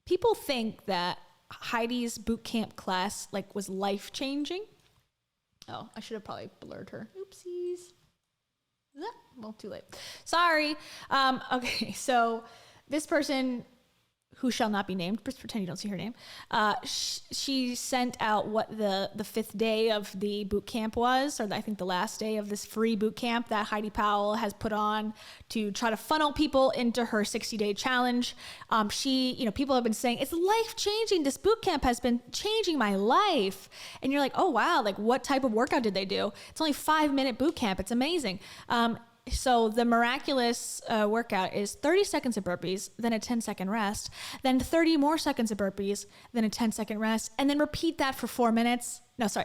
people think that Heidi's boot camp class like was life changing. Oh, I should have probably blurred her. Oopsies. Well, too late. Sorry. Okay, so this person, who shall not be named, just pretend you don't see her name, she sent out what the fifth day of the boot camp was, or I think the last day of this free boot camp that Heidi Powell has put on to try to funnel people into her 60-day challenge. People have been saying, it's life-changing. This boot camp has been changing my life. And you're like, oh, wow, like what type of workout did they do? It's only 5-minute boot camp. It's amazing. So the miraculous workout is 30 seconds of burpees, then a 10-second rest, then 30 more seconds of burpees, then a 10-second rest, and then repeat that for 4 minutes.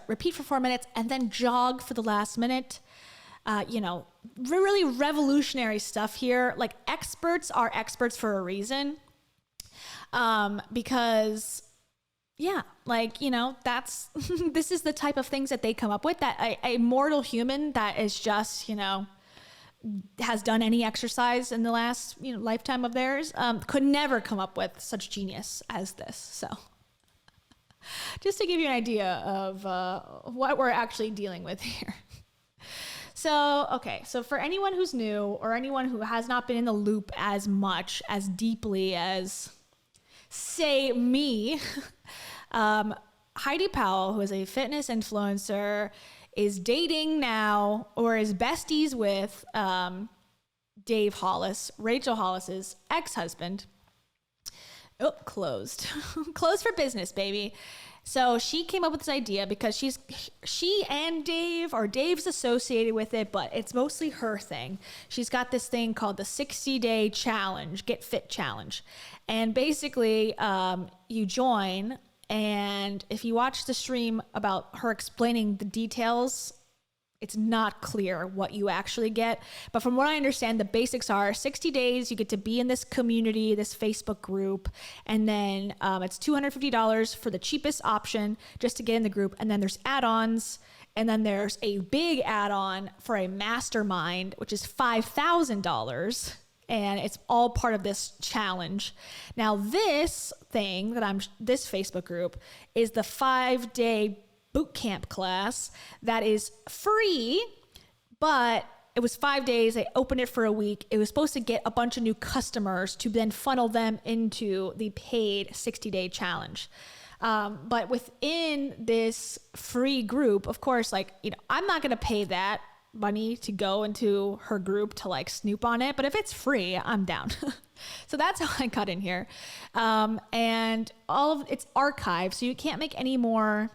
Repeat for 4 minutes, and then jog for the last minute. Really revolutionary stuff here. Like, experts are experts for a reason. Because that's, this is the type of things that they come up with, that a mortal human that is just, has done any exercise in the last lifetime of theirs could never come up with such genius as this. So just to give you an idea of what we're actually dealing with here. So for anyone who's new, or anyone who has not been in the loop as much, as deeply as, say, me, Heidi Powell, who is a fitness influencer, is dating now, or is besties with Dave Hollis, Rachel Hollis's ex-husband. Oh, closed. Closed for business, baby. So she came up with this idea because she and Dave, or Dave's associated with it, but it's mostly her thing. She's got this thing called the 60-day challenge, Get Fit Challenge. And basically, you join, and if you watch the stream about her explaining the details, it's not clear what you actually get. But from what I understand, the basics are 60 days, you get to be in this community, this Facebook group, and then it's $250 for the cheapest option just to get in the group. And then there's add-ons, and then there's a big add-on for a mastermind, which is $5,000. And it's all part of this challenge. Now, this Facebook group is the 5-day boot camp class that is free, but it was 5 days. They opened it for a week. It was supposed to get a bunch of new customers to then funnel them into the paid 60-day challenge. But within this free group, of course, I'm not going to pay that money to go into her group to snoop on it, but if it's free, I'm down. So that's how I got in here. And all of it's archived, so you can't make any more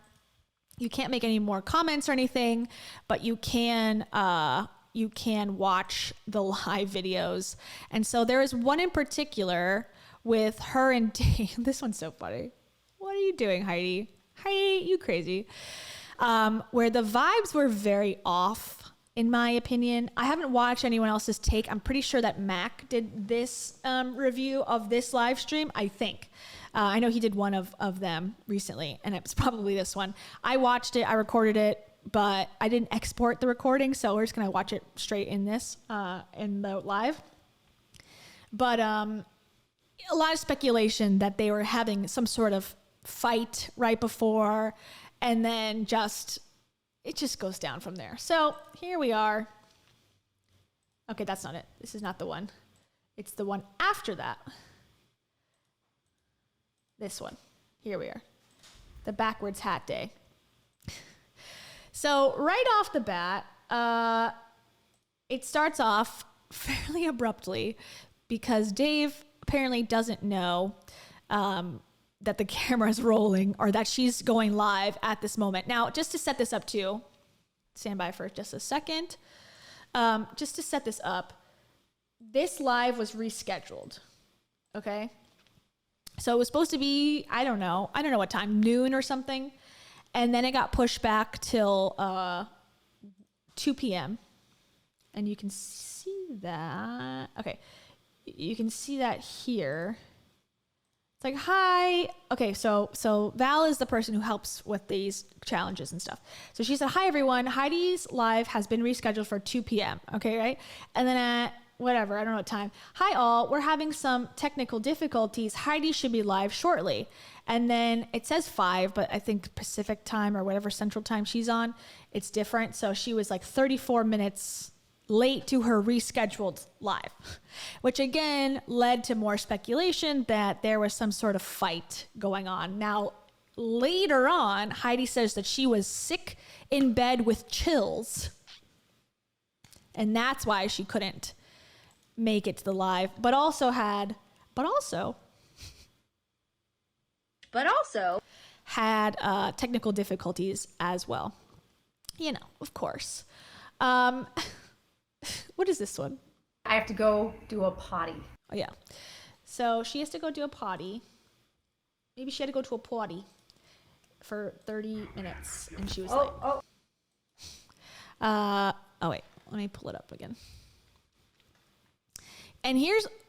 comments or anything, but you can watch the live videos. And so there is one in particular with her and Dave. This one's so funny. What are you doing, Heidi? Heidi, you crazy. Where the vibes were very off, in my opinion. I haven't watched anyone else's take. I'm pretty sure that Mac did this review of this live stream, I think. I know he did one of them recently, and it was probably this one. I watched it, I recorded it, but I didn't export the recording, so we're just going to watch it straight in this, in the live. But a lot of speculation that they were having some sort of fight right before, and then it just goes down from there. So here we are. Okay, that's not it. This is not the one. It's the one after that. This one. Here we are. The backwards hat day. So right off the bat, it starts off fairly abruptly because Dave apparently doesn't know that the camera is rolling, or that she's going live at this moment. Now, just to set this up too, stand by for just a second. Just to set this up, this live was rescheduled. Okay. So it was supposed to be, I don't know what time, noon or something. And then it got pushed back till 2 p.m. And you can see that. Okay. You can see that here. It's like, hi. Okay, so Val is the person who helps with these challenges and stuff. So she said, hi, everyone. Heidi's live has been rescheduled for 2 p.m. Okay, right? And then whatever, I don't know what time. Hi all, we're having some technical difficulties. Heidi should be live shortly. And then it says 5, but I think Pacific time or whatever central time she's on, it's different. So she was like 34 minutes late to her rescheduled live, which again led to more speculation that there was some sort of fight going on. Now, later on, Heidi says that she was sick in bed with chills, and that's why she couldn't make it to the live, but also had technical difficulties as well. You know, of course. What is this one? I have to go do a potty. Oh, yeah. So she has to go do a potty. Maybe she had to go to a potty for 30 minutes, and she was late. Oh, wait. Let me pull it up again. And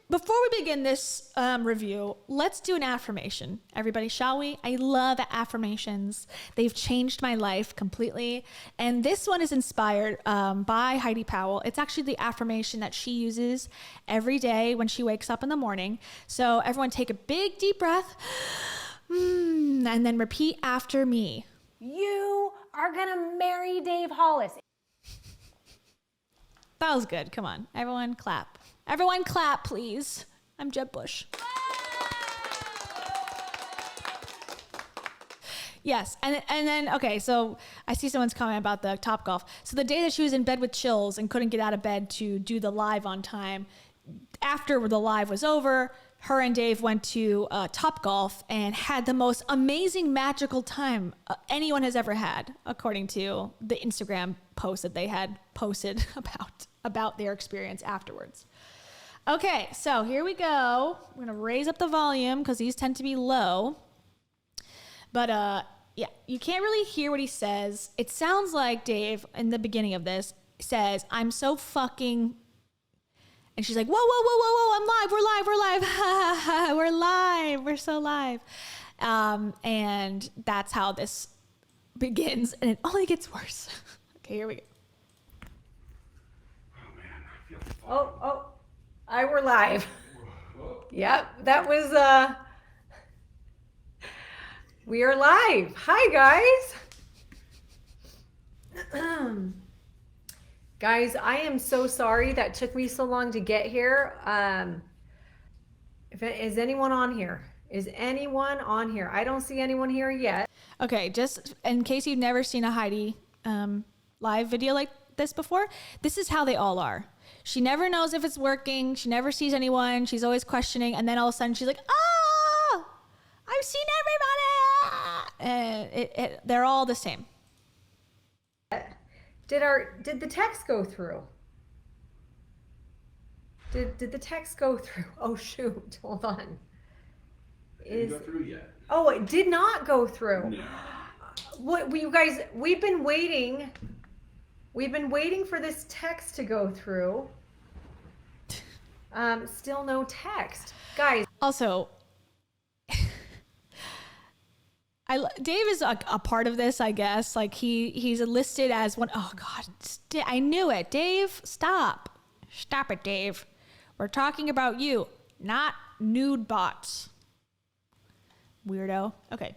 before we begin this review, let's do an affirmation. Everybody, shall we? I love affirmations. They've changed my life completely. And this one is inspired by Heidi Powell. It's actually the affirmation that she uses every day when she wakes up in the morning. So everyone take a big deep breath and then repeat after me. You are going to marry Dave Hollis. That was good. Come on. Everyone clap. Everyone clap, please. I'm Jeb Bush. Yes. And then, okay, so I see someone's comment about the Topgolf. So the day that she was in bed with chills and couldn't get out of bed to do the live on time, after the live was over, her and Dave went to Topgolf and had the most amazing, magical time anyone has ever had, according to the Instagram post that they had posted about their experience afterwards. Okay, so here we go. We're going to raise up the volume because these tend to be low. But yeah, you can't really hear what he says. It sounds like Dave, in the beginning of this, says, I'm so fucking... And she's like, whoa, whoa, whoa, whoa, whoa, I'm live, we're live, we're live, we're so live. And that's how this begins, and it only gets worse. Okay, here we go. Oh, man, I feel fun. We're live. Yep, that was, we are live. Hi, guys. Guys, I am so sorry that took me so long to get here. Is anyone on here? Is anyone on here? I don't see anyone here yet. Okay, just in case you've never seen a Heidi live video like this before, this is how they all are. She never knows if it's working. She never sees anyone. She's always questioning. And then all of a sudden she's like, oh, I've seen everybody. And they're all the same. Did the text go through? Did the text go through? Oh shoot, hold on. Didn't go through yet. Oh, it did not go through. No. What you guys, we've been waiting for this text to go through. Still no text. Guys. Also, Dave is a part of this, I guess. Like he's listed as one. Oh God, I knew it. Dave, stop it, Dave. We're talking about you, not nude bots. Weirdo. Okay.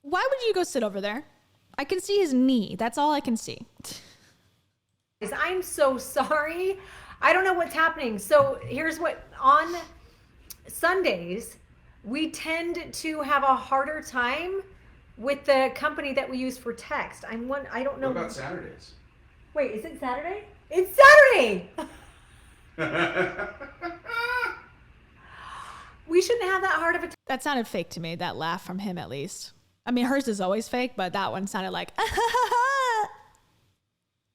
Why would you go sit over there? I can see his knee. That's all I can see. I'm so sorry. I don't know what's happening. So here's what, on Sundays, we tend to have a harder time with the company that we use for text. I don't know. What about Saturdays? Wait, is it Saturday? It's Saturday! We shouldn't have that hard of a time. That sounded fake to me, that laugh from him at least. I mean, hers is always fake, but that one sounded like,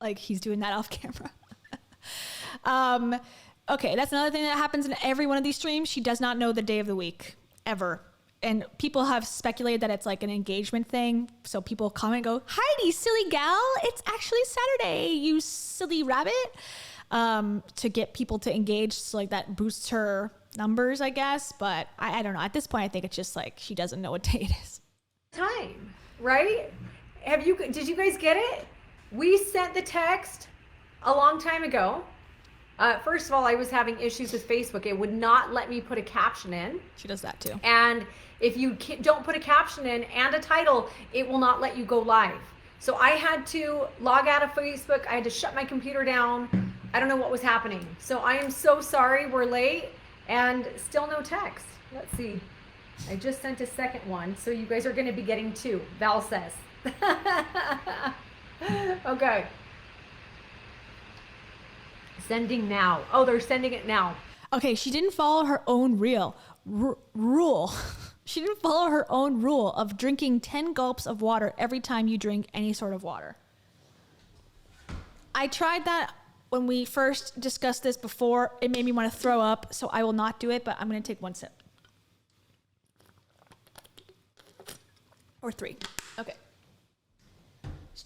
like he's doing that off camera. Okay, that's another thing that happens in every one of these streams. She does not know the day of the week, ever. And people have speculated that it's like an engagement thing. So people comment and go, Heidi, silly gal, it's actually Saturday, you silly rabbit. To get people to engage, so like that boosts her numbers, I guess. But I don't know. At this point, I think it's just like she doesn't know what day it is. Time, right? Did you guys get it? We sent the text a long time ago. First of all, I was having issues with Facebook. It would not let me put a caption in. She does that too. And if you don't put a caption in and a title, it will not let you go live. So I had to log out of Facebook. I had to shut my computer down. I don't know what was happening. So I am so sorry we're late and still no text. Let's see. I just sent a second one. So you guys are going to be getting 2. Val says. Okay. Sending now. Oh, they're sending it now. Okay, she didn't follow her own rule. She didn't follow her own rule of drinking 10 gulps of water every time you drink any sort of water. I tried that when we first discussed this before. It made me want to throw up, so I will not do it, but I'm going to take 1 sip. Or 3. Okay.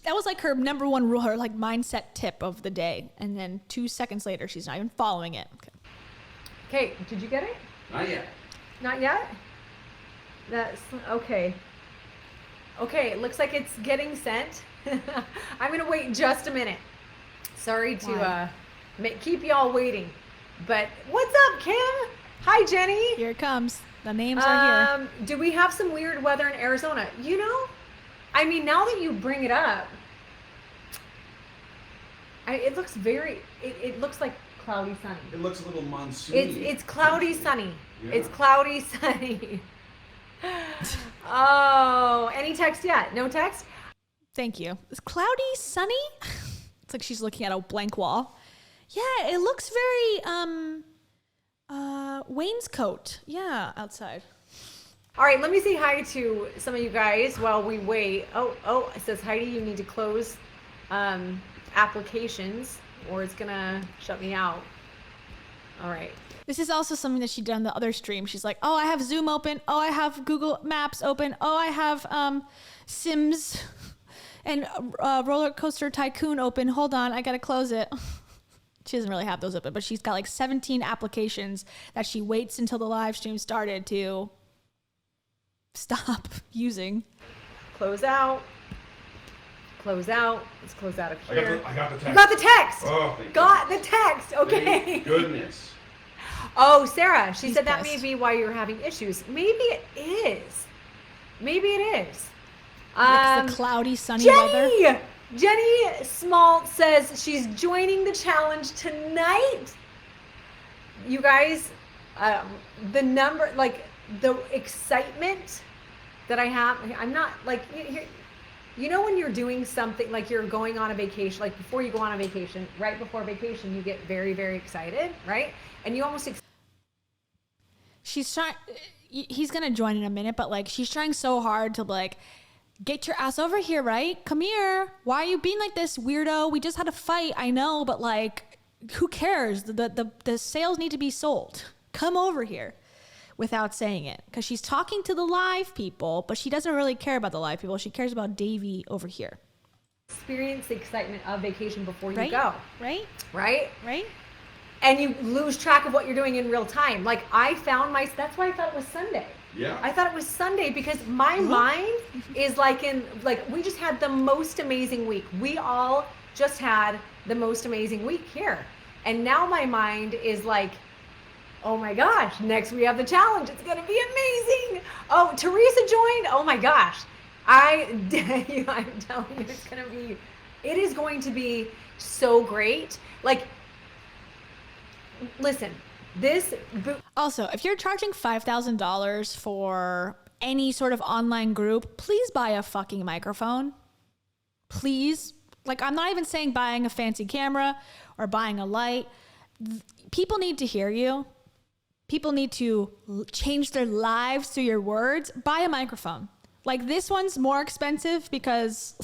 That was like her number 1 rule, her like mindset tip of the day. And then 2 seconds later, she's not even following it. Okay, did you get it? Not yet. Not yet? That's okay. Okay, it looks like it's getting sent. I'm gonna wait just a minute. Sorry to keep y'all waiting. But what's up, Kim? Hi, Jenny. Here it comes. The names are here. Do we have some weird weather in Arizona? You know, I mean, now that you bring it up, it looks it looks like cloudy sunny. It looks a little monsoony. It's cloudy sunny. Yeah. It's cloudy sunny. Oh, any text yet? No text? Thank you. It's cloudy, sunny. It's like she's looking at a blank wall. Yeah, it looks very wainscot. Yeah, outside. All right, let me say hi to some of you guys while we wait. Oh, it says, Heidi, you need to close applications or it's gonna shut me out. All right. This is also something that she did on the other stream. She's like, oh, I have Zoom open. Oh, I have Google Maps open. Oh, I have Sims and Roller Coaster Tycoon open. Hold on, I gotta close it. She doesn't really have those open, but she's got like 17 applications that she waits until the live stream started to stop using. Close out. Close out. Let's close out of here. I got the text. You got the text. Oh, thank got you. the text. Okay. Thank goodness. Oh, Sarah, she She's said that pissed. may be why you're having issues. Maybe it is. Maybe it is. It's the cloudy, sunny weather. Jenny Smalt says she's joining the challenge tonight. You guys, the number, like the excitement that I have, I'm not like, you know, when you're doing something, like you're going on a vacation, like before you go on a vacation, right before vacation, you get very, very excited, right? And you almost She's trying, he's gonna join in a minute, but like she's trying so hard to like, get your ass over here, right? Come here. Why are you being like this, weirdo? We just had a fight, I know, but like, who cares? The sales need to be sold. Come over here, without saying it, because she's talking to the live people, but she doesn't really care about the live people. She cares about Davey over here. experience the excitement of vacation before you Right? go, Right? right? Right? And you lose track of what you're doing in real time. Like I found that's why I thought it was Sunday. Yeah. I thought it was Sunday because my mind is like we just had the most amazing week. We all just had the most amazing week here. And now my mind is like, oh my gosh, next we have the challenge. It's going to be amazing. Oh, Teresa joined. Oh my gosh. I'm telling you, it is going to be so great. Like, listen, Also, if you're charging $5,000 for any sort of online group, please buy a fucking microphone. Please. Like, I'm not even saying buying a fancy camera or buying a light. People need to hear you. People need to change their lives through your words. Buy a microphone. Like, this one's more expensive because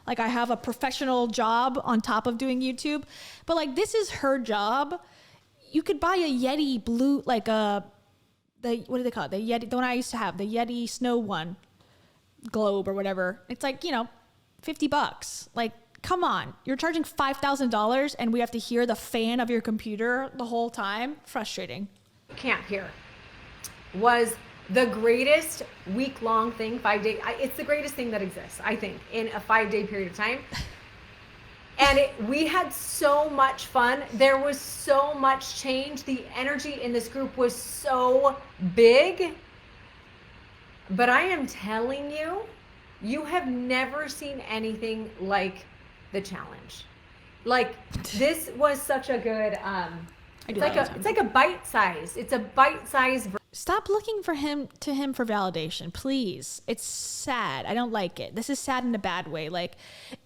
like I have a professional job on top of doing YouTube, but like this is her job. You could buy a Yeti blue, like what do they call it? The Yeti, the one I used to have, the Yeti Snow one, globe or whatever. It's like, $50. Like, come on. You're charging $5,000 and we have to hear the fan of your computer the whole time. Frustrating. camp here was the greatest week-long thing, 5 day. It's the greatest thing that exists, I think, in a 5-day period of time. And we had so much fun. There was so much change. The energy in this group was so big. But I am telling you, you have never seen anything like the challenge. Like, this was such a good, it's like a bite size. It's a bite size. Stop looking for him for validation, please. It's sad. I don't like it. This is sad in a bad way. Like,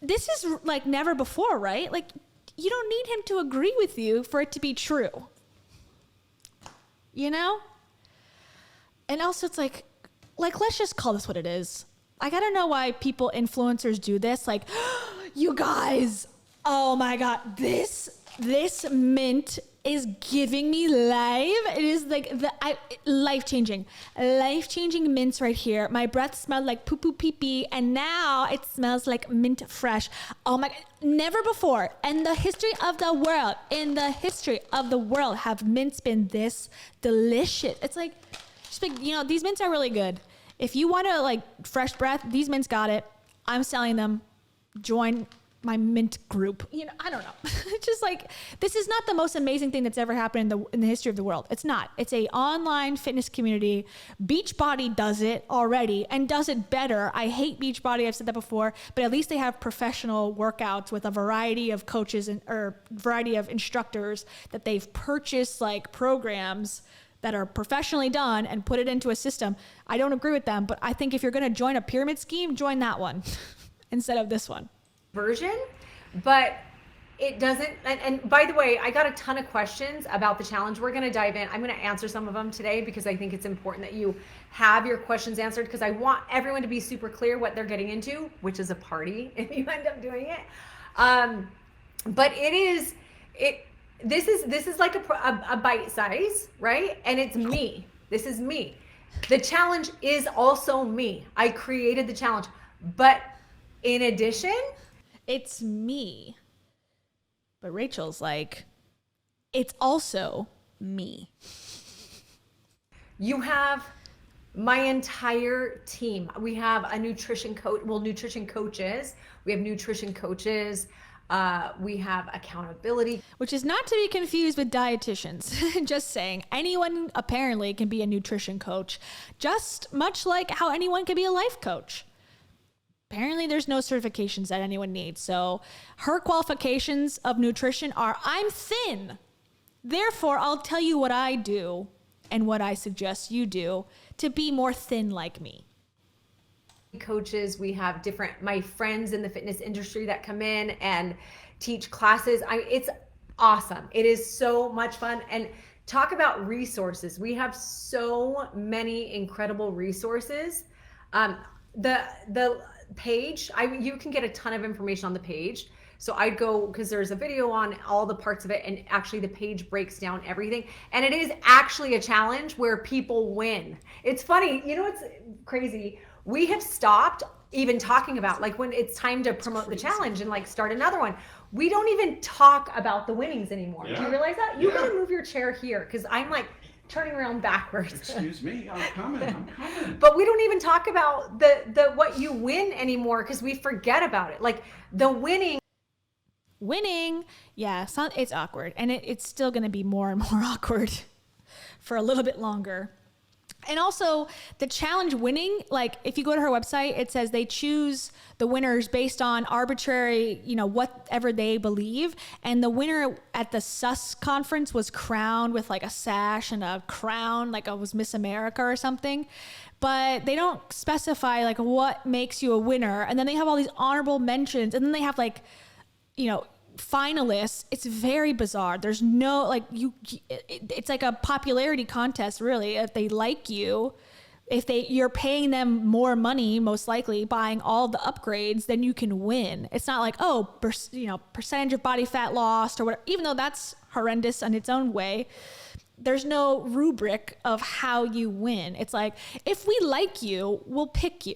this is like never before, right? Like, you don't need him to agree with you for it to be true. You know? And also it's like let's just call this what it is. Like, I don't know why influencers do this. Like, you guys, oh my God, this mint is giving me life. It is like life-changing mints right here. My breath smelled like poo-poo pee-pee, and now it smells like mint fresh. Oh my God, never before in the history of the world have mints been this delicious. It's like, just like, you know, these mints are really good. If you want to like fresh breath, these mints got it. I'm selling them. Join my mint group. You know, I don't know. It's just like, this is not the most amazing thing that's ever happened in the history of the world. It's not. It's a online fitness community. Beachbody does it already and does it better. I hate Beachbody. I've said that before, but at least they have professional workouts with a variety of coaches or variety of instructors that they've purchased, like programs that are professionally done and put it into a system. I don't agree with them, but I think if you're going to join a pyramid scheme, join that one instead of this one. Version, but it doesn't. And by the way, I got a ton of questions about the challenge. We're going to dive in. I'm going to answer some of them today because I think it's important that you have your questions answered, because I want everyone to be super clear what they're getting into, which is a party if you end up doing it. But this is like a bite size, right? And it's me. This is me. The challenge is also me. I created the challenge, but in addition, it's me. But Rachel's like, it's also me. You have my entire team. We have a nutrition coach, nutrition coaches. We have nutrition coaches. We have accountability. Which is not to be confused with dietitians. Just saying, anyone apparently can be a nutrition coach, just much like how anyone can be a life coach. Apparently there's no certifications that anyone needs. So her qualifications of nutrition are, I'm thin. Therefore, I'll tell you what I do and what I suggest you do to be more thin like me. Coaches, we have my friends in the fitness industry that come in and teach classes. It's awesome. It is so much fun. And talk about resources. We have so many incredible resources. The page, you can get a ton of information on the page. So I'd go, because there's a video on all the parts of it, and actually the page breaks down everything. And it is actually a challenge where people win. It's funny, you know what's crazy? We have stopped even talking about, like, when it's time to promote the challenge and like start another one, we don't even talk about the winnings anymore. Yeah. Do you realize that? You gotta move your chair here, because I'm like turning around backwards. Excuse me, I'm coming. But we don't even talk about the what you win anymore, because we forget about it. Like the winning, yeah, it's awkward, and it's still going to be more and more awkward for a little bit longer. And also the challenge winning, like if you go to her website, it says they choose the winners based on arbitrary, whatever they believe. And the winner at the SUS conference was crowned with like a sash and a crown, like it was Miss America or something. But they don't specify like what makes you a winner. And then they have all these honorable mentions, and then they have like, finalists. It's very bizarre. There's no, like, it's like a popularity contest, really. If they like you, you're paying them more money, most likely buying all the upgrades, then you can win. It's not like, percentage of body fat lost or whatever, even though that's horrendous in its own way. There's no rubric of how you win. It's like, if we like you, we'll pick you.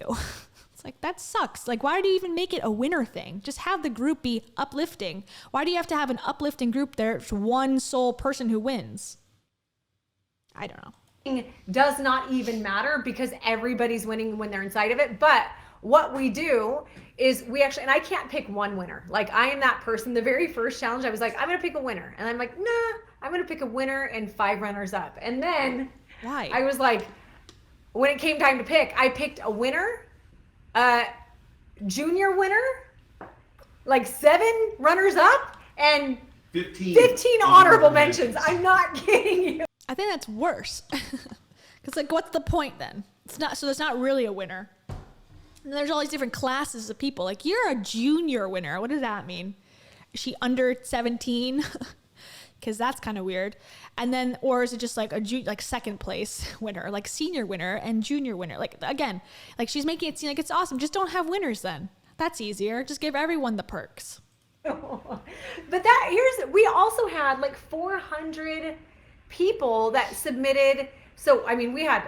It's like, that sucks. Like, why do you even make it a winner thing? Just have the group be uplifting. Why do you have to have an uplifting group? There's one sole person who wins. I don't know. Does not even matter, because everybody's winning when they're inside of it. But what we do is we actually, and I can't pick one winner. Like I am that person. The very first challenge, I was like, I'm going to pick a winner. And I'm like, nah, I'm going to pick a winner and 5 runners up. And then Why? I was like, when it came time to pick, I picked a winner, junior winner, like 7 runners up, and 15 honorable mentions. I'm not kidding you. I think that's worse. Because like, what's the point then? It's not. So there's not really a winner. And there's all these different classes of people. Like you're a junior winner. What does that mean? Is she under 17? Because that's kind of weird. And then, or is it just like like second place winner, like senior winner and junior winner? Like again, like she's making it seem like it's awesome. Just don't have winners then. That's easier. Just give everyone the perks. But we also had like 400 people that submitted. So, I mean, we had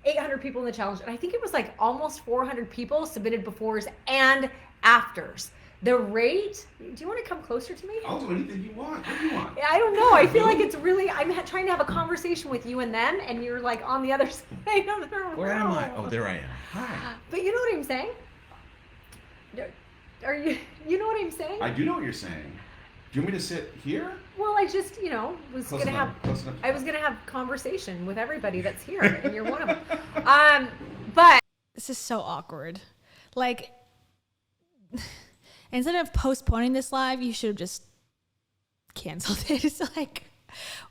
800 people in the challenge, and I think it was like almost 400 people submitted befores and afters. The rate, do you want to come closer to me? I'll do anything you want. What do you want? I don't know. I feel like it's really, I'm trying to have a conversation with you and them, and you're like on the other side of the room. Where am I? Oh, there I am. Hi. But you know what I'm saying? You know what I'm saying? I do know what you're saying. Do you want me to sit here? Well, I just, was Close going to enough, close enough. I was going to have conversation with everybody that's here, and you're one of them. But This is so awkward. Like, instead of postponing this live, you should have just canceled it. It's like,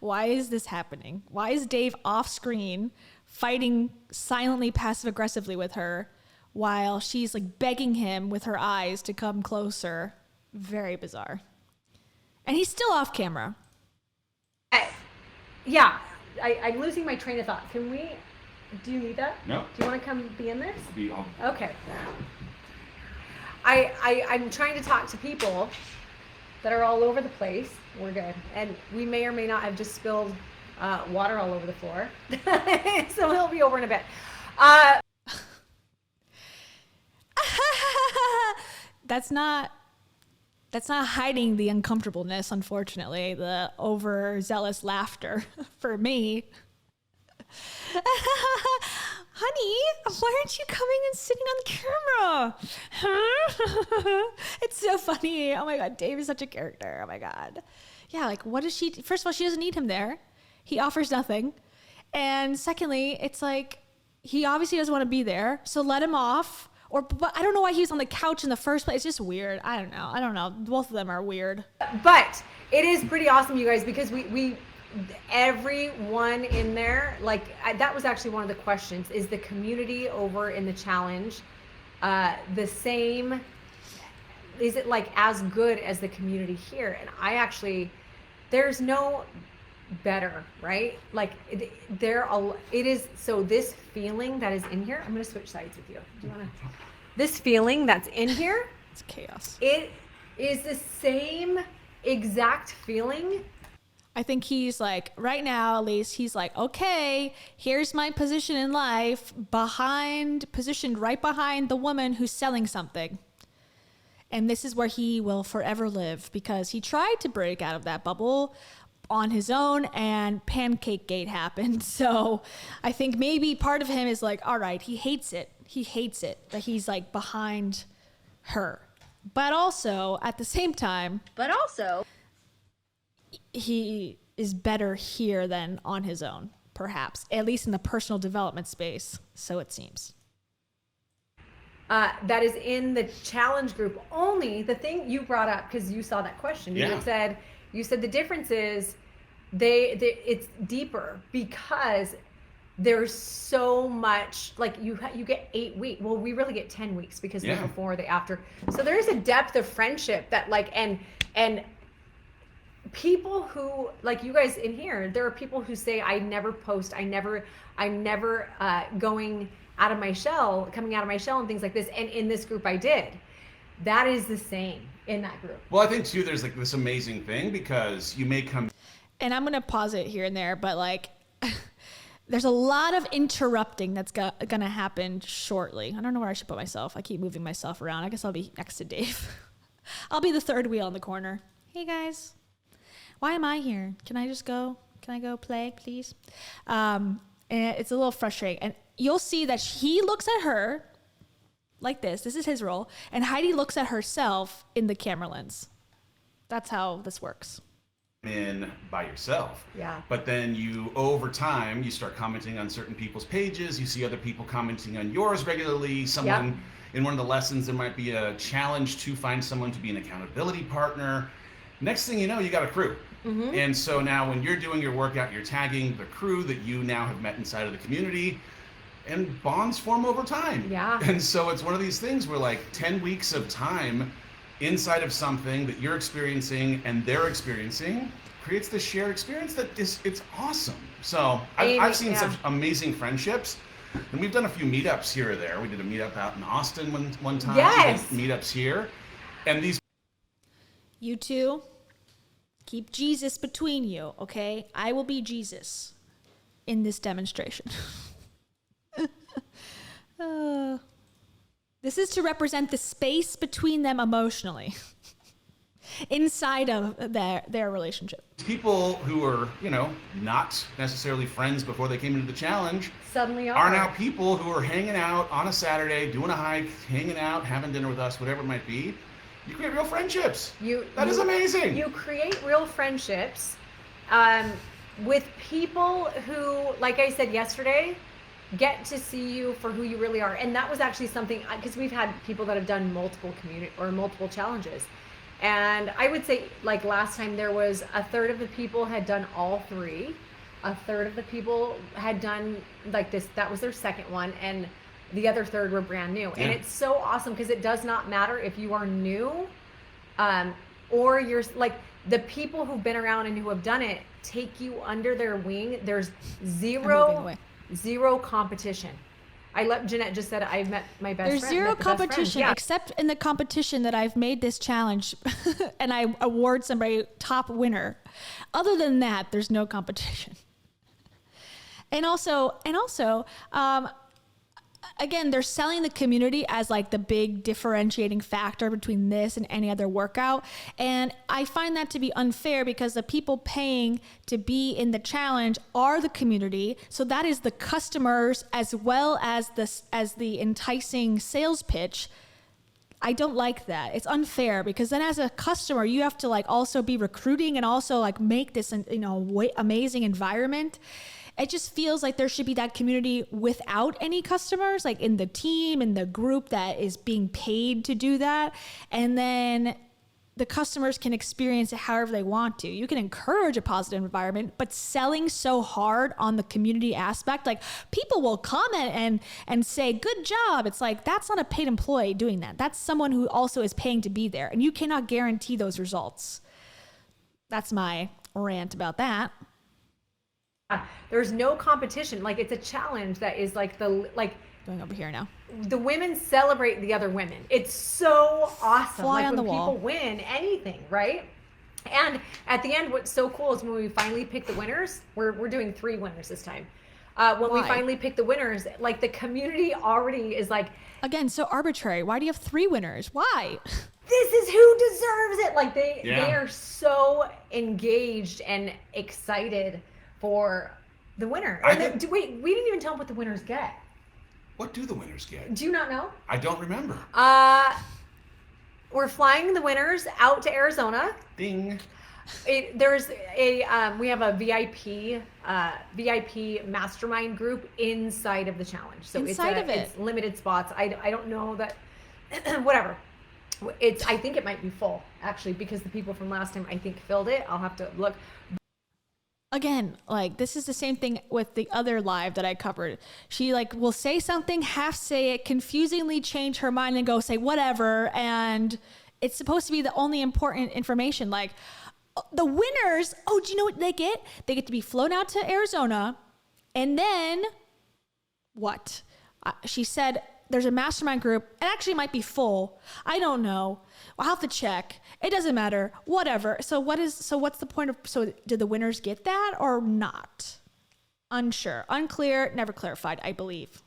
why is this happening? Why is Dave off screen fighting silently, passive aggressively with her while she's like begging him with her eyes to come closer? Very bizarre. And he's still off camera. I'm losing my train of thought. Do you need that? No. Do you want to come be in this? I'll Okay. I'm trying to talk to people that are all over the place. We're good. And we may or may not have just spilled water all over the floor. So he'll be over in a bit. That's not hiding the uncomfortableness, unfortunately, the overzealous laughter for me. Honey, why aren't you coming and sitting on the camera? Huh? It's so funny. Oh my God, Dave is such a character. Oh my God. Yeah, like what is she? First of all, she doesn't need him there. He offers nothing. And secondly, it's like he obviously doesn't want to be there. So let him off. But I don't know why he was on the couch in the first place. It's just weird. I don't know. Both of them are weird. But it is pretty awesome, you guys, because we everyone in there, that was actually one of the questions, is the community over in the challenge the same? Is it like as good as the community here? And there's no better, right? Like it is. So this feeling that is in here, I'm going to switch sides with you. Do you want to? This feeling that's in here, it's chaos. It is the same exact feeling. I think he's like, right now, at least, he's like, okay, here's my position in life, positioned right behind the woman who's selling something. And this is where he will forever live, because he tried to break out of that bubble on his own and Pancake Gate happened. So I think maybe part of him is like, all right, he hates it that he's like behind her. But also at the same time, he is better here than on his own, perhaps, at least in the personal development space. So it seems. That is in the challenge group. Only the thing you brought up, because you saw that question, Yeah. you said the difference is it's deeper, because there's so much, like you get 8 weeks. Well, we really get 10 weeks because Yeah. the before, the after. So there's a depth of friendship that and people who, like you guys in here, there are people who say, I never post, I'm never coming out of my shell and things like this. And in this group I did. That is the same in that group. Well, I think too, there's like this amazing thing, because you may come. And I'm going to pause it here and there, but like, there's a lot of interrupting that's going to happen shortly. I don't know where I should put myself. I keep moving myself around. I guess I'll be next to Dave. I'll be the third wheel in the corner. Hey guys, why am I here? Can I just go? Can I go play, please? And it's a little frustrating. And you'll see that he looks at her like this. This is his role. And Heidi looks at herself in the camera lens. That's how this works. In by yourself. Yeah. But then over time, you start commenting on certain people's pages. You see other people commenting on yours regularly. Someone in one of the lessons, there might be a challenge to find someone to be an accountability partner. Next thing you know, you got a crew. Mm-hmm. And so now when you're doing your workout, you're tagging the crew that you now have met inside of the community, and bonds form over time. Yeah. And so it's one of these things where 10 weeks of time inside of something that you're experiencing and they're experiencing creates this shared experience that it's awesome. So I've seen such amazing friendships. And we've done a few meetups here or there. We did a meetup out in Austin one time. Yes. We did meetups here. And these... You two, keep Jesus between you, okay? I will be Jesus in this demonstration. This is to represent the space between them emotionally inside of their relationship. People who were, not necessarily friends before they came into the challenge Suddenly are now people who are hanging out on a Saturday, doing a hike, hanging out, having dinner with us, whatever it might be. You create real friendships. That is amazing. You create real friendships with people who, like I said yesterday, get to see you for who you really are. And that was actually something, because we've had people that have done multiple challenges. And I would say, last time, there was a third of the people had done all three. A third of the people had done this, that was their second one. And the other third were brand new. Yeah. And it's so awesome because it does not matter if you are new or you're the people who've been around and who have done it take you under their wing. There's zero competition. Jeanette just said I've met my best friend. There's zero competition except in the competition that I've made this challenge and I award somebody top winner. Other than that, there's no competition. And also, again, they're selling the community as the big differentiating factor between this and any other workout. And I find that to be unfair because the people paying to be in the challenge are the community. So that is the customers as well as the enticing sales pitch. I don't like that. It's unfair because then as a customer, you have to also be recruiting and also make this, amazing environment. It just feels like there should be that community without any customers, in the team, in the group that is being paid to do that. And then the customers can experience it however they want to. You can encourage a positive environment, but selling so hard on the community aspect, people will comment and say, good job. It's that's not a paid employee doing that. That's someone who also is paying to be there. And you cannot guarantee those results. That's my rant about that. There's no competition. It's a challenge that is going over here now. The women celebrate the other women. It's so awesome. Fly on when the wall. People win anything, right? And at the end, what's so cool is when we finally pick the winners. We're doing 3 winners this time. When we finally pick the winners, the community already is again, so arbitrary. Why do you have 3 winners? Why? This is who deserves it. They are so engaged and excited for the winner. Wait, we didn't even tell them what the winners get. What do the winners get? Do you not know? I don't remember. We're flying the winners out to Arizona. Ding. We have a VIP mastermind group inside of the challenge. So it's limited spots. I don't know that, whatever. I think it might be full actually because the people from last time I think filled it. I'll have to look. Again, this is the same thing with the other live that I covered. She will say something, half say it, confusingly change her mind and go say whatever. And it's supposed to be the only important information. The winners, do you know what they get? They get to be flown out to Arizona. And then what? She said there's a mastermind group. It actually might be full. I don't know. I'll have to check. It doesn't matter. Whatever. So what's the point of, did the winners get that or not? Unsure, unclear, never clarified, I believe.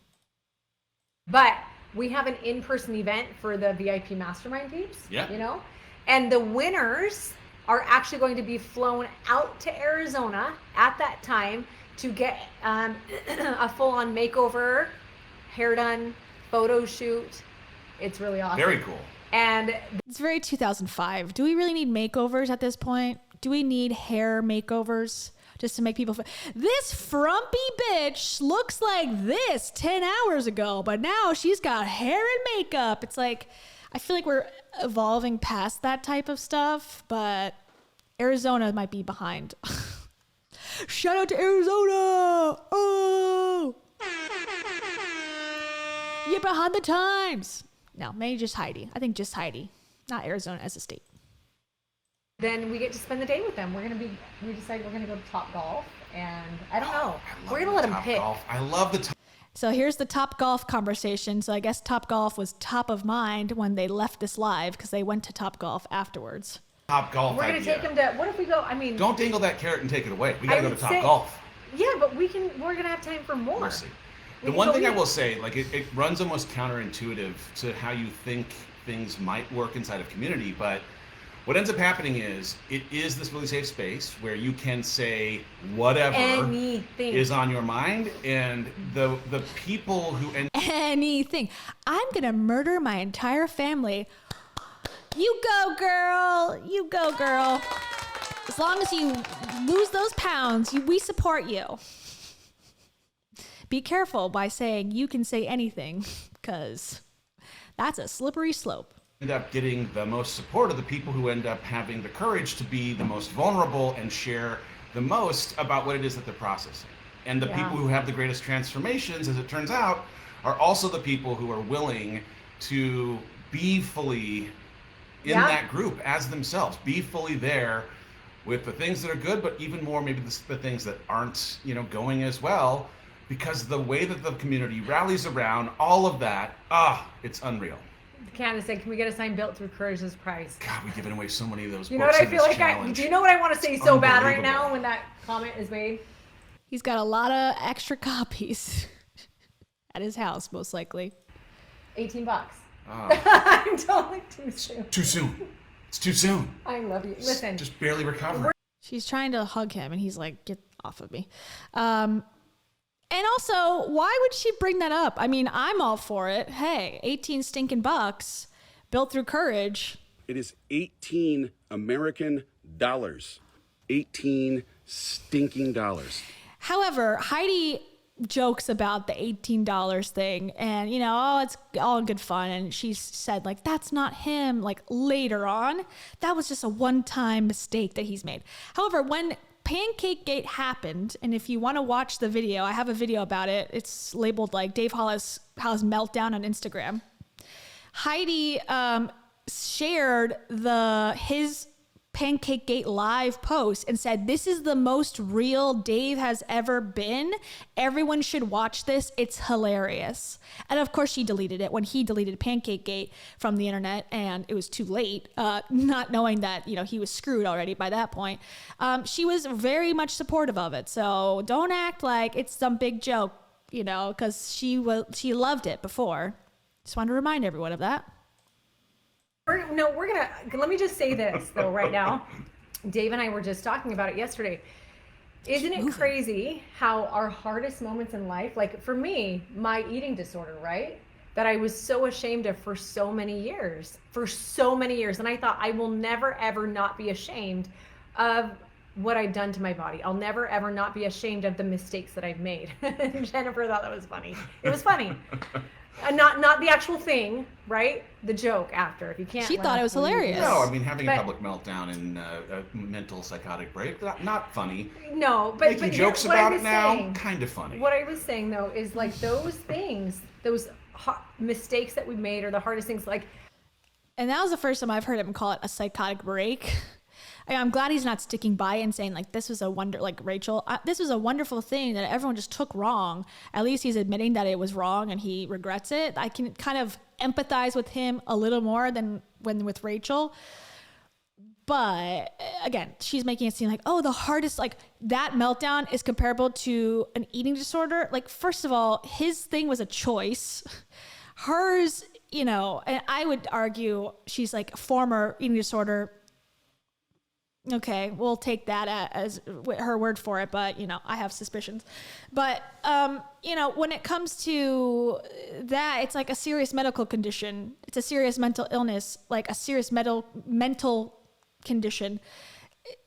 But we have an in-person event for the VIP mastermind peeps, yeah. And the winners are actually going to be flown out to Arizona at that time to get a full-on makeover, hair done, photo shoot, It's really awesome. Very cool. And It's very 2005. Do we really need makeovers at this point? Do we need hair makeovers just to make people feel? This frumpy bitch looks like this 10 hours ago, but now she's got hair and makeup. It's like, I feel like we're evolving past that type of stuff, but Arizona might be behind. Shout out to Arizona. Oh, you're behind the times. No, maybe just Heidi. I think just Heidi, not Arizona as a state. then we get to spend the day with them. We decided we're going to go to Topgolf, and I don't know. We're going to let them pick. I love the Top. So here's the Topgolf conversation. So I guess Topgolf was top of mind when they left this live because they went to Topgolf afterwards. Topgolf. We're going to take them to, what if we go, I mean. Don't dangle that carrot and take it away. We got to go to would say- Topgolf. Yeah, but we're going to have time for more. We'll see. We The can one go thing I eat. will say, like it runs almost counterintuitive to how you think things might work inside of community, but what ends up happening is it is this really safe space where you can say whatever Anything. is on your mind, and the people who end Anything. I'm going to murder my entire family. You go, girl. You go, girl. As long as you lose those pounds, we support you. Be careful by saying you can say anything, because that's a slippery slope. end up getting the most support of the people who end up having the courage to be the most vulnerable and share the most about what it is that they're processing. And the people who have the greatest transformations, as it turns out, are also the people who are willing to be fully in that group as themselves, be fully there with the things that are good, but even more maybe the things that aren't, going as well, because the way that the community rallies around all of that, it's unreal. Candace said, can we get a sign built through courage as prize? God, we've given away so many of those You know books what I in feel this like? challenge. Do you know what I want to say so bad right now Unbelievable. when that comment is made? He's got a lot of extra copies at his house, most likely. $18. I'm totally too soon. Too soon. It's too soon. I love you. Listen. Just barely recovering. She's trying to hug him, and he's like, get off of me. And also, why would she bring that up? I mean, I'm all for it. Hey, 18 stinking bucks built through courage. It is 18 American dollars. 18 stinking dollars. However, Heidi jokes about the $18 thing and, it's all good fun. And she said, like, that's not him. Like, later on, that was just a one-time mistake that he's made. However, when Pancake Gate happened, and if you want to watch the video, I have a video about it. It's labeled like Dave Hollis meltdown on Instagram. Heidi shared his Pancake Gate live post and said, this is the most real Dave has ever been. Everyone should watch this. It's hilarious. And of course she deleted it when he deleted Pancake Gate from the internet, and it was too late, not knowing that, he was screwed already by that point. She was very much supportive of it. So don't act like it's some big joke, because she loved it before. Just want to remind everyone of that. Let me just say this though right now. Dave and I were just talking about it yesterday. Isn't it crazy how our hardest moments in life, like for me, my eating disorder, right? That I was so ashamed of for so many years. And I thought I will never, ever not be ashamed of what I've done to my body. I'll never, ever not be ashamed of the mistakes that I've made. Jennifer thought that was funny. It was funny. Not the actual thing, right? The joke after. If you can't. She thought it was hilarious. No, I mean, having a public meltdown and a mental psychotic break, not funny. No, but Making jokes about it now, saying, kind of funny. What I was saying though is like those things, those mistakes that we made, are the hardest things. Like, and that was the first time I've heard him call it a psychotic break. I'm glad he's not sticking by and saying like, this was a Rachel, this was a wonderful thing that everyone just took wrong. At least he's admitting that it was wrong and he regrets it. I can kind of empathize with him a little more than when with Rachel. But again, she's making it seem like, the hardest, like that meltdown is comparable to an eating disorder. Like, first of all, his thing was a choice. Hers, and I would argue she's like former eating disorder Okay, we'll take that as her word for it, but I have suspicions. But when it comes to that, it's like a serious medical condition. It's a serious mental illness, like a serious mental condition,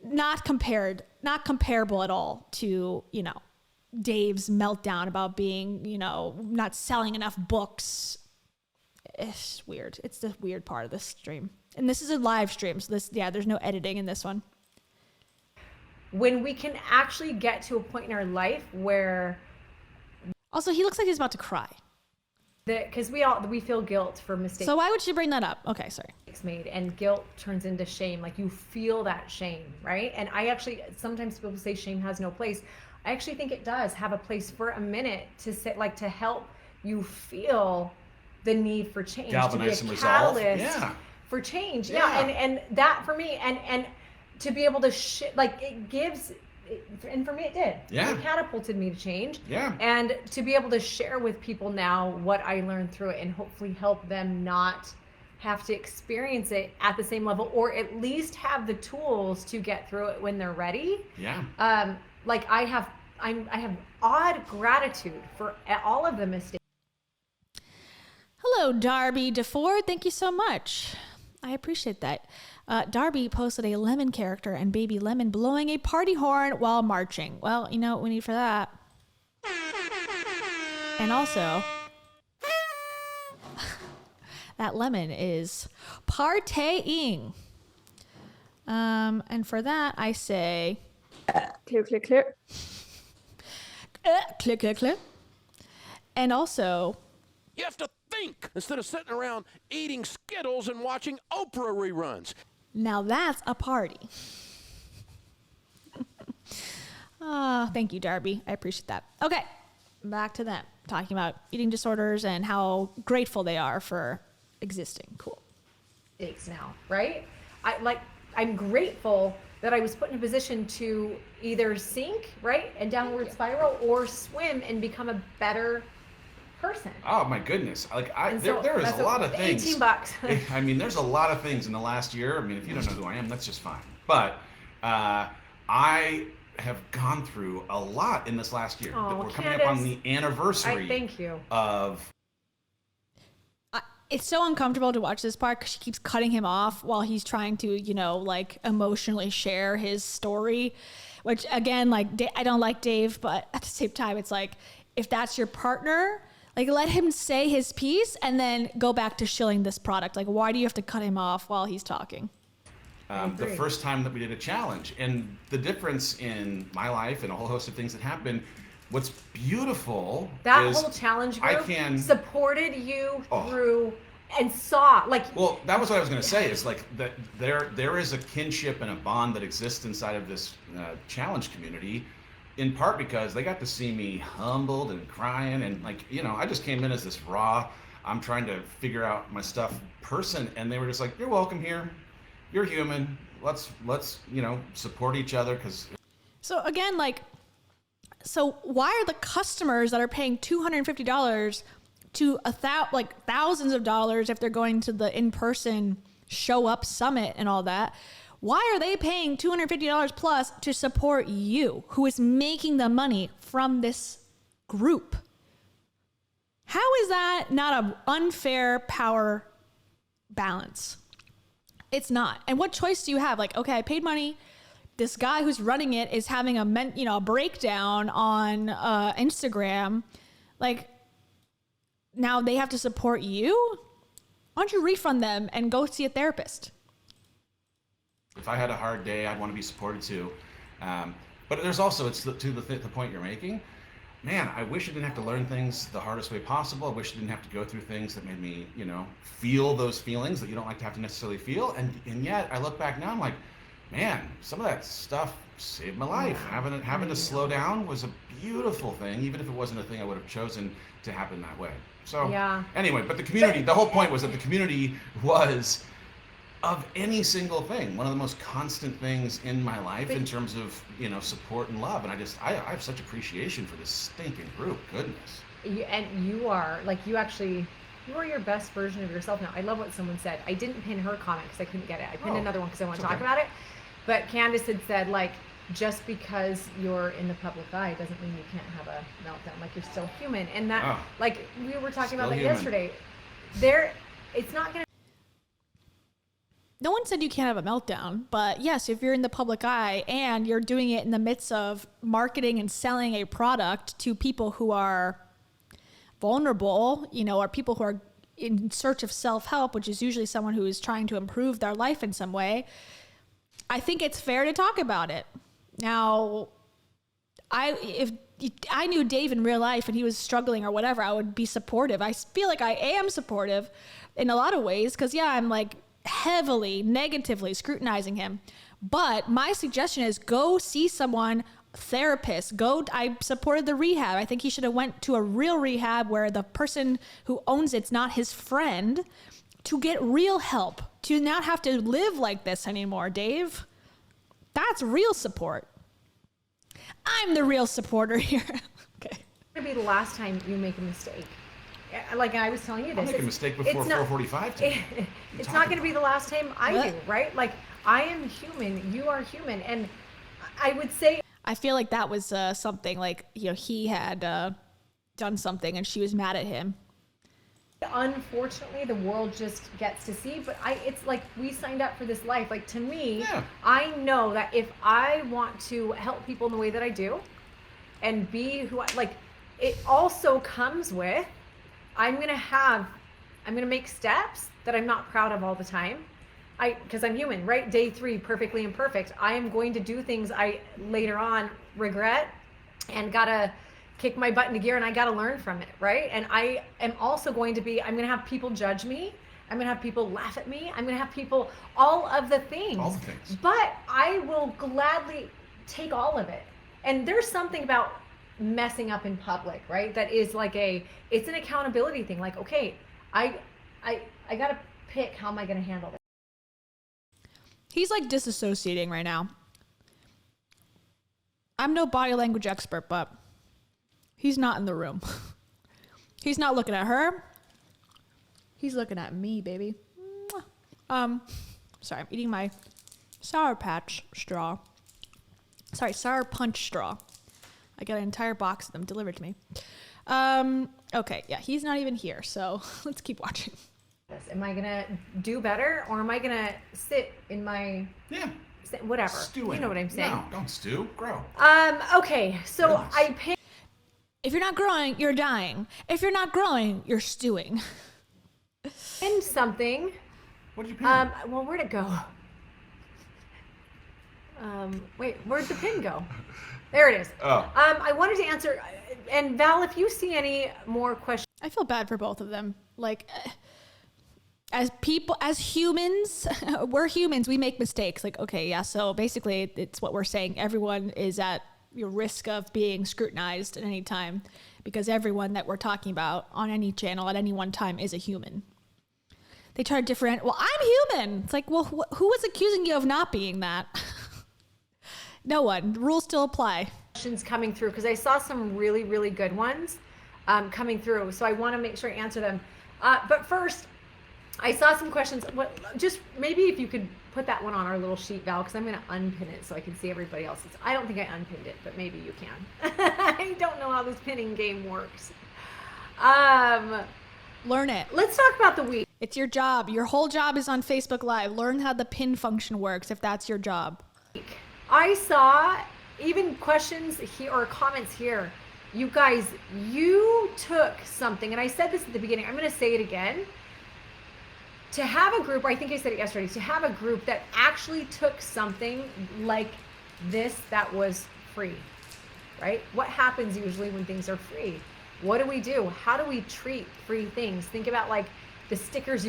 not comparable at all to, Dave's meltdown about being, not selling enough books. It's weird. It's the weird part of this stream. And this is a live stream, so there's no editing in this one. When we can actually get to a point in our life where... Also, he looks like he's about to cry. Because we feel guilt for mistakes. So why would she bring that up? Okay, sorry. Made, and guilt turns into shame. Like, you feel that shame, right? And I actually, sometimes people say shame has no place. I actually think it does have a place for a minute to say, like, to help you feel the need for change, galvanize to be a some catalyst resolve. for change. Yeah. And that for me, and to be able to it gives, and for me it did. Yeah. It catapulted me to change. Yeah. And to be able to share with people now what I learned through it, and hopefully help them not have to experience it at the same level, or at least have the tools to get through it when they're ready. Yeah. Like I have odd gratitude for all of the mistakes. Hello, Darby DeFord. Thank you so much. I appreciate that. Darby posted a lemon character and baby lemon blowing a party horn while marching. Well, you know what we need for that. And also, that lemon is partying. And for that, I say... Clear, clear, clear. Clear, clear, clear. And also... You have to think instead of sitting around eating Skittles and watching Oprah reruns. Now that's a party. Thank you, Darby. I appreciate that. Okay, back to them. Talking about eating disorders and how grateful they are for existing. Cool. Now, right? I'm grateful that I was put in a position to either sink, right, and downward spiral, or swim and become a better person. Oh my goodness! Like there is a lot of things. $18. I mean, there's a lot of things in the last year. I mean, if you don't know who I am, that's just fine. But I have gone through a lot in this last year. Oh, we're coming up on the anniversary. Thank you. Of. It's so uncomfortable to watch this part because she keeps cutting him off while he's trying to, like emotionally share his story, which again, like I don't like Dave, but at the same time, it's like, if that's your partner, like let him say his piece and then go back to shilling this product. Like, why do you have to cut him off while he's talking? The first time that we did a challenge, and the difference in my life and a whole host of things that happened. What's beautiful that is whole challenge I group supported you through and saw well, that was what I was going to say. Is like that there is a kinship and a bond that exists inside of this challenge community, in part because they got to see me humbled and crying, and I just came in as this raw, I'm trying to figure out my stuff person, and they were just like, you're welcome here, you're human, let's support each other. Because so again, so why are the customers that are paying $250 to thousands of dollars if they're going to the in-person show up summit and all that, why are they paying $250 plus to support you, who is making the money from this group? How is that not an unfair power balance? It's not. And what choice do you have? Okay, I paid money. This guy who's running it is having a breakdown on Instagram. Now they have to support you? Why don't you refund them and go see a therapist? If I had a hard day, I'd want to be supported too. But there's also, it's to the point you're making. Man, I wish I didn't have to learn things the hardest way possible. I wish I didn't have to go through things that made me, feel those feelings that you don't like to have to necessarily feel. And yet I look back now, I'm like, man, some of that stuff saved my life. Yeah. Having to slow down was a beautiful thing, even if it wasn't a thing I would have chosen to happen that way. So anyway, but the community, the whole point was that the community was, of any single thing, one of the most constant things in my life in terms of, support and love. And I have such appreciation for this stinking group. Goodness. You are, you are your best version of yourself now. I love what someone said. I didn't pin her comment because I couldn't get it. I pinned another one because I want to talk about it. But Candace had said, like, just because you're in the public eye doesn't mean you can't have a meltdown. Like, you're still human. And that, like, we were talking about that yesterday. It's not going to. No one said you can't have a meltdown, but yes, if you're in the public eye and you're doing it in the midst of marketing and selling a product to people who are vulnerable, you know, or people who are in search of self-help, which is usually someone who is trying to improve their life in some way, I think it's fair to talk about it. Now, if I knew Dave in real life and he was struggling or whatever, I would be supportive. I feel like I am supportive in a lot of ways because, yeah, I'm like heavily, negatively scrutinizing him. But my suggestion is go see someone, therapist. I supported the rehab. I think he should have went to a real rehab where the person who owns it's not his friend, to get real help, to not have to live like this anymore, Dave. That's real support. I'm the real supporter here. Okay. It's going to be the last time you make a mistake. Like I was telling you this. I'll make a mistake before 4:45. It's not going to be the last time I do, right? Like, I am human. You are human. And I would say, I feel like that was something like, you know, he had done something and she was mad at him. Unfortunately, the world just gets to see, but it's like we signed up for this life. Like, to me, I know that if I want to help people in the way that I do and be who I like, it also comes with, I'm going to make steps that I'm not proud of all the time. Because I'm human, right? Day 3, perfectly imperfect. I am going to do things I later on regret and gotta kick my butt into gear, and I gotta learn from it, right? And I am also I'm gonna have people judge me. I'm gonna have people laugh at me. I'm gonna have people, all of the things. All the things. But I will gladly take all of it. And there's something about messing up in public, right? That is like it's an accountability thing. Like, okay, I gotta pick, how am I gonna handle this? He's like disassociating right now. I'm no body language expert, but he's not in the room. He's not looking at her. He's looking at me, baby. Sorry, I'm eating my Sour Patch straw. Sorry, Sour Punch straw. I got an entire box of them delivered to me. Okay, yeah, he's not even here, so let's keep watching. Am I gonna do better, or am I gonna sit in my whatever? Stew. You know what I'm saying? No, don't stew. Grow. Okay, so I picked. If you're not growing, you're dying. If you're not growing, you're stewing. Pinned something. What did you pin? Well, where'd it go? Wait, where'd the pin go? There it is. Oh. I wanted to answer, and Val, if you see any more questions. I feel bad for both of them. Like, as people, as humans, we're humans, we make mistakes. Like, okay, yeah, so basically it's what we're saying. Everyone is at your risk of being scrutinized at any time because everyone that we're talking about on any channel at any one time is a human. They try to differentiate, well, I'm human. It's like, well, who was accusing you of not being that? No one. The rules still apply. Questions coming through, because I saw some really, really good ones coming through. So I want to make sure I answer them. But first, I saw some questions. Just maybe if you could put that one on our little sheet, Val, because I'm going to unpin it so I can see everybody else's. I don't think I unpinned it, but maybe you can. I don't know how this pinning game works. Learn it. Let's talk about the week. It's your job. Your whole job is on Facebook Live. Learn how the pin function works if that's your job. I saw even questions here or comments here. You guys, you took something, and I said this at the beginning. I'm going to say it again. To have a group, or I think I said it yesterday, to have a group that actually took something like this that was free, right? What happens usually when things are free? What do? How do we treat free things? Think about like the stickers.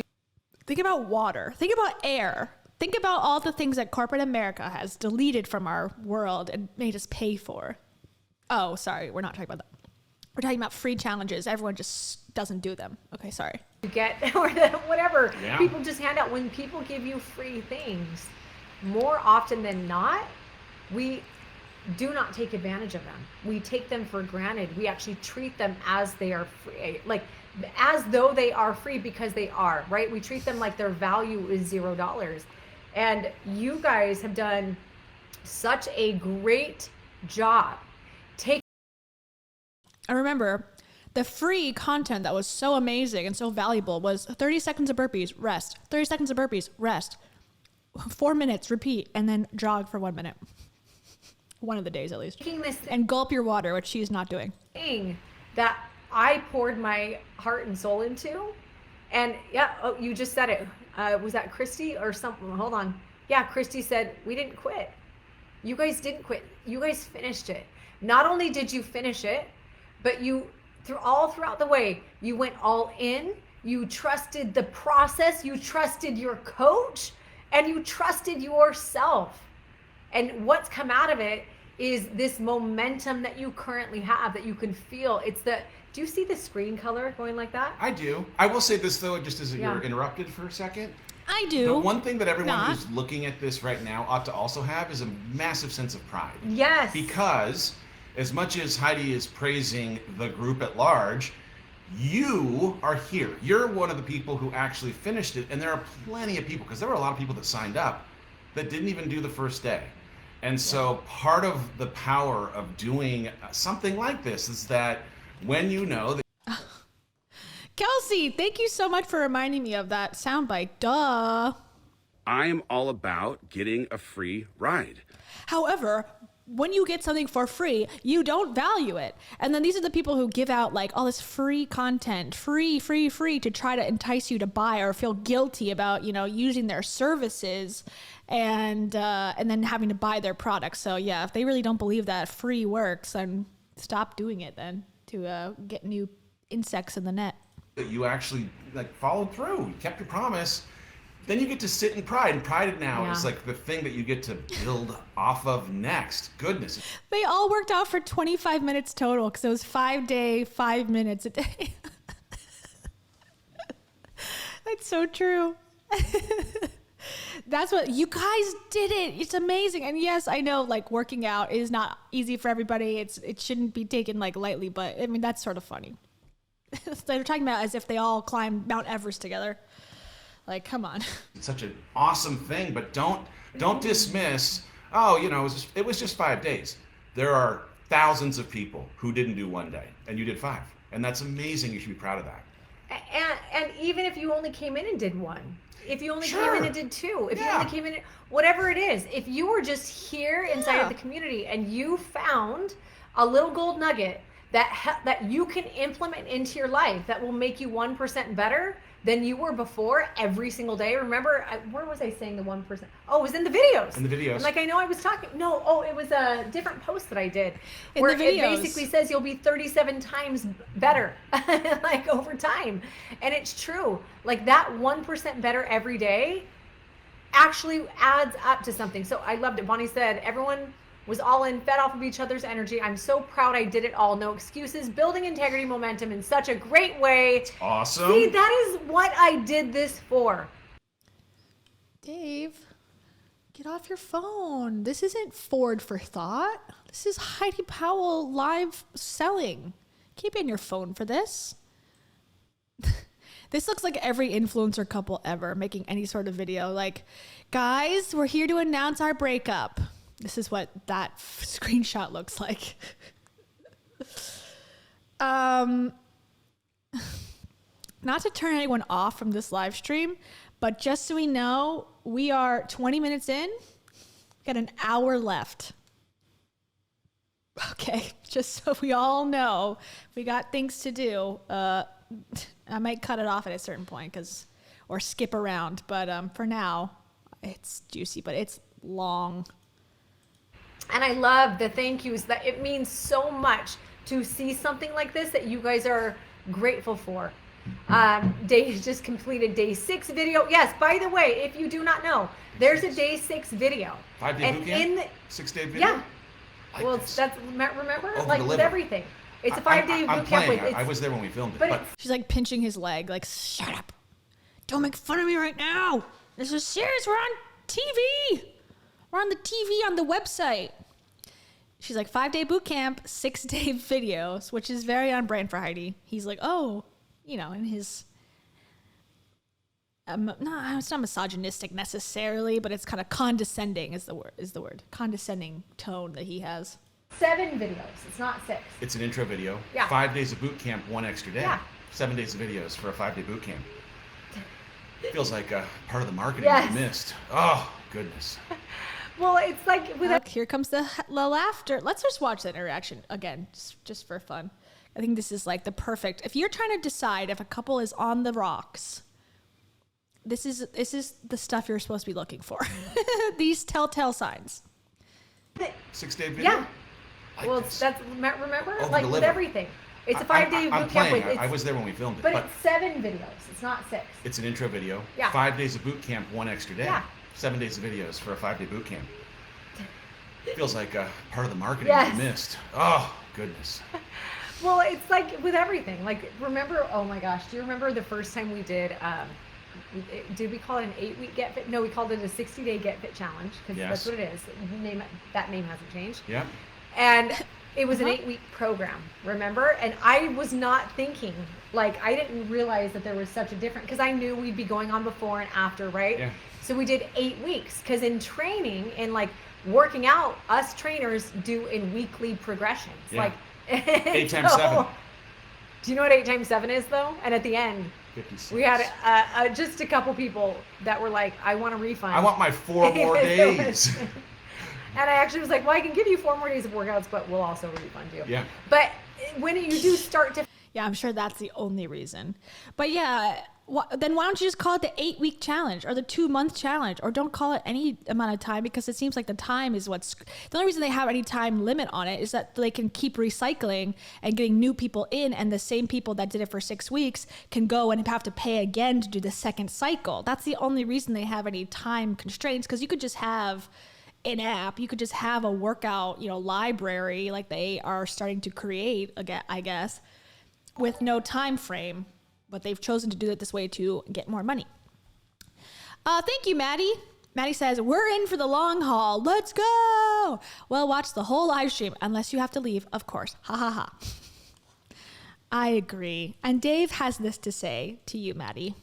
Think about water. Think about air. Think about all the things that corporate America has deleted from our world and made us pay for. Oh, sorry. We're not talking about that. We're talking about free challenges. Everyone just doesn't do them. Okay, sorry. You get, or whatever. Yeah. People just hand out. When people give you free things, more often than not, we do not take advantage of them. We take them for granted. We actually treat them as they are free, like as though they are free because they are, right? We treat them like their value is $0. And you guys have done such a great job. I remember the free content that was so amazing and so valuable was 30 seconds of burpees, rest, 30 seconds of burpees, rest, 4 minutes, repeat, and then jog for 1 minute. One of the days at least. And gulp your water, which she's not doing. Thing that I poured my heart and soul into. And yeah, oh, you just said it. Was that Christy or something? Hold on. Yeah, Christy said, we didn't quit. You guys didn't quit. You guys finished it. Not only did you finish it, but you, throughout the way, you went all in. You trusted the process. You trusted your coach, and you trusted yourself. And what's come out of it is this momentum that you currently have that you can feel. It's the, do you see the screen color going like that? I do. I will say this though, just as you're interrupted for a second. I do. The one thing that everyone who's looking at this right now ought to also have is a massive sense of pride. Yes. Because as much as Heidi is praising the group at large, you are here. You're one of the people who actually finished it. And there are plenty of people, because there were a lot of people that signed up that didn't even do the first day. And so part of the power of doing something like this is that when you know that. Kelsey, thank you so much for reminding me of that soundbite. Duh. I am all about getting a free ride. However, when you get something for free, you don't value it. And then these are the people who give out like all this free content, free to try to entice you to buy or feel guilty about, you know, using their services and then having to buy their products. So yeah, if they really don't believe that free works, then stop doing it then to get new insects in the net. That you actually like followed through, you kept your promise. Then you get to sit in pride, and pride now is like the thing that you get to build off of next. Goodness. They all worked out for 25 minutes total because it was 5 minutes a day. That's so true. That's what you guys did it. It's amazing. And yes, I know like working out is not easy for everybody. It shouldn't be taken like lightly, but I mean, that's sort of funny. They're talking about as if they all climbed Mount Everest together. Like, come on. It's such an awesome thing, but don't dismiss, oh, you know, it was just 5 days. There are thousands of people who didn't do 1 day, and you did 5. And that's amazing. You should be proud of that. And even if you only came in and did 1, if you only came in and did 2, if you only came in, whatever it is, if you were just here inside of the community and you found a little gold nugget that you can implement into your life that will make you 1% better than you were before every single day. Remember, where was I saying the 1%? Oh, it was in the videos. In the videos. And like, I know I was talking, it was a different post that I did. In where the videos. It basically says you'll be 37 times better, like over time. And it's true. Like that 1% better every day actually adds up to something. So I loved it. Bonnie said, everyone was all in, fed off of each other's energy. I'm so proud I did it all. No excuses. Building integrity momentum in such a great way. It's awesome. See, that is what I did this for. Dave, get off your phone. This isn't Ford for Thought. This is Heidi Powell live selling. Can't be on your phone for this. This looks like every influencer couple ever making any sort of video. Like, guys, we're here to announce our breakup. This is what that screenshot looks like. Not to turn anyone off from this live stream, but just so we know, we are 20 minutes in. Got an hour left. Okay, just so we all know, we got things to do. I might cut it off at a certain point or skip around, but for now, it's juicy, but it's long. And I love the thank yous. That it means so much to see something like this that you guys are grateful for. Dave just completed day 6 video. Yes, by the way, if you do not know, there's a day 6 video. 5-day boot camp? 6-day video? Yeah. Like well, this. that's remember, Over like the with liver. everything. It's a 5-day boot camp. I was there when we filmed it. But She's like pinching his leg, like, shut up. Don't make fun of me right now. This is serious. We're on TV. We're on the TV on the website. She's like, 5-day boot camp, 6-day videos, which is very on brand for Heidi. He's like, oh, you know, in his no, it's not misogynistic necessarily, but it's kind of condescending is the word. Condescending tone that he has. 7 videos. It's not 6. It's an intro video. Yeah. 5 days of boot camp, 1 extra day. Yeah. 7 days of videos for a 5-day boot camp. Feels like part of the marketing Yes. we missed. Oh, goodness. Well, it's like with Look, here comes the laughter. Let's just watch that interaction again, just for fun. I think this is like the perfect. If you're trying to decide if a couple is on the rocks, this is the stuff you're supposed to be looking for. These telltale signs. 6-day video? Yeah. Like Well, this. that's remember Over like with deliver. everything. It's a 5-day I'm boot camp playing. with I was there when we filmed it. but it's 7 videos. It's not 6. It's an intro video. Yeah. 5 days of boot camp, 1 extra day. Yeah. 7 days of videos for a 5-day boot camp. Feels like part of the marketing Yes. we missed. Oh, goodness. Well, it's like with everything. Like, remember? Oh my gosh, do you remember the first time we did? Did we call it an 8-week get fit? No, we called it a 60-day get fit challenge because Yes. that's what it is. That name hasn't changed. Yeah. And it was an 8-week program, remember? And I was not thinking, like, I didn't realize that there was such a difference because I knew we'd be going on before and after, right? Yeah. So we did 8 weeks because in training and like working out, us trainers do in weekly progressions. Yeah. Like 8 times 7. Do you know what 8 times 7 is though? And at the end, 56. we had just a couple people that were like, I want a refund. I want my 4 more days. And I actually was like, well, I can give you 4 more days of workouts, but we'll also refund you. Yeah. But when you do start to Yeah, I'm sure that's the only reason. But yeah, then why don't you just call it the 8-week challenge or the 2-month challenge, or don't call it any amount of time, because it seems like the time is what's the only reason they have any time limit on it is that they can keep recycling and getting new people in, and the same people that did it for 6 weeks can go and have to pay again to do the second cycle. That's the only reason they have any time constraints, because you could just have an app, you could just have a workout, library like they are starting to create again, I guess, with no time frame, but they've chosen to do it this way to get more money. Thank you, Maddie. Maddie says, we're in for the long haul. Let's go. Well, watch the whole live stream, unless you have to leave, of course. Ha ha ha. I agree. And Dave has this to say to you, Maddie.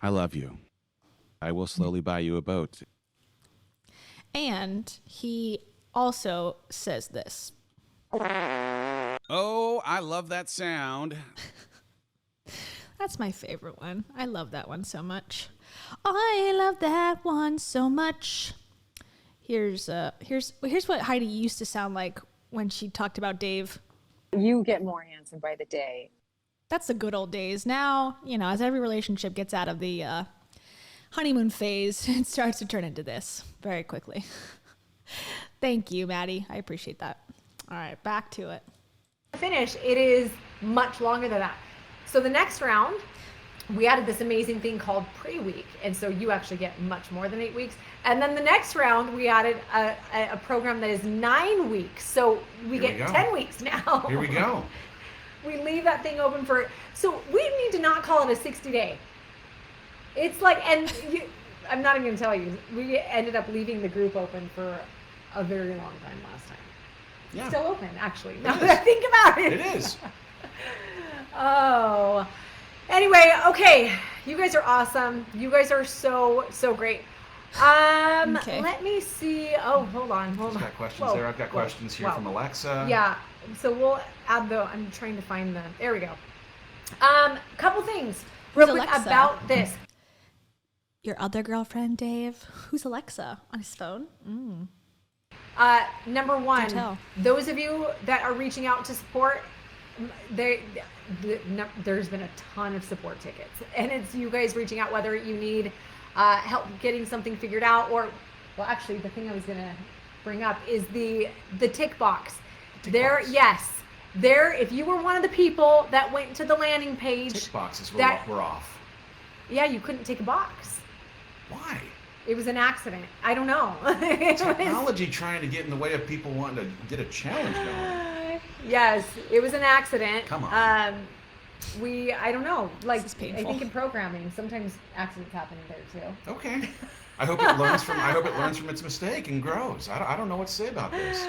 I love you. I will slowly buy you a boat. And he also says this. Oh, I love that sound. That's my favorite one. I love that one so much. I love that one so much. Here's what Heidi used to sound like when she talked about Dave. You get more handsome by the day. That's the good old days. Now, as every relationship gets out of the honeymoon phase, it starts to turn into this very quickly. Thank you, Maddie. I appreciate that. All right, back to it. finish, it is much longer than that. So the next round, we added this amazing thing called pre-week. And so you actually get much more than 8 weeks. And then the next round, we added a program that is 9 weeks. So we get 10 weeks now. Here we go. We leave that thing open for, so we need to not call it a 60-day. It's like, I'm not even going to tell you, we ended up leaving the group open for a very long time last time. Yeah. Still open, actually, now that I think about it. It is. Oh. Anyway, okay. You guys are awesome. You guys are so great. Okay. Let me see. Oh, hold on. I've got questions Whoa. there. I've got questions here Wow. from Alexa. Yeah. So we'll add I'm trying to find there we go. Couple things real quick Alexa? about this. Your other girlfriend, Dave? Who's Alexa on his phone? Number one, Do tell. those of you that are reaching out to support, there's been a ton of support tickets, and it's you guys reaching out whether you need help getting something figured out, or, well, actually, the thing I was gonna bring up is the tick box. There, box. yes, there. If you were one of the people that went to the landing page, Tick boxes we're that- off. yeah, you couldn't take a box. Why? It was an accident. I don't know. It was- Technology trying to get in the way of people wanting to get a challenge going. Yes, it was an accident. Come on. I don't know. Like, This is I painful. think in programming, sometimes accidents happen there too. Okay. I hope it learns from its mistake and grows. I don't know what to say about this.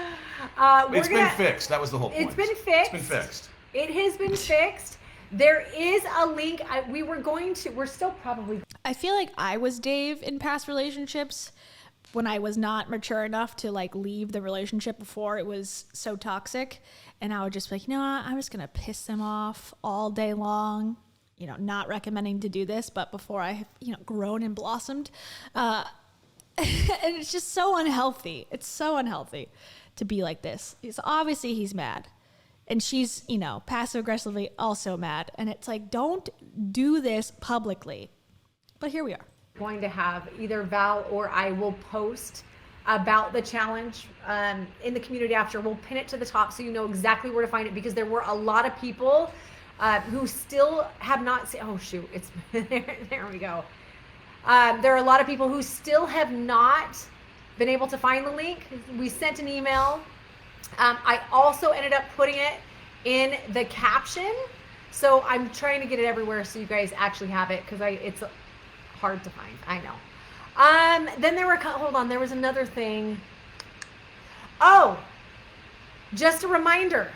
We're It's gonna- been fixed. That was the whole point. It's been fixed. It's been fixed. It has been fixed. There is a link. We're still probably. I feel like I was Dave in past relationships when I was not mature enough to like leave the relationship before it was so toxic. And I would just be like, you know what? I'm just going to piss them off all day long. You know, not recommending to do this, but before I have, you know, grown and blossomed. And it's just so unhealthy. It's so unhealthy to be like this. Obviously he's mad. And she's, you know, passive aggressively also mad. And it's like, don't do this publicly. But here we are. Going to have either Val or I will post about the challenge in the community after. We'll pin it to the top so you know exactly where to find it, because there were a lot of people who still have not seen. Oh shoot, it's there we go. There are a lot of people who still have not been able to find the link. We sent an email. I also ended up putting it in the caption, so I'm trying to get it everywhere so you guys actually have it, because it's hard to find. I know. Then there was another thing. Oh, just a reminder.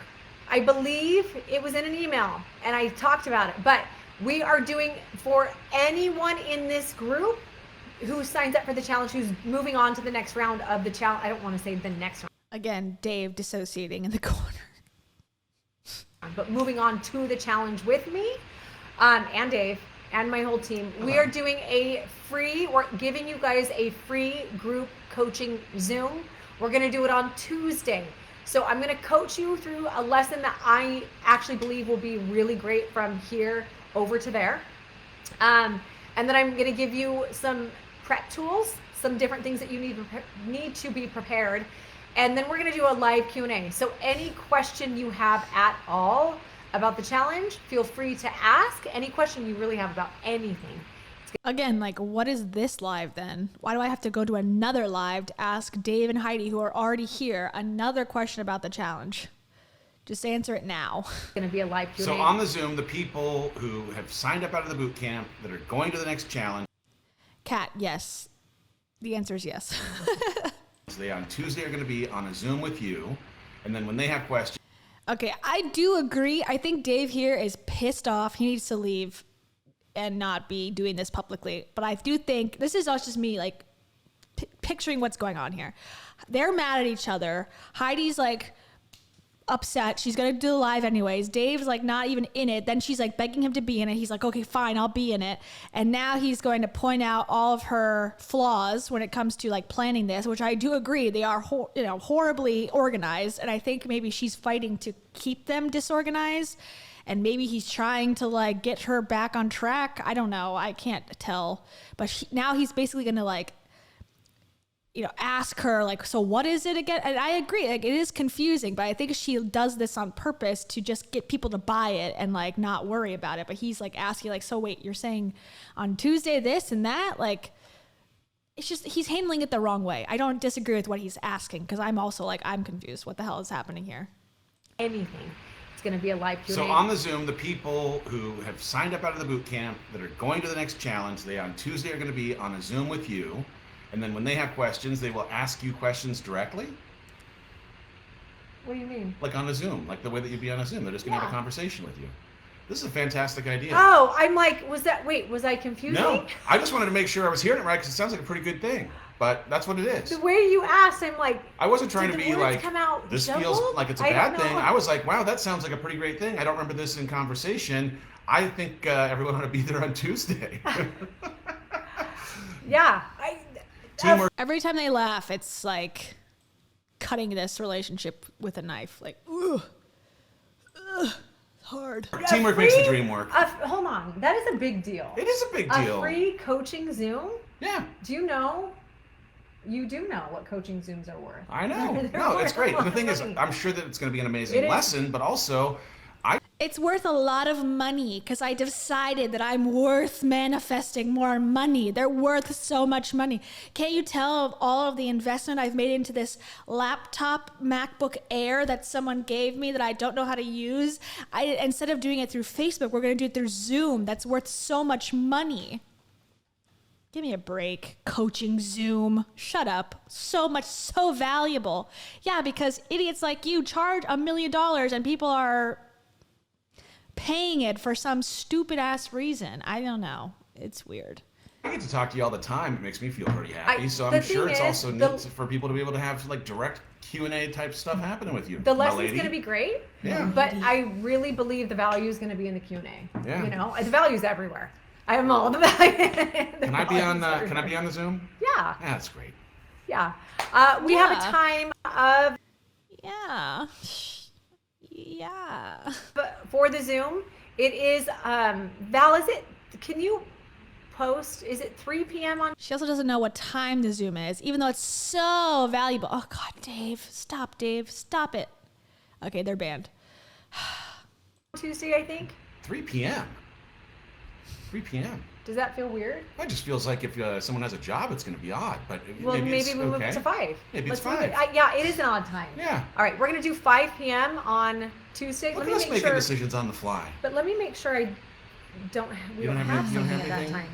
I believe it was in an email and I talked about it, but we are doing, for anyone in this group who signs up for the challenge, who's moving on to the next round of the challenge. I don't want to say the next round. Again, Dave dissociating in the corner. But moving on to the challenge with me, and Dave and my whole team, we are doing we're giving you guys a free group coaching Zoom. We're going to do it on Tuesday. So I'm going to coach you through a lesson that I actually believe will be really great from here over to there. And then I'm going to give you some prep tools, some different things that you need to be prepared. And then we're going to do a live Q&A. So any question you have at all about the challenge, feel free to ask any question you really have about anything. Again, like, what is this live then? Why do I have to go to another live to ask Dave and Heidi, who are already here, another question about the challenge? Just answer it now. It's going to be a live Q&A. So on the Zoom, the people who have signed up out of the boot camp that are going to the next challenge. Kat, yes. The answer is yes. So they on Tuesday are going to be on a Zoom with you. And then when they have questions. Okay, I do agree. I think Dave here is pissed off. He needs to leave and not be doing this publicly. But I do think, this is just me, like, picturing what's going on here. They're mad at each other. Heidi's, like, upset. She's going to do the live anyways. Dave's, like, not even in it. Then she's, like, begging him to be in it. He's like, okay, fine, I'll be in it. And now he's going to point out all of her flaws when it comes to, like, planning this, which I do agree. They are, horribly organized. And I think maybe she's fighting to keep them disorganized. And maybe he's trying to, like, get her back on track. I don't know. I can't tell. But now he's basically going to, like, ask her, like, so what is it again? And I agree, like, it is confusing, but I think she does this on purpose to just get people to buy it and, like, not worry about it. But he's, like, asking, like, so wait, you're saying on Tuesday this and that? Like, it's just, he's handling it the wrong way. I don't disagree with what he's asking, because I'm also, like, I'm confused. What the hell is happening here? Anything. Going to be a live Q&A. So on the Zoom, the people who have signed up out of the boot camp that are going to the next challenge, they on Tuesday are going to be on a Zoom with you. And then when they have questions, they will ask you questions directly. What do you mean? Like on a Zoom, like the way that you'd be on a Zoom. They're just going to have a conversation with you. This is a fantastic idea. Oh, I'm like, was I confusing? No, I just wanted to make sure I was hearing it right, because it sounds like a pretty good thing. But that's what it is. The way you asked, I'm like, I wasn't trying to be like, this jumbled? feels like it's a bad thing. I was like, wow, that sounds like a pretty great thing. I don't remember this in conversation. I think everyone ought to be there on Tuesday. Yeah. Teamwork. Every time they laugh, it's like cutting this relationship with a knife. Like, ugh, hard. Teamwork makes the dream work. Hold on. That is a big deal. It is a big deal. A free coaching Zoom? Yeah. Do you know? You do know what coaching Zooms are worth. I know. No, it's great. And the thing is, I'm sure that it's going to be an amazing lesson, but also, it's worth a lot of money, because I decided that I'm worth manifesting more money. They're worth so much money. Can't you tell of all of the investment I've made into this laptop MacBook Air that someone gave me that I don't know how to use? Instead of doing it through Facebook, we're going to do it through Zoom. That's worth so much money. Give me a break. Coaching Zoom. Shut up. So much, so valuable. Yeah, because idiots like you charge $1 million and people are paying it for some stupid ass reason. I don't know. It's weird. I get to talk to you all the time. It makes me feel pretty happy. So the I'm sure thing it's is, also neat for people to be able to have like direct Q&A type stuff happening with you. The my lesson's lady. going to be great. Yeah. But I really believe the value is going to be in the Q&A. Yeah. You know, the value's everywhere. I have all the value. Can I be on the Can I be on the Zoom? Yeah. Yeah, that's great. Yeah. We have a time of Yeah. Yeah. for the Zoom. It is Val, is it, can you post, is it 3 p.m. on She also doesn't know what time the Zoom is, even though it's so valuable. Oh, God, Dave. Stop, Dave. Stop it. Okay, they're banned. Tuesday, I think? 3 p.m. 3 p.m. Does that feel weird? That just feels like if someone has a job, it's going to be odd. But Well, maybe it's we move okay. it to 5. Maybe Let's it's move 5. Yeah, it is an odd time. Yeah. All right, we're going to do 5 p.m. on Tuesday. Look Let at me us make making sure. decisions on the fly. But let me make sure we don't have something at that anything? time.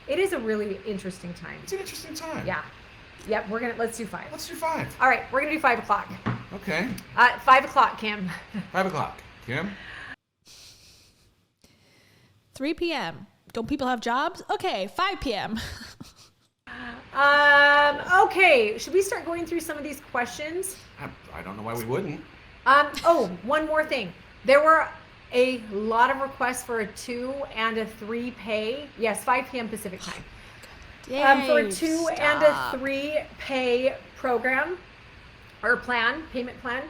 It is a really interesting time. It's an interesting time. Yeah. Yep, let's do 5. Let's do 5. All right, we're going to do 5 o'clock. Okay. 5 o'clock, Kim. 5 o'clock. Kim? 3 p.m. Don't people have jobs? Okay, 5 p.m. Okay, should we start going through some of these questions? I don't know why we wouldn't. One more thing. There were a lot of requests for a 2 and a 3 pay. Yes, 5 p.m. Pacific time. For a 2 and a 3 pay program or payment plan.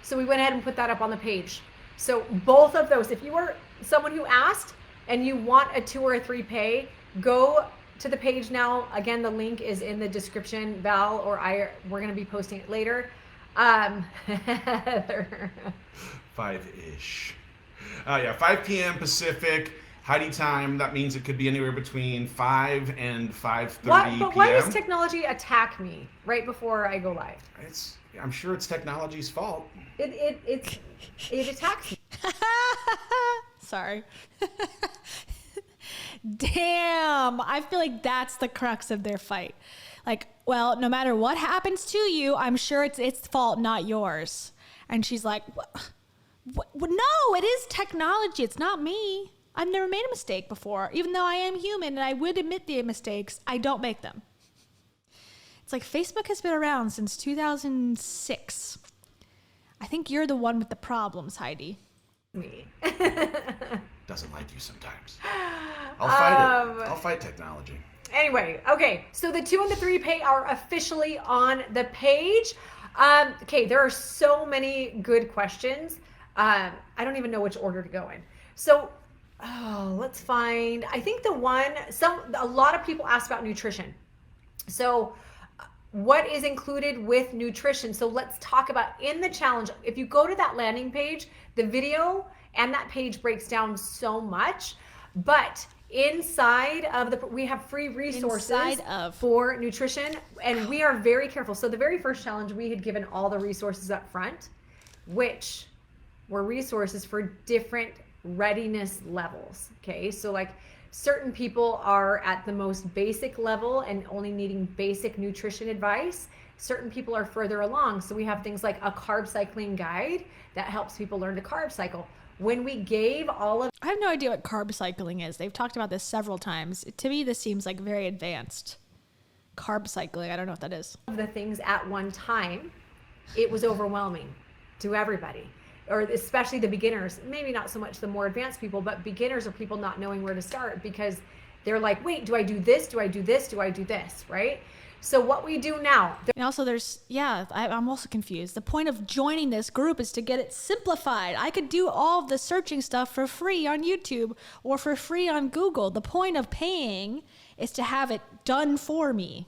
So we went ahead and put that up on the page. So both of those, if you were someone who asked and you want a 2 or a 3 pay, go to the page now. Again, the link is in the description. Val or we're going to be posting it later. 5-ish. Yeah, 5 p.m. Pacific. Heidi time. That means it could be anywhere between 5 and 5:30 p.m. But why does technology attack me right before I go live? I'm sure it's technology's fault. It attacks me. Sorry. Damn. I feel like that's the crux of their fight. Like, well, no matter what happens to you, I'm sure it's its fault, not yours. And she's like, what? No, it is technology. It's not me. I've never made a mistake before. Even though I am human and I would admit the mistakes, I don't make them. It's like Facebook has been around since 2006. I think you're the one with the problems, Heidi. Me. Doesn't like you sometimes. I'll fight it. I'll fight technology. Anyway, okay. So the 2 and the 3 pay are officially on the page. Okay, there are so many good questions. I don't even know which order to go in. So, let's find. I think a lot of people ask about nutrition. So, what is included with nutrition? So let's talk about in the challenge. If you go to that landing page, the video and that page breaks down so much, but inside of we have free resources for nutrition, and we are very careful. So the very first challenge, we had given all the resources up front, which were resources for different readiness levels. Okay, so like certain people are at the most basic level and only needing basic nutrition advice. Certain people are further along. So we have things like a carb cycling guide that helps people learn to carb cycle. When we gave all of... I have no idea what carb cycling is. They've talked about this several times. To me, this seems like very advanced. Carb cycling, I don't know what that is. The things at one time, it was overwhelming to everybody, or especially the beginners. Maybe not so much the more advanced people, but beginners are people not knowing where to start because they're like, wait, do I do this? Do I do this? Do I do this? Right? So what we do now. And also I'm also confused. The point of joining this group is to get it simplified. I could do all of the searching stuff for free on YouTube or for free on Google. The point of paying is to have it done for me.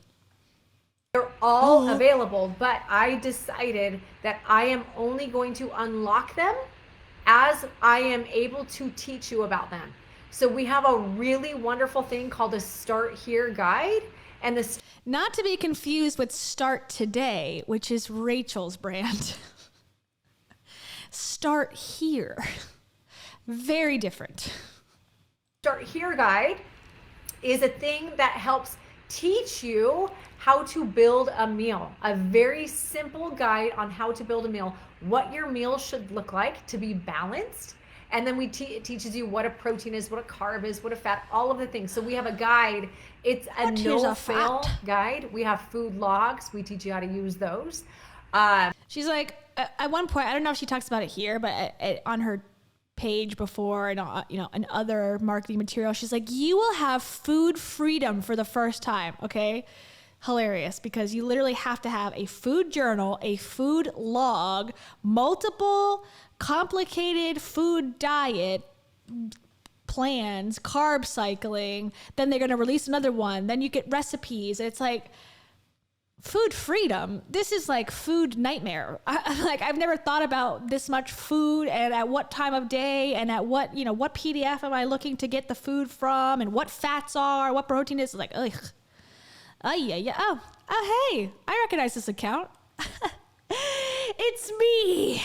They're all available, but I decided that I am only going to unlock them as I am able to teach you about them. So we have a really wonderful thing called a Start Here guide. And not to be confused with Start Today, which is Rachel's brand. Start Here. Very different. Start Here guide is a thing that helps teach you how to build a meal. A very simple guide on how to build a meal, what your meal should look like to be balanced, And then it teaches you what a protein is, what a carb is, what a fat, all of the things. So we have a guide. It's a no-fail guide. We have food logs. We teach you how to use those. She's like, at one point, I don't know if she talks about it here, but on her page before and and other marketing material, she's like, you will have food freedom for the first time. Okay. Hilarious, because you literally have to have a food journal, a food log, multiple complicated food diet plans, carb cycling. Then they're going to release another one. Then you get recipes. It's like food freedom. This is like food nightmare. I've never thought about this much food and at what time of day and at what, what PDF am I looking to get the food from and what fats are, what protein is. Like, ugh. Oh, yeah. Oh, hey, I recognize this account. It's me.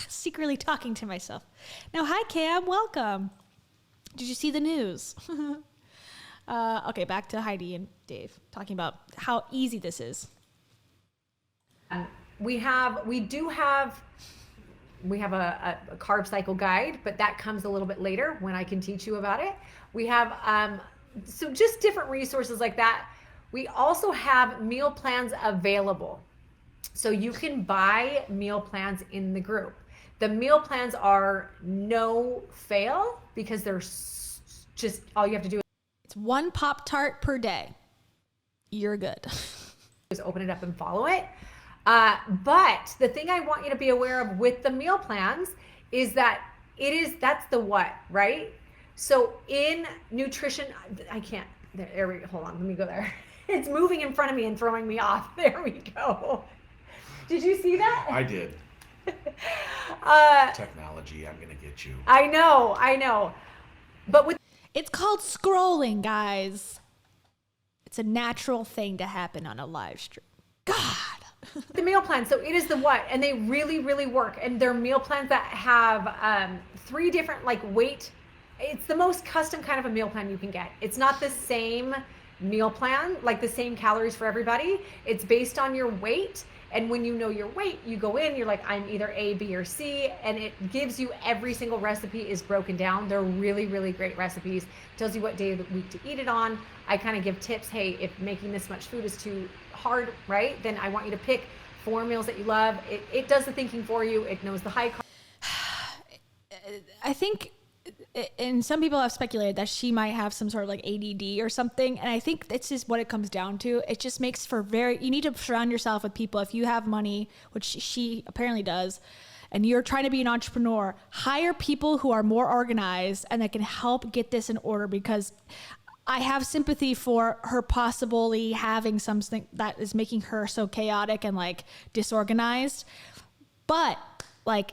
Secretly talking to myself. Now, hi, Cam. Welcome. Did you see the news? Okay, back to Heidi and Dave talking about how easy this is. We have a carb cycle guide, but that comes a little bit later when I can teach you about it. We have so just different resources like that. We also have meal plans available. So you can buy meal plans in the group. The meal plans are no fail because they're just all you have to do. It's one Pop-Tart per day. You're good. Just open it up and follow it. But the thing I want you to be aware of with the meal plans is that that's the what, right? So in nutrition, I can't, there we go, hold on, let me go there. It's moving in front of me and throwing me off. There we go. Did you see that? I did. Technology, I'm gonna get you. I know. But it's called scrolling, guys. It's a natural thing to happen on a live stream. God. The meal plan. So it is the what, and they really, really work. And they're meal plans that have 3 different weight. It's the most custom kind of a meal plan you can get. It's not the same meal plan, like the same calories for everybody. It's based on your weight. And when you know your weight, you go in, you're like, I'm either A, B, or C. And it gives you every single recipe is broken down. They're really, really great recipes. Tells you what day of the week to eat it on. I kind of give tips. Hey, if making this much food is too hard, right? Then I want you to pick 4 meals that you love. It does the thinking for you. It knows the high carb. I think, and some people have speculated that she might have some sort of ADD or something. And I think this is what it comes down to. It just makes for you need to surround yourself with people. If you have money, which she apparently does, and you're trying to be an entrepreneur, hire people who are more organized and that can help get this in order, because I have sympathy for her possibly having something that is making her so chaotic and disorganized. But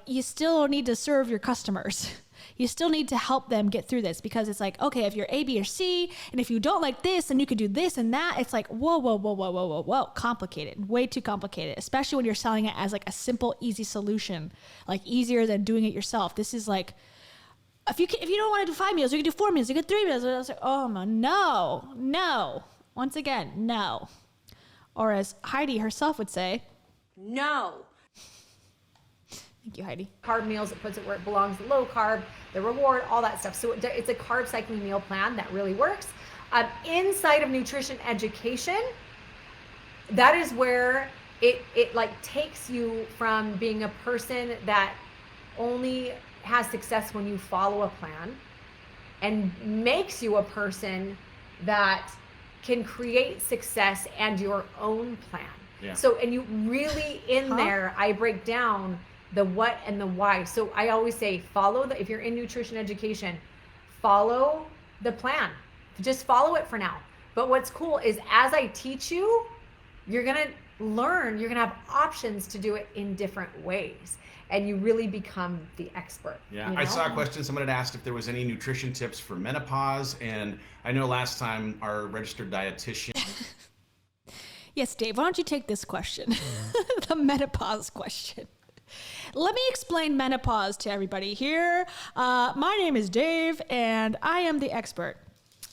you still need to serve your customers. You still need to help them get through this, because it's okay, if you're A, B, or C, and if you don't like this, then you could do this and that. It's whoa, complicated, way too complicated, especially when you're selling it as a simple, easy solution, easier than doing it yourself. This is if you don't want to do 5 meals, you can do 4 meals, you can do 3 meals. I was oh no. Once again, no. Or as Heidi herself would say, no. Thank you, Heidi. Carb meals, it puts it where it belongs, the low carb, the reward, all that stuff. So it's a carb cycling meal plan that really works. Inside of nutrition education, that is where it takes you from being a person that only has success when you follow a plan, and makes you a person that can create success and your own plan. Yeah. So, and you really there, I break down the what and the why. So I always say, if you're in nutrition education, follow the plan. Just follow it for now. But what's cool is as I teach you, you're going to learn, you're going to have options to do it in different ways. And you really become the expert. Yeah, I saw a question. Someone had asked if there was any nutrition tips for menopause. And I know last time our registered dietitian. Yes, Dave, why don't you take this question? The menopause question. Let me explain menopause to everybody here. My name is Dave, and I am the expert.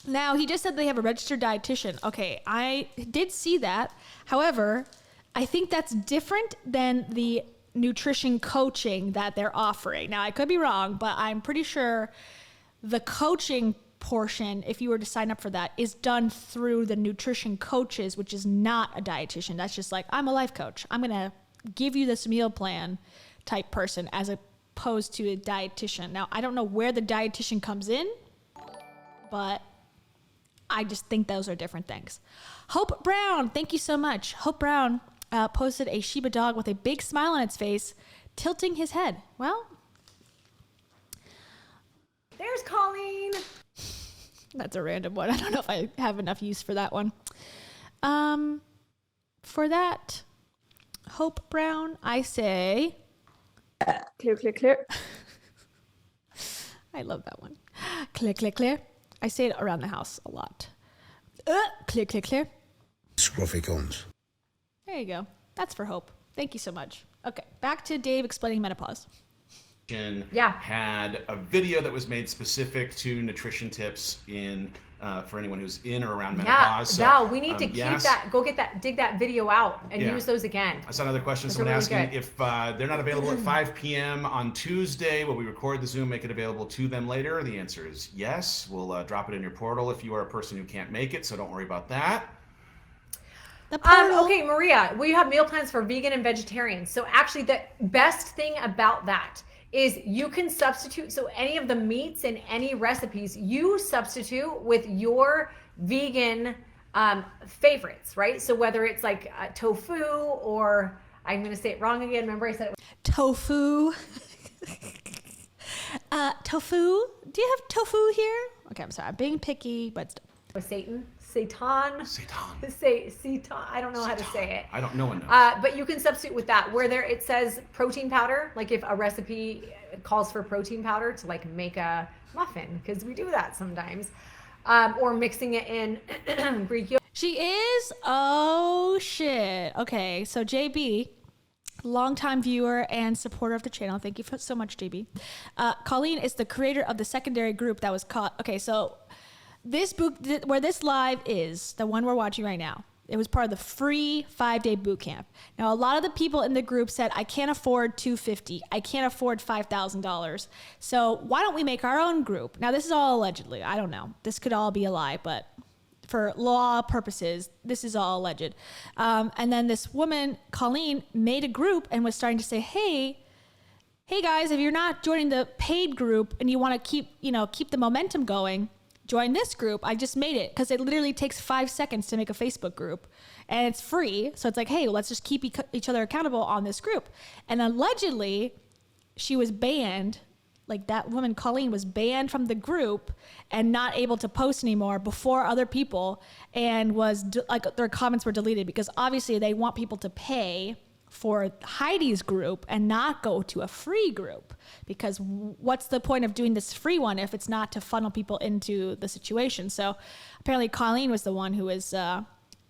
Now, he just said they have a registered dietitian. Okay, I did see that. However, I think that's different than the nutrition coaching that they're offering. Now, I could be wrong, but I'm pretty sure the coaching portion, if you were to sign up for that, is done through the nutrition coaches, which is not a dietitian. That's just like, I'm a life coach. I'm going to give you this meal plan type person as opposed to a dietitian. Now, I don't know where the dietitian comes in, but I just think those are different things. Hope Brown, thank you so much. Hope Brown posted a Shiba dog with a big smile on its face, tilting his head. Well, there's Colleen. That's a random one. I don't know if I have enough use for that one. For that, Hope Brown, I say... Clear, clear, clear. I love that one. Clear, clear, clear. I say it around the house a lot. Clear, clear, clear. Scruffy cones. There you go. That's for Hope. Thank you so much. Okay, back to Dave explaining menopause. Had a video that was made specific to nutrition tips in for anyone who's in or around menopause. So, Val, we need to keep that. Go get that. Dig that video out and use those again. I saw another question. Someone really asking good. if they're not available at 5 p.m. on Tuesday, will we record the Zoom, make it available to them later? The answer is yes. We'll drop it in your portal if you are a person who can't make it. So don't worry about that. Okay, Maria, we have meal plans for vegan and vegetarians. So actually, the best thing about that is you can substitute. So any of the meats in any recipes, you substitute with your vegan favorites, right? So whether it's like tofu or I'm going to say it wrong again. Remember I said it. Tofu. Tofu. Do you have tofu here? Okay, I'm sorry. I'm being picky, but Was Satan. I don't know how to say it. I don't know enough. But you can substitute with that where there it says protein powder. Like if a recipe calls for protein powder to like make a muffin, because we do that sometimes, or mixing it in Greek yogurt. she is. Oh shit. Okay, so JB, longtime viewer and supporter of the channel. Thank you so much, JB. Colleen is the creator of the secondary group that was caught. Okay, so. This book, where this live is, the one we're watching right now, it was part of the free 5-day boot camp. Now, a lot of the people in the group said, I can't afford $250. I can't afford $5,000. So why don't we make our own group? Now, this is all allegedly. I don't know. This could all be a lie, but for law purposes, this is all alleged. And then this woman, Colleen, made a group and was starting to say, hey guys, if you're not joining the paid group and you want to keep the momentum going, join this group. I just made it because it literally takes 5 seconds to make a Facebook group and it's free. So it's like, hey, let's just keep each other accountable on this group. And allegedly she was banned. Like that woman, Colleen, was banned from the group and not able to post anymore before other people, and their comments were deleted because obviously they want people to pay for Heidi's group and not go to a free group, because what's the point of doing this free one if it's not to funnel people into the situation? So apparently Colleen was the one who was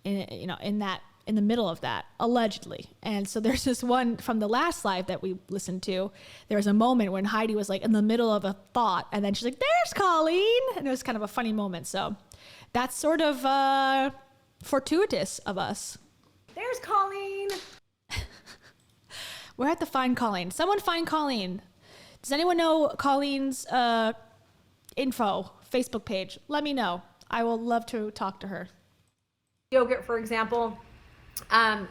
in the middle of that, allegedly. And so there's this one from the last live that we listened to. There was a moment when Heidi was like in the middle of a thought and then she's like, there's Colleen, and it was kind of a funny moment. So that's sort of fortuitous of us. There's Colleen. We're at the Find Colleen. Someone find Colleen. Does anyone know Colleen's info, Facebook page? Let me know. I will love to talk to her. Yogurt, for example,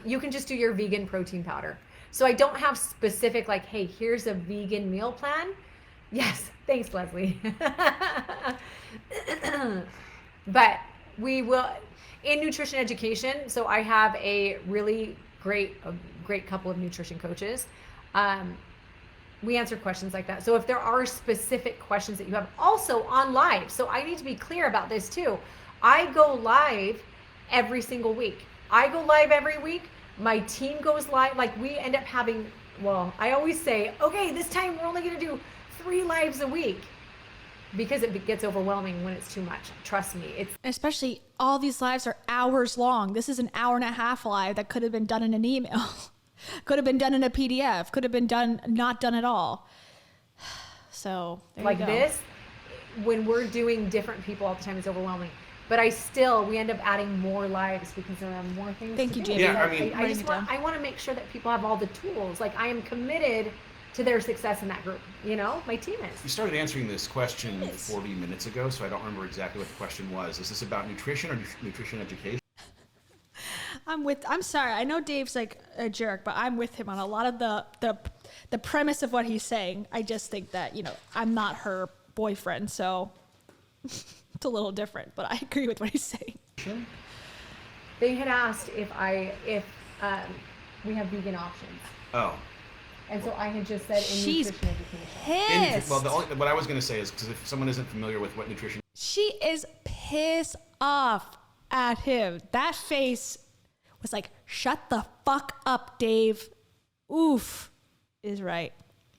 you can just do your vegan protein powder. So I don't have specific like, hey, here's a vegan meal plan. Yes, thanks, Leslie. But we will, in nutrition education, so I have a really great couple of nutrition coaches. We answer questions like that. So if there are specific questions that you have, also on live, so I need to be clear about this too. I go live every single week. I go live every week. My team goes live. Like we end up having, well, I always say, okay, this time we're only going to do 3 lives a week, because it gets overwhelming when it's too much. Trust me. It's especially all these lives are hours long. This is an hour and a half live that could have been done in an email. Could have been done in a PDF. Could have been not done at all. So there like you go. This, when we're doing different people all the time, it's overwhelming. but we end up adding more lives because there are more things. Thank to you, do. Jamie. Yeah, I mean- I want to make sure that people have all the tools. Like, I am committed to their success in that group. You know, my team You is. started answering this question Yes. 40 minutes ago, so I don't remember exactly what the question was. Is this about nutrition or nutrition education? I'm sorry. I know Dave's like a jerk, but I'm with him on a lot of the premise of what he's saying. I just think that, you know, I'm not her boyfriend, so it's a little different, but I agree with what he's saying. They had asked if we have vegan options, Oh. and so I had just said in She's nutrition education. pissed. Well, what I was going to say is, because if someone isn't familiar with what nutrition She is pissed off at him. That face was like, shut the fuck up, Dave. Oof is right.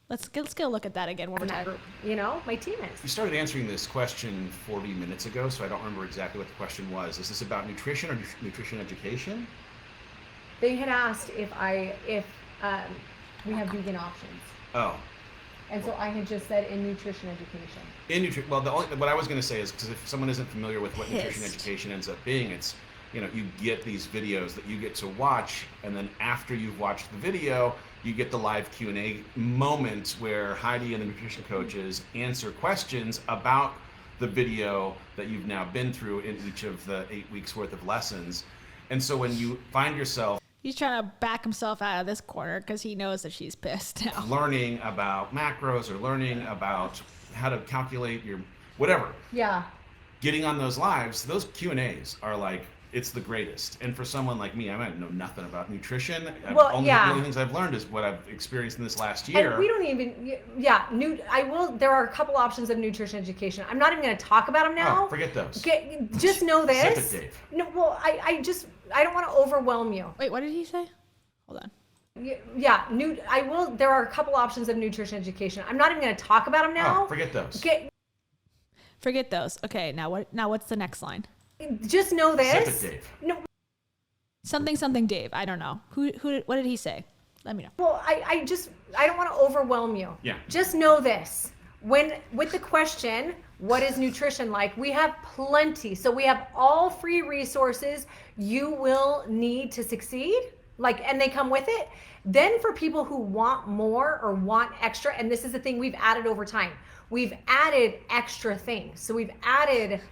Let's get a look at that again one more In that time. group. You know, my team is. You started answering this question 40 minutes ago, so I don't remember exactly what the question was. Is this about nutrition or nutrition education? They had asked if we have vegan options, Oh. and so I had just said in nutrition education. What I was going to say is, because if someone isn't familiar with what nutrition Pissed. education ends up being, it's, you know, you get these videos that you get to watch, and then after you've watched the video, you get the live Q&A moment where Heidi and the nutrition coaches answer questions about the video that you've now been through in each of the 8 weeks worth of lessons. And so when you find yourself He's trying to back himself out of this corner because he knows that she's pissed now. learning about macros or learning about how to calculate your whatever, Yeah. getting on those lives, those Q&As are like, it's the greatest. And for someone like me, I might know nothing about nutrition. The only things I've learned is what I've experienced in this last year. And we don't even, there are a couple options of nutrition education. I'm not even going to talk about them now. Oh, forget those. Just know this. Zip it, Dave. No, well, I don't want to overwhelm you. Wait, what did he say? Hold on. There are a couple options of nutrition education. I'm not even going to talk about them now. Oh, forget those. Forget those. Okay, now what's the next line? Just know this. Zip it, Dave. No, Something Dave. I don't know. What did he say? Let me know. well, I don't want to overwhelm you. Yeah. Just know this. With the question, what is nutrition like? We have plenty. So we have all free resources you will need to succeed. And they come with it. Then for people who want more or want extra, and this is the thing we've added over time, we've added extra things. So we've added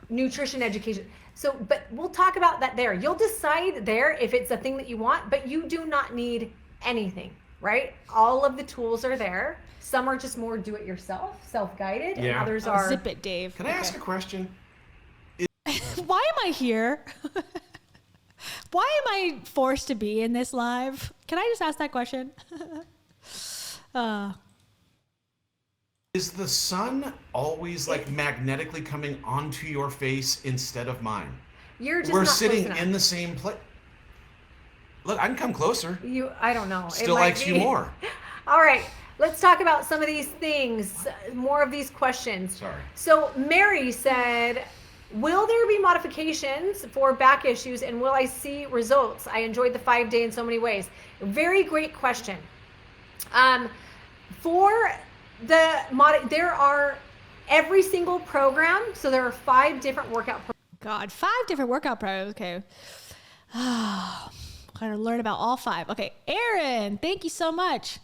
nutrition education. So, but we'll talk about that there. You'll decide there if it's a thing that you want, but you do not need anything, right? All of the tools are there. Some are just more do-it-yourself, self-guided, and Yeah. others Oh, are. zip it, Dave. Can I ask a question? Why am I here? Why am I forced to be in this live? Can I just ask that question? Is the sun always magnetically coming onto your face instead of mine? You're just We're not sitting close enough. in the same place. Look, I can come closer. I don't know. It Still might likes be. you more. All right, let's talk about some of these things, more of these questions. Sorry. So Mary said, will there be modifications for back issues and will I see results? I enjoyed the 5-day in so many ways. Very great question. For there are every single program, so there are 5 different workout programs. God, 5 different workout programs. Okay. Gotta learn about all 5. Okay, Aaron, thank you so much.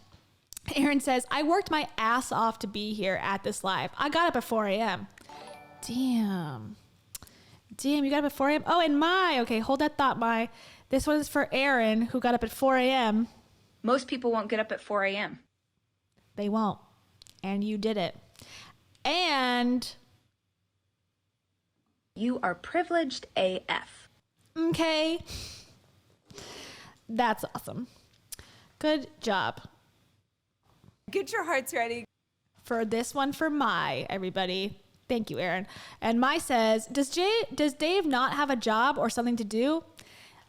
Aaron says, I worked my ass off to be here at this live. I got up at 4 a.m. Damn, you got up at 4 a.m.? Oh, and okay, hold that thought, This one is for Aaron, who got up at 4 a.m. Most people won't get up at 4 a.m. They won't. And you did it. And You are privileged AF. okay. That's awesome. Good job. Get your hearts ready. For this one for everybody. Thank you, Aaron. And says, does Dave not have a job or something to do?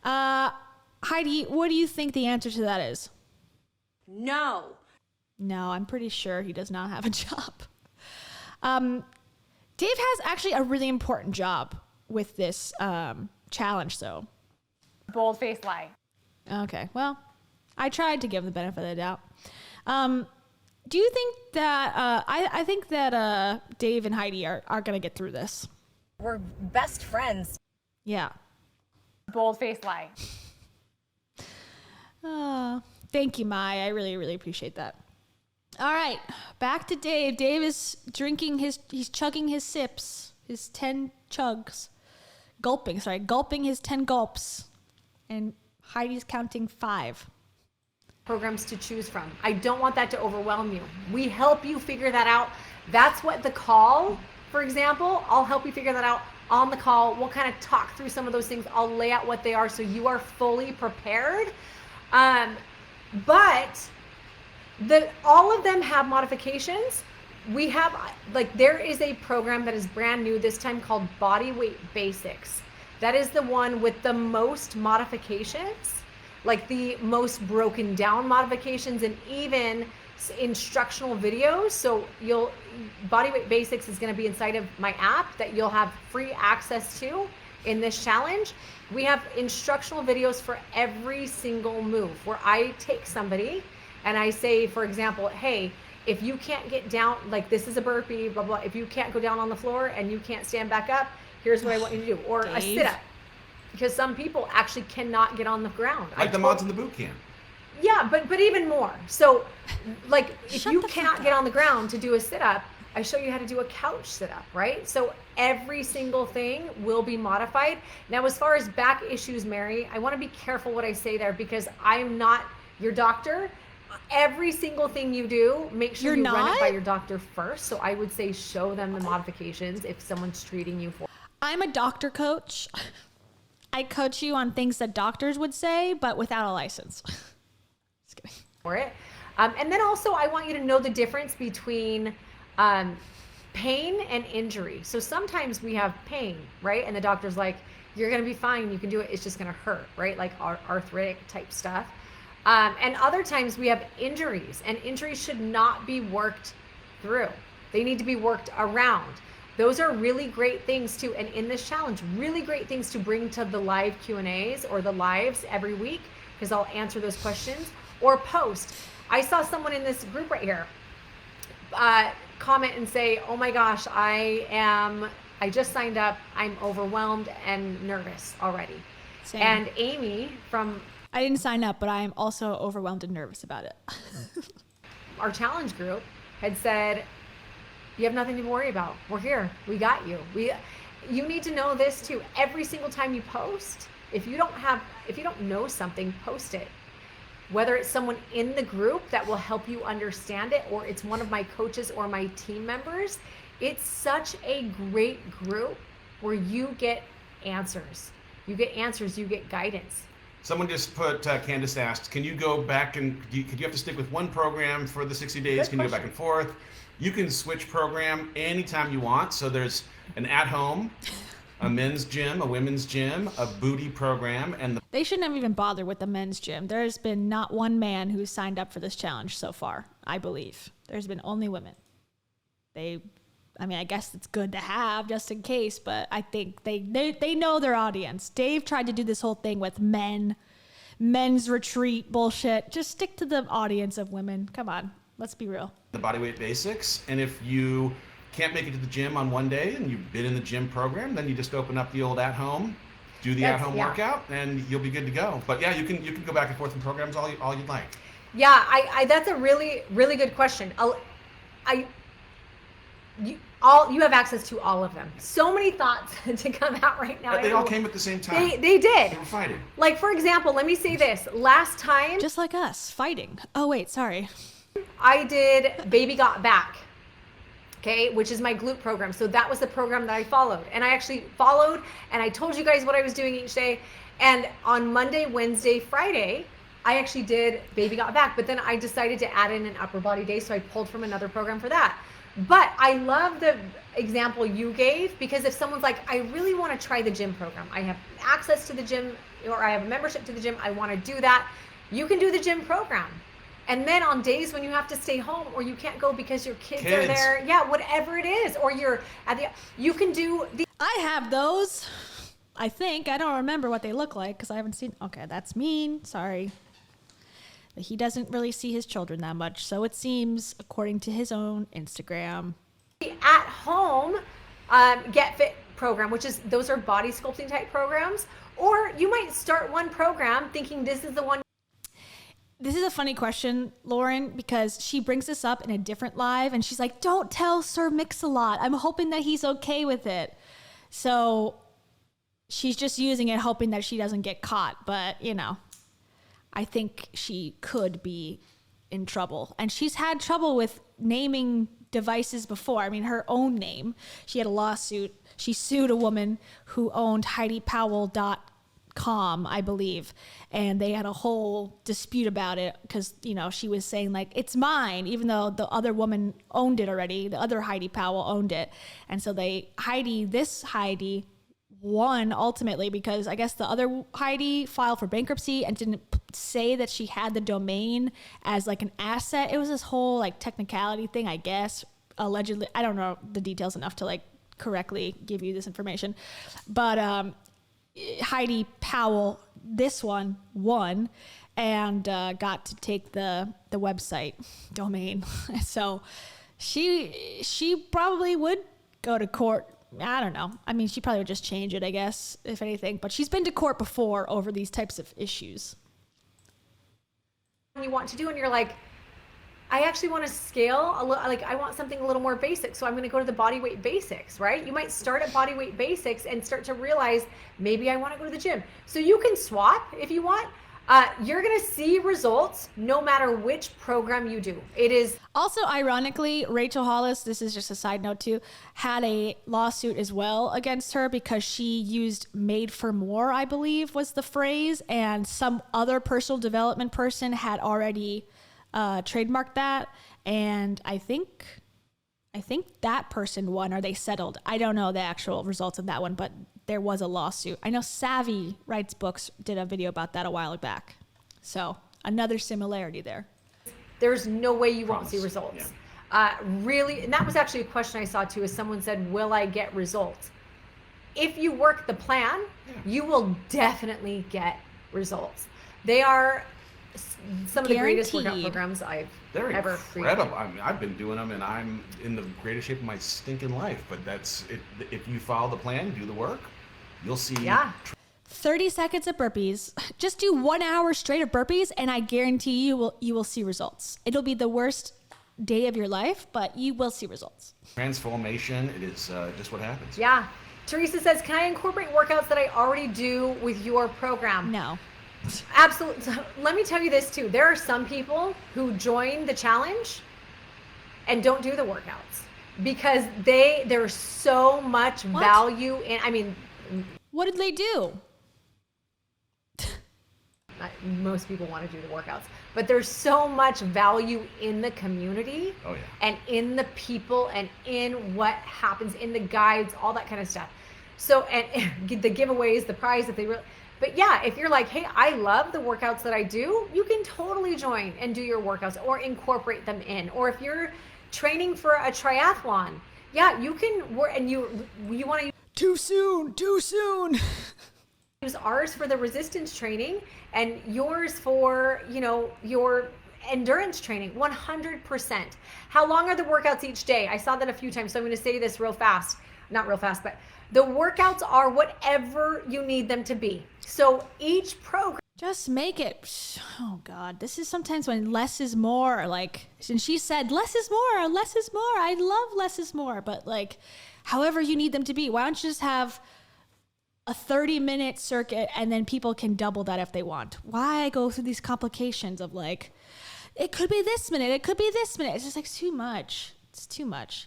Heidi, what do you think the answer to that is? No. No, I'm pretty sure he does not have a job. Dave has actually a really important job with this challenge, though. Bold-faced lie. Okay, well, I tried to give him the benefit of the doubt. Do you think that I think that Dave and Heidi are going to get through this? We're best friends. Yeah. Bold-faced lie. Thank you, Mai. I really, really appreciate that. All right, back to Dave. Dave is he's chugging his sips, his 10 chugs. Gulping his 10 gulps. And Heidi's counting 5. Programs to choose from. I don't want that to overwhelm you. We help you figure that out. That's what the call, for example, I'll help you figure that out on the call. We'll kind of talk through some of those things. I'll lay out what they are so you are fully prepared. But all of them have modifications. We have, there is a program that is brand new this time called Body Weight Basics. That is the one with the most modifications, like the most broken down modifications, and even instructional videos. So Body Weight Basics is going to be inside of my app that you'll have free access to in this challenge. We have instructional videos for every single move where I take somebody and I say, for example, hey, if you can't get down, like this is a burpee, blah, blah, if you can't go down on the floor and you can't stand back up, here's what I want you to do. Or Dave. A sit-up. Because some people actually cannot get on the ground. Like the mods in the boot camp. Yeah, but even more. So, if Shut you the cannot fuck get up. on the ground to do a sit-up, I show you how to do a couch sit-up, right? So every single thing will be modified. Now, as far as back issues, Mary, I want to be careful what I say there because I'm not your doctor. Every single thing you do, make sure You're you run not? it by your doctor first. So I would say show them the modifications if someone's treating you for. I'm a doctor coach. I coach you on things that doctors would say, but without a license. Just kidding. For it. And then also I want you to know the difference between pain and injury. So sometimes we have pain, right? And the doctor's like, you're going to be fine. You can do it. It's just going to hurt, right? Like arthritic type stuff. And other times we have injuries, and injuries should not be worked through. They need to be worked around. Those are really great things too. And in this challenge, really great things to bring to the live Q&As or the lives every week, because I'll answer those questions or post. I saw someone in this group right here comment and say, oh my gosh, I just signed up. I'm overwhelmed and nervous already. Same. And Amy from I didn't sign up, but I am also overwhelmed and nervous about it. our challenge group had said, you have nothing to worry about. We're here. We got you. You need to know this too. Every single time you post, if you don't know something, post it. Whether it's someone in the group that will help you understand it, or it's one of my coaches or my team members, it's such a great group where you get answers. You get guidance. Someone just put, Candace asked, can you go back and, could you have to stick with one program for the 60 days? Good Can you go question. back and forth? You can switch program anytime you want. So there's an at-home, a men's gym, a women's gym, a booty program, and They shouldn't have even bothered with the men's gym. There's been not one man who's signed up for this challenge so far, I believe. There's been only women. I guess it's good to have just in case, but I think they know their audience. Dave tried to do this whole thing with men's retreat bullshit. Just stick to the audience of women. Come on, let's be real. the Body Weight Basics. And if you can't make it to the gym on one day and you've been in the gym program, then you just open up the old at-home, do the at-home workout, and you'll be good to go. But yeah, you can go back and forth in programs all you'd like. Yeah, I that's a really, really good question. You have access to all of them. So many thoughts to come out right now. They all came at the same time. They did. They were fighting. Like, for example, let me say this. Last time, Just like us, fighting. Oh, wait, sorry. I did Baby Got Back, okay, which is my glute program. So that was the program that I followed. And I actually followed, and I told you guys what I was doing each day. And on Monday, Wednesday, Friday, I actually did Baby Got Back. But then I decided to add in an upper body day, so I pulled from another program for that. But I love the example you gave, because if someone's like, I really want to try the gym program, I have access to the gym, or I have a membership to the gym, I want to do that, you can do the gym program. And then on days when you have to stay home, or you can't go because your kids are there, yeah, whatever it is, or you're at the, you can do the. I have those. I think. I don't remember what they look like because I haven't seen. Okay, that's mean. Sorry. But he doesn't really see his children that much, so it seems, according to his own Instagram. At home, Get Fit program, those are body sculpting type programs, or you might start one program thinking this is the one. This is a funny question, Lauren, because she brings this up in a different live and she's like, don't tell Sir Mix-a-Lot. I'm hoping that he's okay with it. So she's just using it, hoping that she doesn't get caught. But, you know, I think she could be in trouble. And she's had trouble with naming devices before. I mean, her own name. She had a lawsuit. She sued a woman who owned HeidiPowell.com, I believe, and they had a whole dispute about it because, you know, she was saying like, it's mine, even though the other woman owned it already. The other Heidi Powell owned it. And so this Heidi won ultimately because I guess the other Heidi filed for bankruptcy and didn't say that she had the domain as like an asset. It was this whole like technicality thing, I guess, allegedly. I don't know the details enough to like correctly give you this information, but Heidi Powell, this one, won and got to take the website domain. So she probably would go to court. I don't know. I mean, she probably would just change it, I guess, if anything. But she's been to court before over these types of issues. You want to do, and you're like, I actually want to scale like I want something a little more basic, so I'm going to go to the body weight basics, right? You might start at body weight basics and start to realize maybe I want to go to the gym. So you can swap if you want. You're going to see results no matter which program you do. It is also, ironically, Rachel Hollis, this is just a side note too, had a lawsuit as well against her because she used made for more, I believe was the phrase, and some other personal development person had already trademarked that, and I think that person won, or they settled. I don't know the actual results of that one, but there was a lawsuit. I know Savvy Writes Books did a video about that a while back. So another similarity there. There's no way you won't see results. Yeah. Really, and that was actually a question I saw too, is someone said, will I get results? If you work the plan, you will definitely get results. They are some of the greatest workout programs They're ever incredible. created. I mean, I've been doing them and I'm in the greatest shape of my stinking life, but that's it. If you follow the plan, do the work, you'll see. Yeah. 30 seconds of burpees. Just do 1 hour straight of burpees and I guarantee you will see results. It'll be the worst day of your life, but you will see results. Transformation, it is just what happens. Yeah. Teresa says, can I incorporate workouts that I already do with your program? No. Absolutely. Let me tell you this too. There are some people who join the challenge and don't do the workouts because there's so much value in, I mean, what did they do? Most people want to do the workouts, but there's so much value in the community. Oh, yeah. And in the people and in what happens in the guides, all that kind of stuff. So, and the giveaways, the prize that they really, but yeah, if you're like, hey, I love the workouts that I do, you can totally join and do your workouts or incorporate them in. Or if you're training for a triathlon, yeah, you can work, and you want to too soon. use ours for the resistance training and yours for, your endurance training. 100%. How long are the workouts each day? I saw that a few times, so I'm going to say this real fast. Not real fast, but the workouts are whatever you need them to be. So each program, just make it. Oh God, this is sometimes when less is more. Like, and she said, less is more, less is more. I love less is more, but like, however you need them to be. Why don't you just have a 30-minute circuit and then people can double that if they want? Why go through these complications of like, it could be this minute, it could be this minute. It's just like too much. It's too much.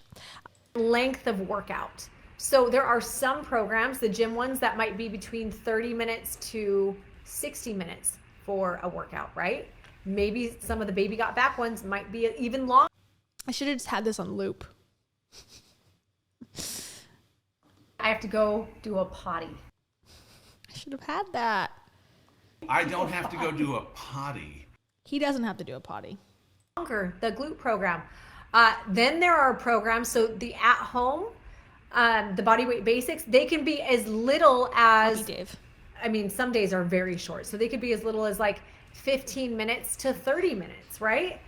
length of workout. So there are some programs, the gym ones, that might be between 30 minutes to 60 minutes for a workout, right? Maybe some of the baby got back ones might be even longer. I should have just had this on loop. I have to go do a potty. I should have had that. I don't have to go do a potty. He doesn't have to do a potty. Longer, the glute program. Then there are programs, so the at-home, the body weight basics, they can be as little as, Dave. I mean, some days are very short. So they could be as little as like 15 minutes to 30 minutes, right?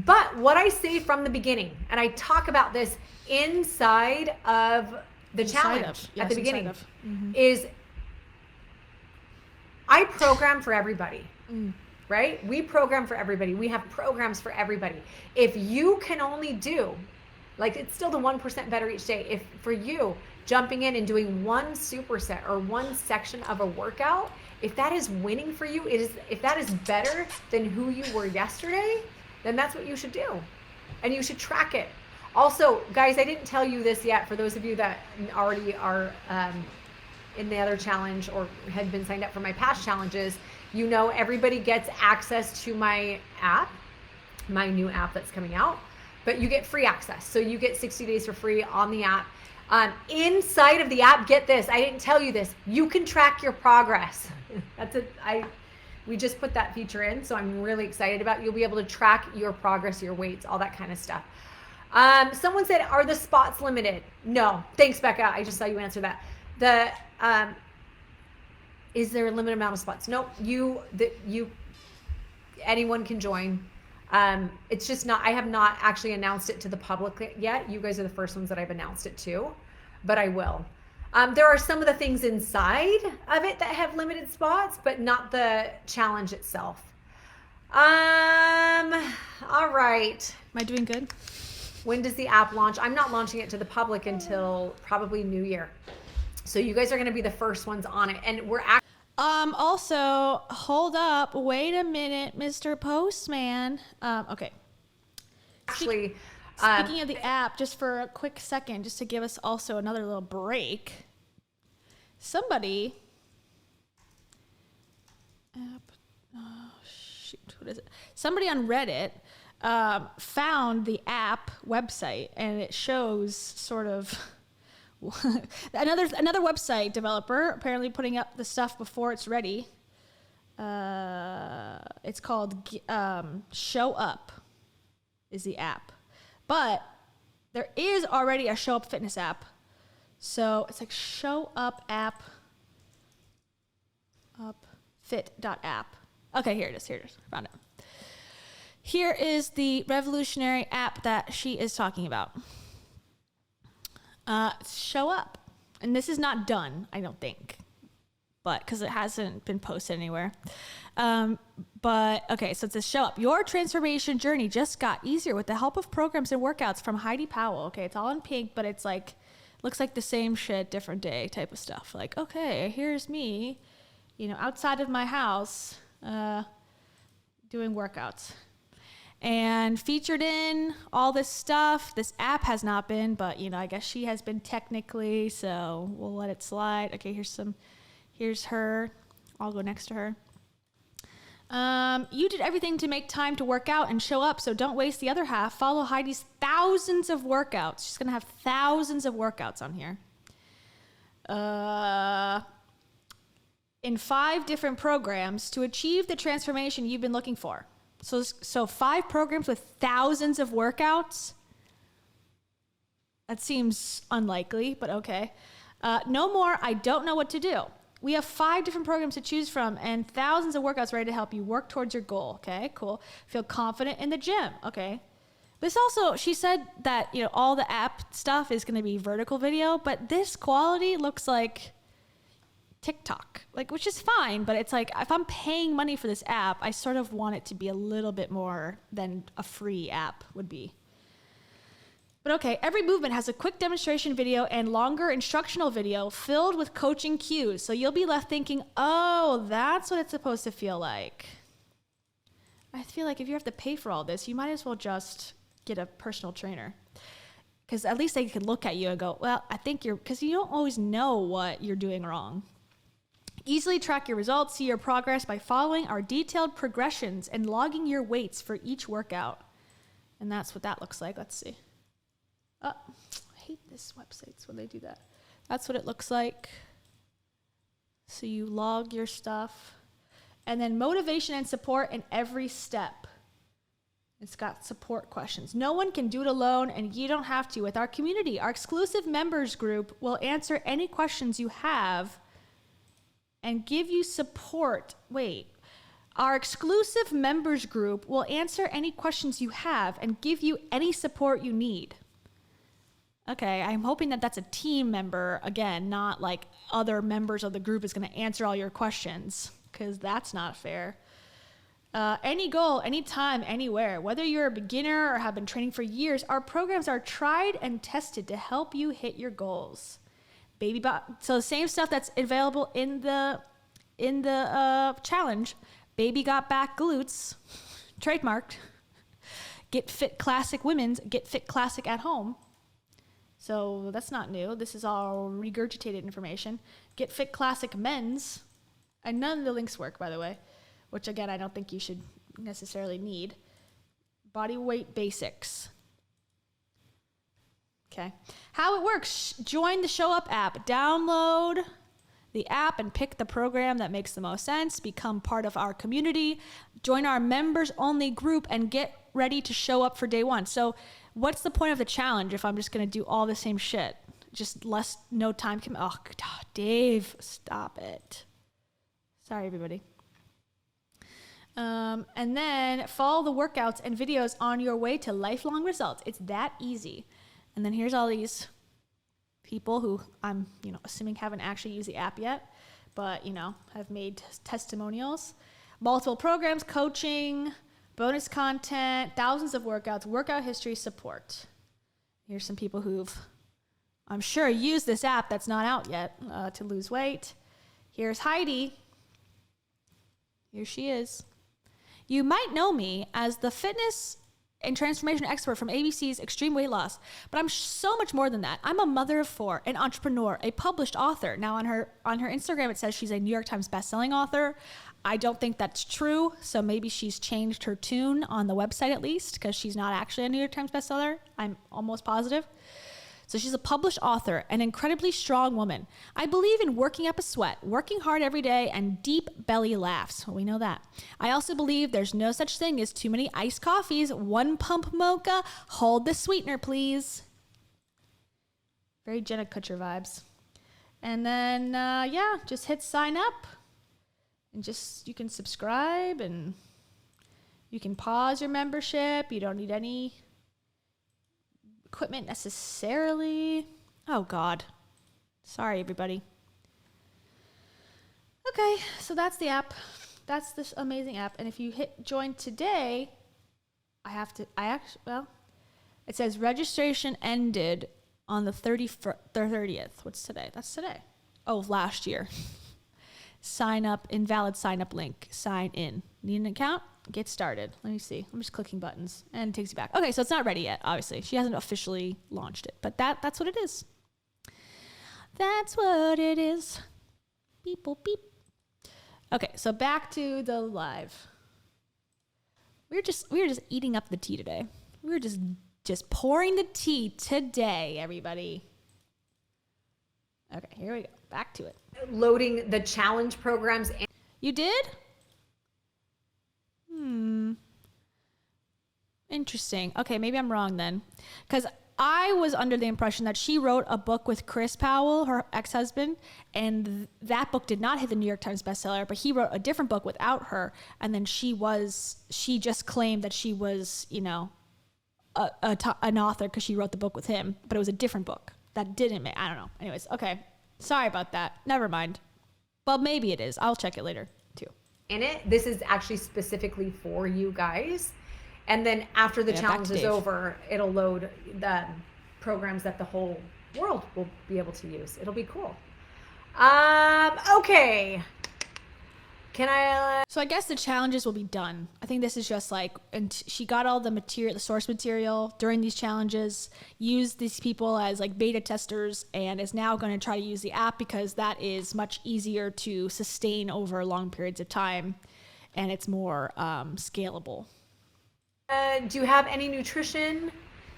But what I say from the beginning, and I talk about this inside of the challenge Yes, at the beginning Mm-hmm. is I program for everybody. Right? We program for everybody. We have programs for everybody. If you can only do, like, it's still the 1% better each day. If for you, jumping in and doing one superset or one section of a workout, if that is winning for you, if that is better than who you were yesterday, then that's what you should do. And you should track it. Also, guys, I didn't tell you this yet for those of you that already are in the other challenge or had been signed up for my past challenges. You know, everybody gets access to my app, my new app that's coming out, but you get free access. So you get 60 days for free on the app. Inside of the app, get this, I didn't tell you this, you can track your progress. We just put that feature in, so I'm really excited about it. You'll be able to track your progress, your weights, all that kind of stuff. Someone said, are the spots limited? No. Thanks, Becca. I just saw you answer that. Is there a limited amount of spots? Nope. Anyone can join. It's just not, I have not actually announced it to the public yet. You guys are the first ones that I've announced it to, but I will. There are some of the things inside of it that have limited spots, but not the challenge itself. All right. Am I doing good? When does the app launch? I'm not launching it to the public until probably New Year. So you guys are going to be the first ones on it. And we're also, hold up. Wait a minute, Mr. Postman. Okay. Actually, speaking of the app, just for a quick second, just to give us also another little break. Somebody, what is it? Somebody on Reddit found the app website, and it shows sort of another website developer apparently putting up the stuff before it's ready. It's called Show Up is the app, but there is already a Show Up fitness app. So it's like Show Up app, fit.app. Okay, here it is. Found it. Here is the revolutionary app that she is talking about. Show Up. And this is not done, I don't think, but because it hasn't been posted anywhere. But okay, so it says Show Up. Your transformation journey just got easier with the help of programs and workouts from Heidi Powell. Okay, it's all in pink, but it's like, looks like the same shit, different day type of stuff. Like, okay, here's me, outside of my house, doing workouts. And featured in all this stuff. This app has not been, but I guess she has been technically, so we'll let it slide. Okay, here's her. I'll go next to her. You did everything to make time to work out and show up, so don't waste the other half. Follow Heidi's thousands of workouts. She's going to have thousands of workouts on here. In 5 different programs to achieve the transformation you've been looking for. So 5 programs with thousands of workouts? That seems unlikely, but okay. No more, I don't know what to do. We have 5 different programs to choose from and thousands of workouts ready to help you work towards your goal. Okay, cool. Feel confident in the gym. Okay. This also, she said that, all the app stuff is going to be vertical video, but this quality looks like TikTok, which is fine, but it's like, if I'm paying money for this app, I sort of want it to be a little bit more than a free app would be. But okay, every movement has a quick demonstration video and longer instructional video filled with coaching cues. So you'll be left thinking, oh, that's what it's supposed to feel like. I feel like if you have to pay for all this, you might as well just get a personal trainer. Because at least they can look at you and go, well, I think because you don't always know what you're doing wrong. Easily track your results, see your progress by following our detailed progressions and logging your weights for each workout. And that's what that looks like. Let's see. I hate this websites when they do that. That's what it looks like. So you log your stuff. And then motivation and support in every step. It's got support questions. No one can do it alone, and you don't have to. With our community, our exclusive members group will answer any questions you have and give you support. Our exclusive members group will answer any questions you have and give you any support you need. Okay, I'm hoping that that's a team member, again, not like other members of the group is going to answer all your questions, because that's not fair. Any goal, anytime, anywhere, whether you're a beginner or have been training for years, our programs are tried and tested to help you hit your goals. So the same stuff that's available in the challenge. Baby got back glutes, trademarked. Get Fit Classic Women's, Get Fit Classic at Home. So that's not new. This is all regurgitated information. Get Fit Classic Men's. And none of the links work, by the way, which, again, I don't think you should necessarily need. Body weight basics. Okay. How it works. Join the Show Up app. Download the app and pick the program that makes the most sense. Become part of our community. Join our members-only group and get ready to show up for day one. So what's the point of the challenge if I'm just going to do all the same shit? Just no time. Oh, God, Dave, stop it. Sorry, everybody. And then follow the workouts and videos on your way to lifelong results. It's that easy. And then here's all these people who I'm, assuming haven't actually used the app yet, but, have made testimonials. Multiple programs, coaching, bonus content, thousands of workouts, workout history, support. Here's some people who've, I'm sure, used this app that's not out yet to lose weight. Here's Heidi. Here she is. You might know me as the fitness and transformation expert from ABC's Extreme Weight Loss, but I'm so much more than that. I'm a mother of 4, an entrepreneur, a published author. Now on her Instagram, it says she's a New York Times bestselling author. I don't think that's true, so maybe she's changed her tune on the website at least, because she's not actually a New York Times bestseller. I'm almost positive. So she's a published author, an incredibly strong woman. I believe in working up a sweat, working hard every day, and deep belly laughs. Well, we know that. I also believe there's no such thing as too many iced coffees. 1 pump mocha. Hold the sweetener, please. Very Jenna Kutcher vibes. And then, just hit sign up. And you can subscribe, and you can pause your membership. You don't need any equipment necessarily. Oh, God. Sorry, everybody. Okay, so that's the app. That's this amazing app. And if you hit join today, it says registration ended on the 30th. What's today? That's today. Oh, last year. Sign up, invalid sign up link. Sign in. Need an account? Get started. Let me see. I'm just clicking buttons and it takes you back. Okay, so it's not ready yet, obviously. She hasn't officially launched it, but that's what it is. That's what it is. Beep, boop, beep. Okay, so back to the live. We were just eating up the tea today. We were just pouring the tea today, everybody. Okay, here we go. Back to it. Loading the challenge programs. You did? Interesting. Okay, maybe I'm wrong then. Because I was under the impression that she wrote a book with Chris Powell, her ex-husband, and that book did not hit the New York Times bestseller, but he wrote a different book without her, and then she just claimed that she was, an author because she wrote the book with him, but it was a different book. That didn't make, I don't know. Anyways, okay. Sorry about that. Never mind. Well, maybe it is. I'll check it later, too. In it, this is actually specifically for you guys. And then after the challenge is over, it'll load the programs that the whole world will be able to use. It'll be cool. Okay. Can I? So I guess the challenges will be done. I think this is just and she got all the material, the source material during these challenges, used these people as beta testers, and is now going to try to use the app because that is much easier to sustain over long periods of time, and it's more scalable. Do you have any nutrition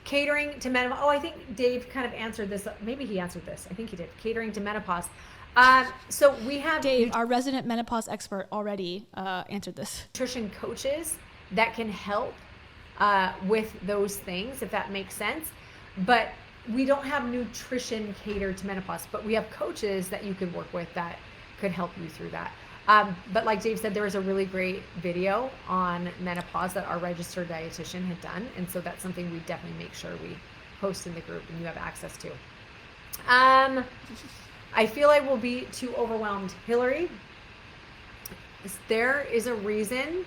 catering to menopause? Oh, I think Dave kind of answered this. Maybe he answered this. I think he did. Catering to menopause. So we have Dave, our resident menopause expert, already answered this. Nutrition coaches that can help with those things, if that makes sense. But we don't have nutrition catered to menopause, but we have coaches that you could work with that could help you through that. But like Dave said, there was a really great video on menopause that our registered dietitian had done. And so that's something we definitely make sure we post in the group and you have access to. I feel I will be too overwhelmed. Hillary, there is a reason,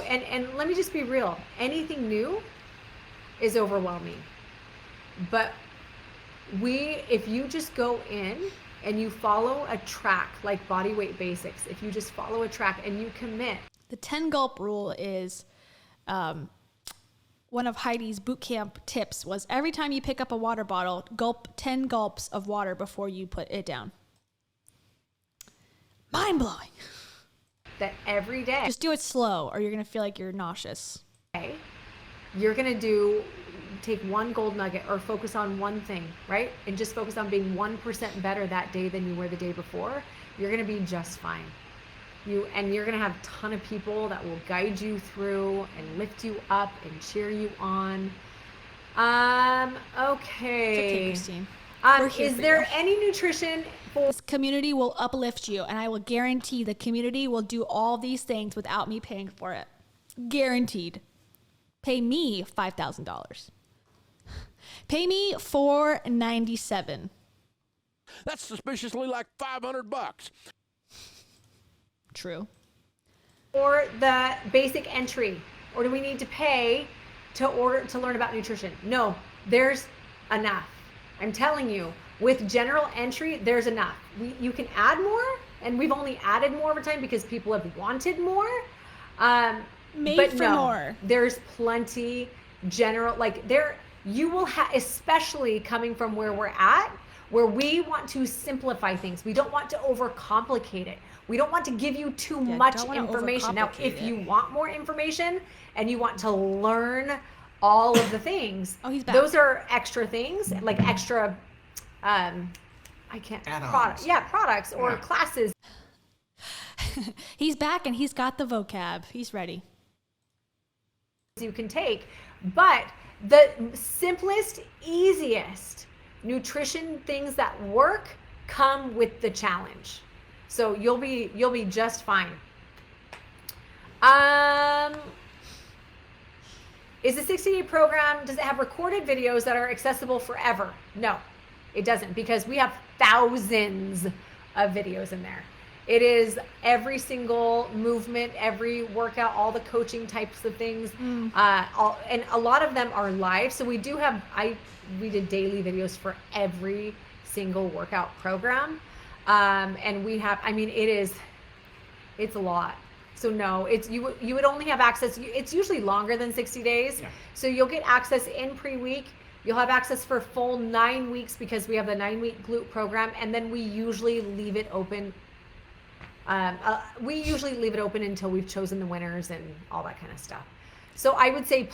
and let me just be real. Anything new is overwhelming. But if you just go in and you follow a track like body weight basics, if you just follow a track and you commit. The 10 gulp rule is one of Heidi's boot camp tips was every time you pick up a water bottle, gulp 10 gulps of water before you put it down. Mind blowing. That every day. Just do it slow or you're going to feel like you're nauseous. You're going to take one gold nugget or focus on one thing, right? And just focus on being 1% better that day than you were the day before. You're going to be just fine. You're going to have a ton of people that will guide you through and lift you up and cheer you on. Okay. It's okay, Christine. Is there any nutrition for... This community will uplift you, and I will guarantee the community will do all these things without me paying for it. Guaranteed. Pay me $5,000. Pay me $497. That's suspiciously like $500. True. Or the basic entry, or do we need to pay to learn about nutrition? No, there's enough. I'm telling you, with general entry, there's enough. You can add more, and we've only added more over time because people have wanted more. More. There's plenty general, you will have, especially coming from where we're at, where we want to simplify things. We don't want to overcomplicate it. We don't want to give you too much information. Now, if you want more information and you want to learn all of the things, those are extra things, like extra, products or classes. He's back and he's got the vocab. He's ready. You can take, but the simplest, easiest nutrition things that work come with the challenge. So you'll be just fine. Is the 60-day program, does it have recorded videos that are accessible forever? No, it doesn't, because we have thousands of videos in there. It is every single movement, every workout, all the coaching types of things, and a lot of them are live. So we do have, we did daily videos for every single workout program. And we have, it's a lot. So no, you would only have access. It's usually longer than 60 days. Yeah. So you'll get access in pre-week. You'll have access for full 9 weeks because we have the 9-week glute program. And then we usually leave it open. Until we've chosen the winners and all that kind of stuff. So I would say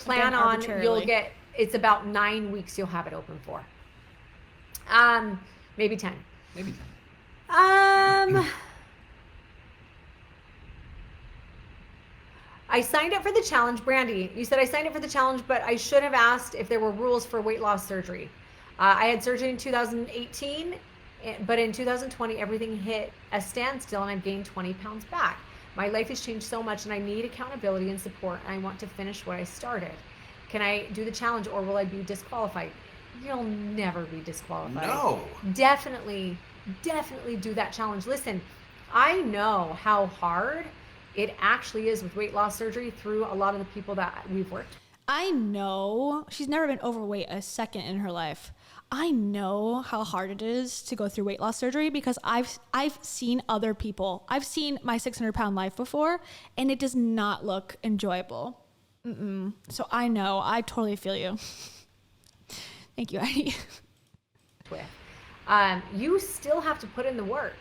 it's about 9 weeks you'll have it open for. Maybe 10. Maybe 10. I signed up for the challenge. Brandy, you said I signed up for the challenge, but I should have asked if there were rules for weight loss surgery. I had surgery in 2018, but in 2020, everything hit a standstill and I've gained 20 pounds back. My life has changed so much and I need accountability and support, and I want to finish what I started. Can I do the challenge or will I be disqualified? You'll never be disqualified. No. Definitely do that challenge. Listen, I know how hard it actually is with weight loss surgery through a lot of the people that we've worked. I know she's never been overweight a second in her life. I know how hard it is to go through weight loss surgery because I've seen other people. I've seen my 600-pound life before, and it does not look enjoyable. So I know. I totally feel you. Thank you, Heidi. You still have to put in the work.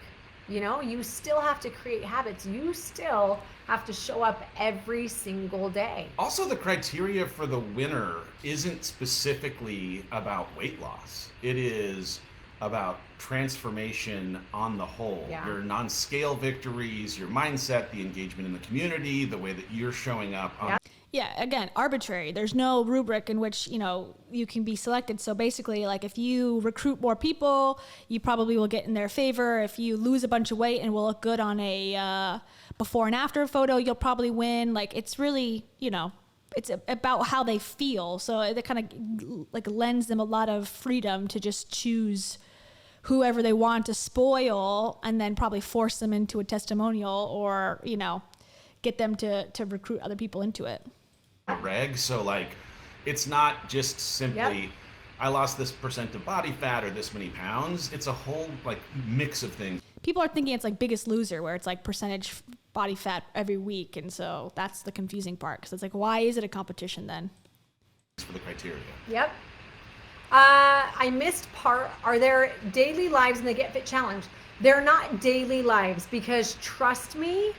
You still have to create habits. You still have to show up every single day. Also, the criteria for the winner isn't specifically about weight loss. It is about transformation on the whole. Yeah. Your non-scale victories, your mindset, the engagement in the community, the way that you're showing up. Yeah, again, arbitrary. There's no rubric in which, you can be selected. So basically, if you recruit more people, you probably will get in their favor. If you lose a bunch of weight and will look good on a before and after photo, you'll probably win. It's really, it's about how they feel. So it kind of like lends them a lot of freedom to just choose whoever they want to spoil and then probably force them into a testimonial or, you know, get them to recruit other people into it. Reg, so like it's not just simply I lost this percent of body fat or this many pounds. It's a whole like mix of things. People are thinking it's like Biggest Loser where it's like percentage body fat every week. And so that's the confusing part because it's like, why is it a competition then? For the criteria. Yep. I missed part. Are there daily lives in the Get Fit Challenge? They're not daily lives because trust me,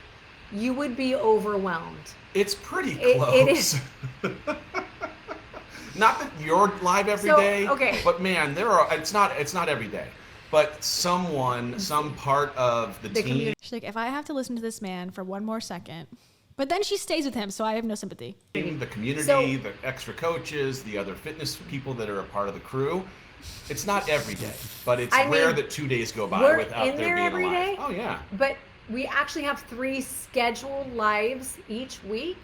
you would be overwhelmed. It's pretty close. It is. Not that you're live every day, okay. But man, it's not every day. But some part of the team. She's like, if I have to listen to this man for one more second, but then she stays with him, so I have no sympathy. The community, the extra coaches, the other fitness people that are a part of the crew. It's not every day, but it's rare that 2 days go by without there being every a live. day. Oh yeah. But we actually have 3 scheduled lives each week.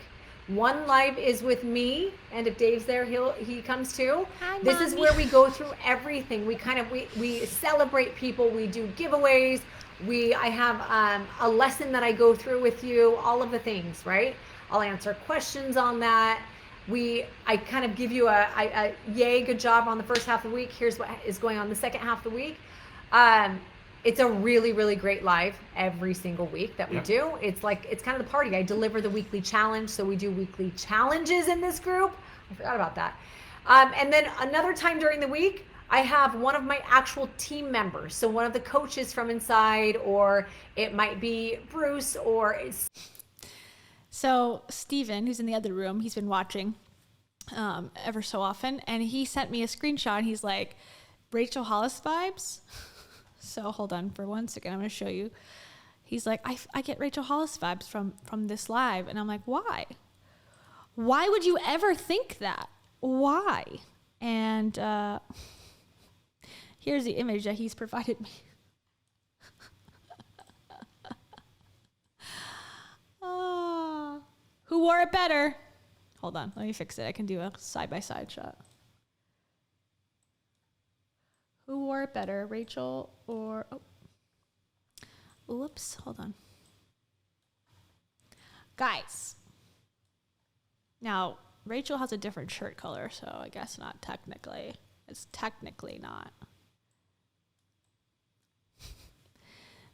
One live is with me, and if Dave's there, he comes too. Hi, this Mommy. is where we go through everything. We celebrate people. We do giveaways. I have a lesson that I go through with you. All of the things, right? I'll answer questions on that. I kind of give you a yay, good job on the first half of the week. Here's what is going on the second half of the week. It's a really, really great live every single week that we do. It's kind of the party. I deliver the weekly challenge. So we do weekly challenges in this group. I forgot about that. And then another time during the week, I have one of my actual team members. So one of the coaches from inside, or it might be Bruce, or it's. So Steven, who's in the other room, he's been watching ever so often. And he sent me a screenshot. And he's like, Rachel Hollis vibes. So hold on for 1 second. I'm going to show you. He's like, I get Rachel Hollis vibes from this live. And I'm like, why? Why would you ever think that? Why? And here's the image that he's provided me. Who wore it better? Hold on. Let me fix it. I can do a side-by-side shot. Who wore it better, Rachel or... Oh. Whoops, hold on. Guys. Now, Rachel has a different shirt color, so I guess not technically. It's technically not.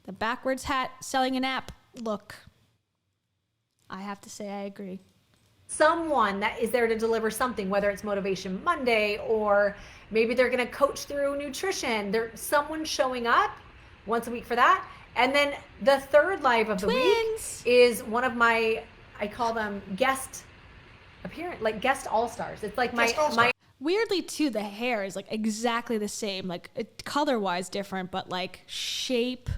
The backwards hat selling an app look. I have to say I agree. Someone that is there to deliver something, whether it's Motivation Monday or maybe they're going to coach through nutrition. There's someone showing up once a week for that. And then the third live of the week is one of my, I call them guest appearance, like guest all-stars. It's like my weirdly too, the hair is like exactly the same, like color-wise different, but like shape,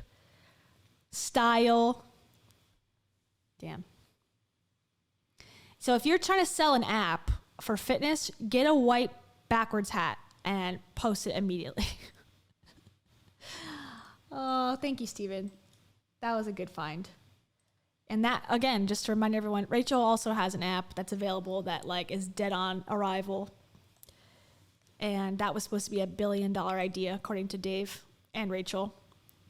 style. Damn. So if you're trying to sell an app for fitness, get a white backwards hat and post it immediately. Oh, thank you, Steven. That was a good find. And that, again, just to remind everyone, Rachel also has an app that's available that like is dead on arrival. And that was supposed to be $1 billion idea, according to Dave and Rachel.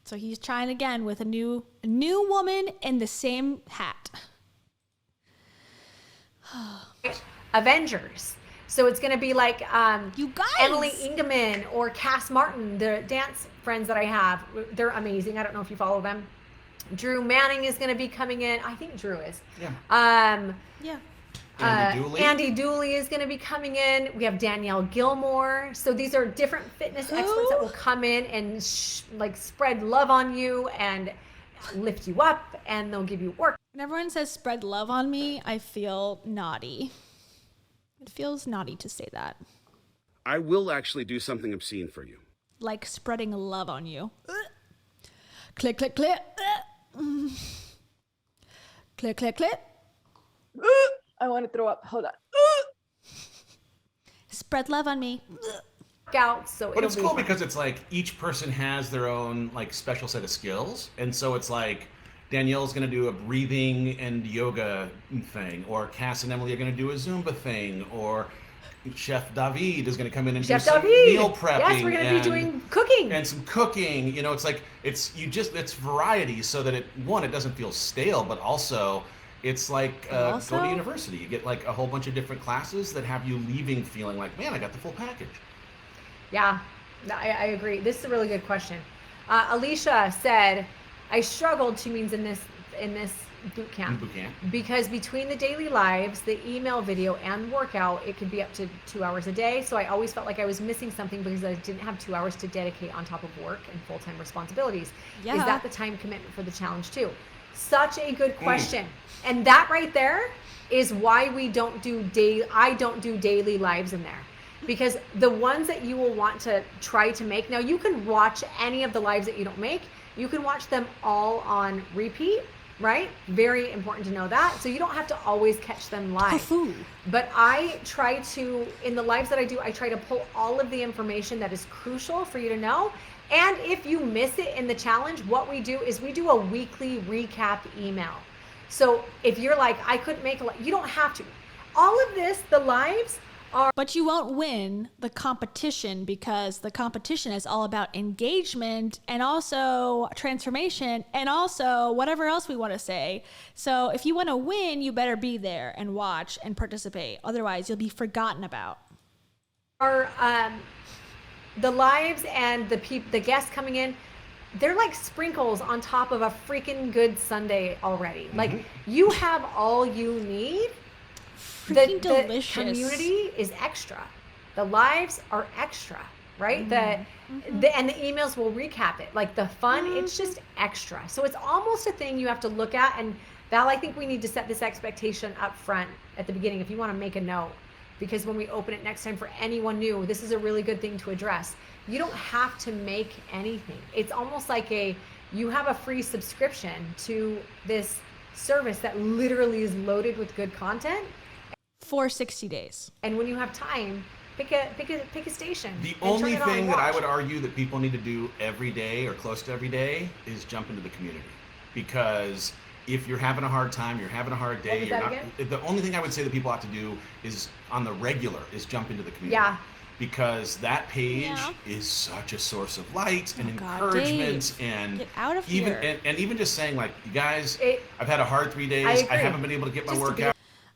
So he's trying again with a new woman in the same hat. Avengers. So it's going to be like you guys, Emily Ingeman or Cass Martin, the dance friends that I have. They're amazing. I don't know if you follow them. Drew Manning is going to be coming in. I think Drew is. Yeah. Yeah. Andy Dooley is going to be coming in. We have Danielle Gilmore. So these are different fitness experts that will come in and spread love on you and lift you up, and they'll give you work. When everyone says spread love on me, I feel naughty. It feels naughty to say that. I will actually do something obscene for you. Like spreading love on you. Click, click, click. Click, click, click. I want to throw up. Hold on. Spread love on me. But it's cool because it's like each person has their own like special set of skills, and so it's like Danielle's going to do a breathing and yoga thing, or Cass and Emily are going to do a Zumba thing, or Chef David is going to come in and do some meal prepping. Yes, we're going to be doing cooking. And some cooking. You know, it's like, it's variety, so that it doesn't feel stale, but also it's like go to university. You get like a whole bunch of different classes that have you leaving feeling like, man, I got the full package. Yeah, I agree. This is a really good question. Alicia said, I struggled, she means in this boot camp. Because between the daily lives, the email, video, and workout, it could be up to 2 hours a day. So I always felt like I was missing something because I didn't have 2 hours to dedicate on top of work and full-time responsibilities. Yeah. Is that the time commitment for the challenge too? Such a good question. And that right there is why I don't do daily lives in there. Because the ones that you will want to try to make, now you can watch any of the lives that you don't make. You can watch them all on repeat, right? Very important to know that. So you don't have to always catch them live. But I try to, in the lives that I do, I try to pull all of the information that is crucial for you to know. And if you miss it in the challenge, what we do is we do a weekly recap email. So if you're like, I couldn't make you don't have to. All of this, the lives are. But you won't win the competition, because the competition is all about engagement and also transformation and also whatever else we want to say. So if you want to win, you better be there and watch and participate. Otherwise, you'll be forgotten about. The lives and the guests coming in, they're like sprinkles on top of a freaking good Sunday already. Like, you have all you need. Freaking delicious. The community is extra. The lives are extra, right? And the emails will recap it. Like, the fun, it's just extra. So it's almost a thing you have to look at. And Val, I think we need to set this expectation up front at the beginning if you want to make a note. Because when we open it next time for anyone new, this is a really good thing to address. You don't have to make anything. It's almost like you have a free subscription to this service that literally is loaded with good content. For 60 days. And when you have time, pick a station. The only thing that I would argue that people need to do every day or close to every day is jump into the community. Because if you're having a hard time, you're having a hard day, the only thing I would say that people ought to do is on the regular is jump into the community. Yeah. Because that page is such a source of light and encouragement, and get out of even here. And even just saying, like, you guys, I've had a hard 3 days. I haven't been able to get my workout.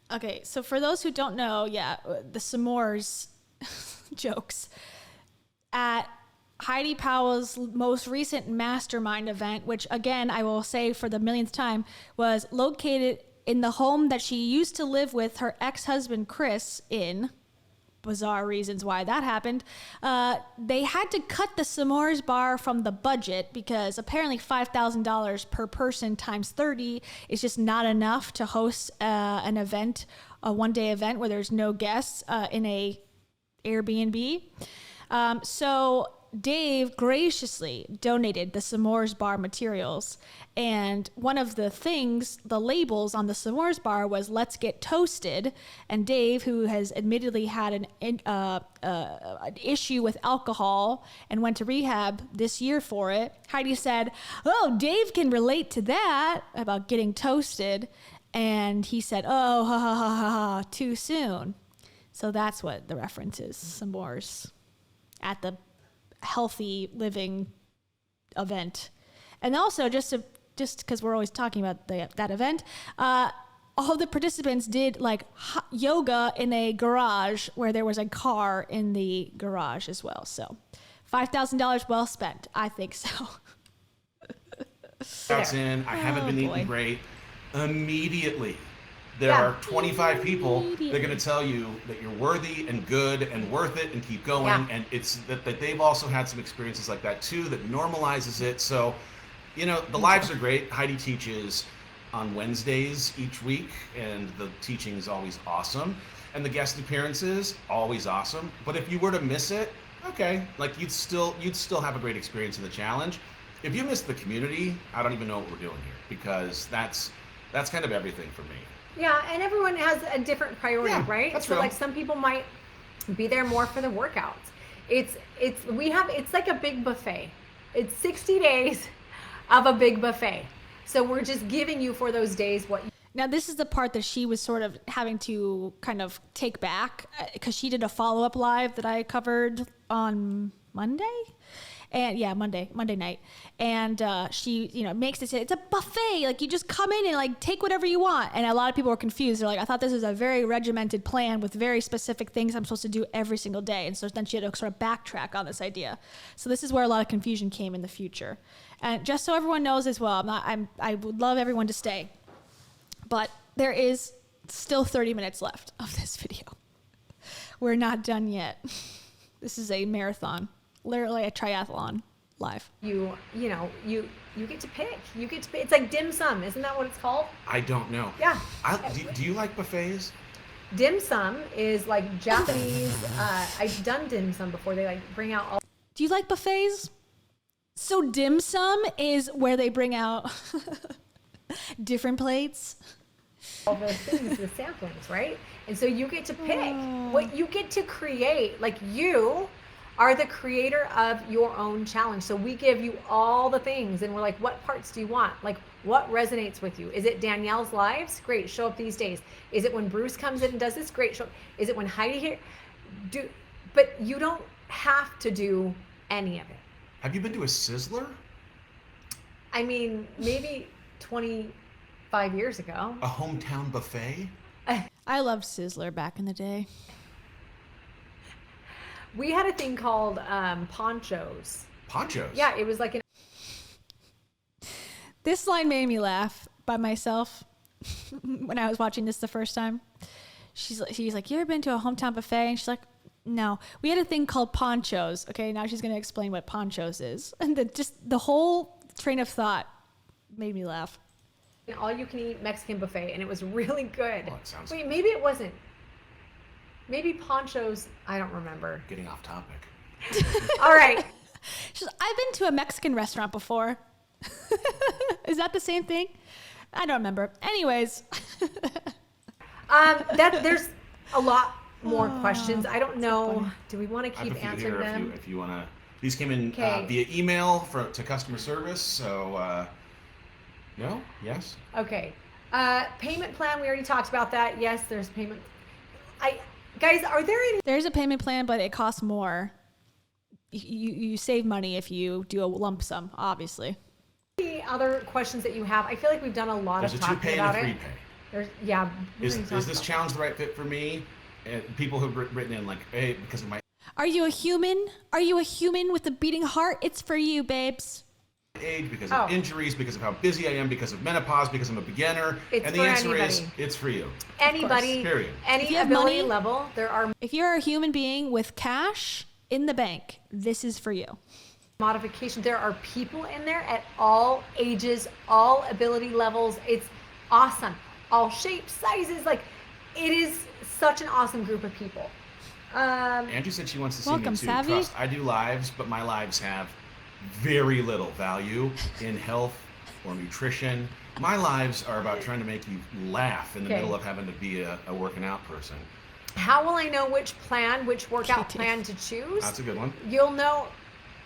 Okay, so for those who don't know, the s'mores jokes at Heidi Powell's most recent mastermind event, which again, I will say for the millionth time, was located in the home that she used to live with her ex-husband, Chris, in. Bizarre reasons why that happened. They had to cut the s'mores bar from the budget because apparently $5,000 per person times 30 is just not enough to host an event, a one-day event where there's no guests in a Airbnb. So Dave graciously donated the s'mores bar materials. And one of the things, the labels on the s'mores bar was "Let's Get Toasted." And Dave, who has admittedly had an issue with alcohol and went to rehab this year for it, Heidi said, "Oh, Dave can relate to that about getting toasted." And he said, "Oh, ha ha ha ha ha, too soon." So that's what the reference is, s'mores at the healthy living event. And also, just because we're always talking about that event, all the participants did like yoga in a garage where there was a car in the garage as well. So $5,000 well spent, I think so. That's in. I haven't been eating great. Immediately, there are 25 people that are going to tell you that you're worthy and good and worth it and keep going. Yeah. And it's that they've also had some experiences like that too, that normalizes it. So, you know, the lives are great. Heidi teaches on Wednesdays each week, and the teaching is always awesome. And the guest appearances, always awesome. But if you were to miss it, okay, like you'd still have a great experience in the challenge. If you miss the community, I don't even know what we're doing here, because that's kind of everything for me. Yeah, and everyone has a different priority, right? That's so real. Like some people might be there more for the workouts. It's like a big buffet. It's 60 days of a big buffet. So we're just giving you for those days what. Now, this is the part that she was sort of having to kind of take back because she did a follow-up live that I covered on Monday. And yeah, Monday night. And she, makes it say it's a buffet. Like, you just come in and like take whatever you want. And a lot of people were confused. They're like, I thought this was a very regimented plan with very specific things I'm supposed to do every single day. And so then she had to sort of backtrack on this idea. So this is where a lot of confusion came in the future. And just so everyone knows as well, I would love everyone to stay. But there is still 30 minutes left of this video. We're not done yet. This is a marathon, literally a triathlon live. You get to pick. You get to pick. It's like dim sum. Isn't that what it's called? I don't know. Yeah. Do you like buffets? Dim sum is like Japanese. I've done dim sum before. They like bring out all. Do you like buffets? So dim sum is where they bring out different plates. All the things, the samplings, right? And so you get to pick what you get to create. Like, you are the creator of your own challenge. So we give you all the things and we're like, what parts do you want? Like, what resonates with you? Is it Danielle's lives? Great, show up these days. Is it when Bruce comes in and does this? Great, show up. Is it when Heidi here? But you don't have to do any of it. Have you been to a Sizzler? I mean, maybe 25 years ago. A hometown buffet? I loved Sizzler back in the day. We had a thing called ponchos. Ponchos? Yeah, it was like an. This line made me laugh by myself when I was watching this the first time. She's like, you ever been to a hometown buffet? And she's like, no. We had a thing called ponchos. Okay, now she's going to explain what ponchos is. And the whole train of thought made me laugh. An all-you-can-eat Mexican buffet, and it was really good. Oh, it sounds. Wait, maybe it wasn't. Maybe ponchos. I don't remember. Getting off topic. All right. She's like, I've been to a Mexican restaurant before. Is that the same thing? I don't remember. Anyways. There's a lot more questions. I don't know. Do we want to keep answering them? If you want to. These came in via email to customer service. So, no? Yes? Okay. Payment plan. We already talked about that. Yes, there's payment. Guys, are there any? There's a payment plan, but it costs more. You save money if you do a lump sum, obviously. Any other questions that you have? I feel like we've done a lot of talking about it. There's a 2 pay and a 3 pay. Is this challenge the right fit for me? And people who've written in like, hey, because of my. Are you a human? Are you a human with a beating heart? It's for you, babes. Age, because of injuries, because of how busy I am, because of menopause, because I'm a beginner. And the answer is, it's for you. Anybody, period. Any ability level, there are. If you're a human being with cash in the bank, this is for you. Modification. There are people in there at all ages, all ability levels. It's awesome. All shapes, sizes. Like, it is such an awesome group of people. Andrew said she wants to see me too. Savvy. Trust, I do lives, but my lives have very little value in health or nutrition. My lives are about trying to make you laugh in the middle of having to be a working out person. How will I know which workout plan to choose? That's a good one. You'll know.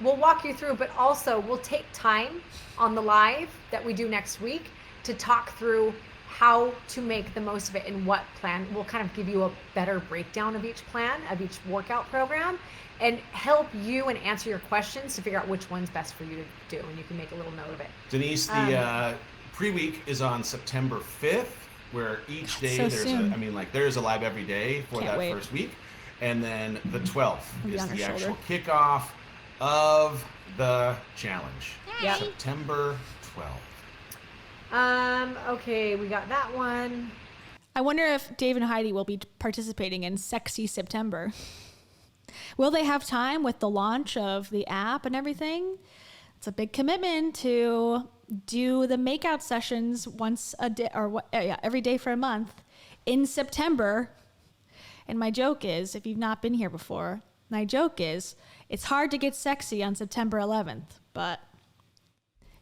We'll walk you through, but also we'll take time on the live that we do next week to talk through how to make the most of it and what plan. We'll kind of give you a better breakdown of each plan, of each workout program, and help you and answer your questions to figure out which one's best for you to do, and you can make a little note of it. Denise, the pre-week is on September 5th, where each day there's a live every day for first week, and then the 12th is the actual kickoff of the challenge. Yep. September 12th. Okay, we got that one. I wonder if Dave and Heidi will be participating in Sexy September. Will they have time with the launch of the app and everything? It's a big commitment to do the makeout sessions once a day, or every day for a month in September. And my joke is, if you've not been here before, my joke is, it's hard to get sexy on September 11th, but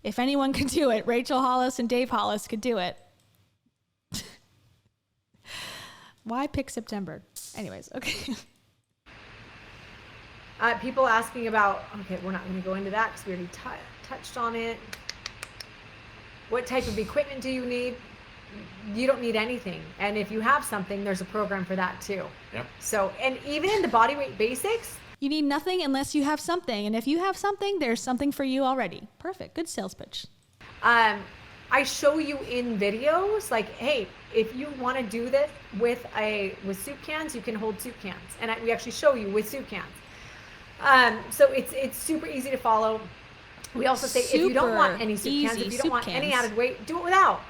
if anyone could do it, Rachel Hollis and Dave Hollis could do it. Why pick September? Anyways, okay. People asking about, okay, we're not going to go into that because we already touched on it. What type of equipment do you need? You don't need anything. And if you have something, there's a program for that too. Yep. So, and even in the bodyweight basics, You need nothing unless you have something. And if you have something, there's something for you already. Perfect. Good sales pitch. I show you in videos, like, hey, if you want to do this with soup cans, you can hold soup cans. And we actually show you with soup cans. So it's super easy to follow. We also say, if you don't want any soup cans, if you don't want any added weight, do it without.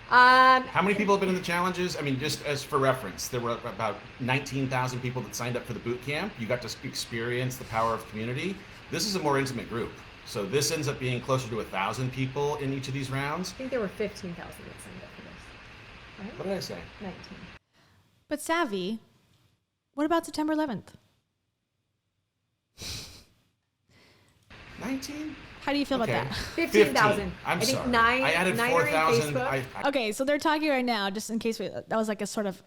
How many people have been in the challenges? I mean, just as for reference, there were about 19,000 people that signed up for the boot camp. You got to experience the power of community. This is a more intimate group. So this ends up being closer to 1,000 people in each of these rounds. I think there were 15,000 that signed up for this. Right? What did I say? 19. But Savvy, what about September 11th? 19? How do you feel about that? 15,000. I'm I think sorry. nine I added are in 4,000. Facebook. Okay, so they're talking right now, just in case that was like a sort of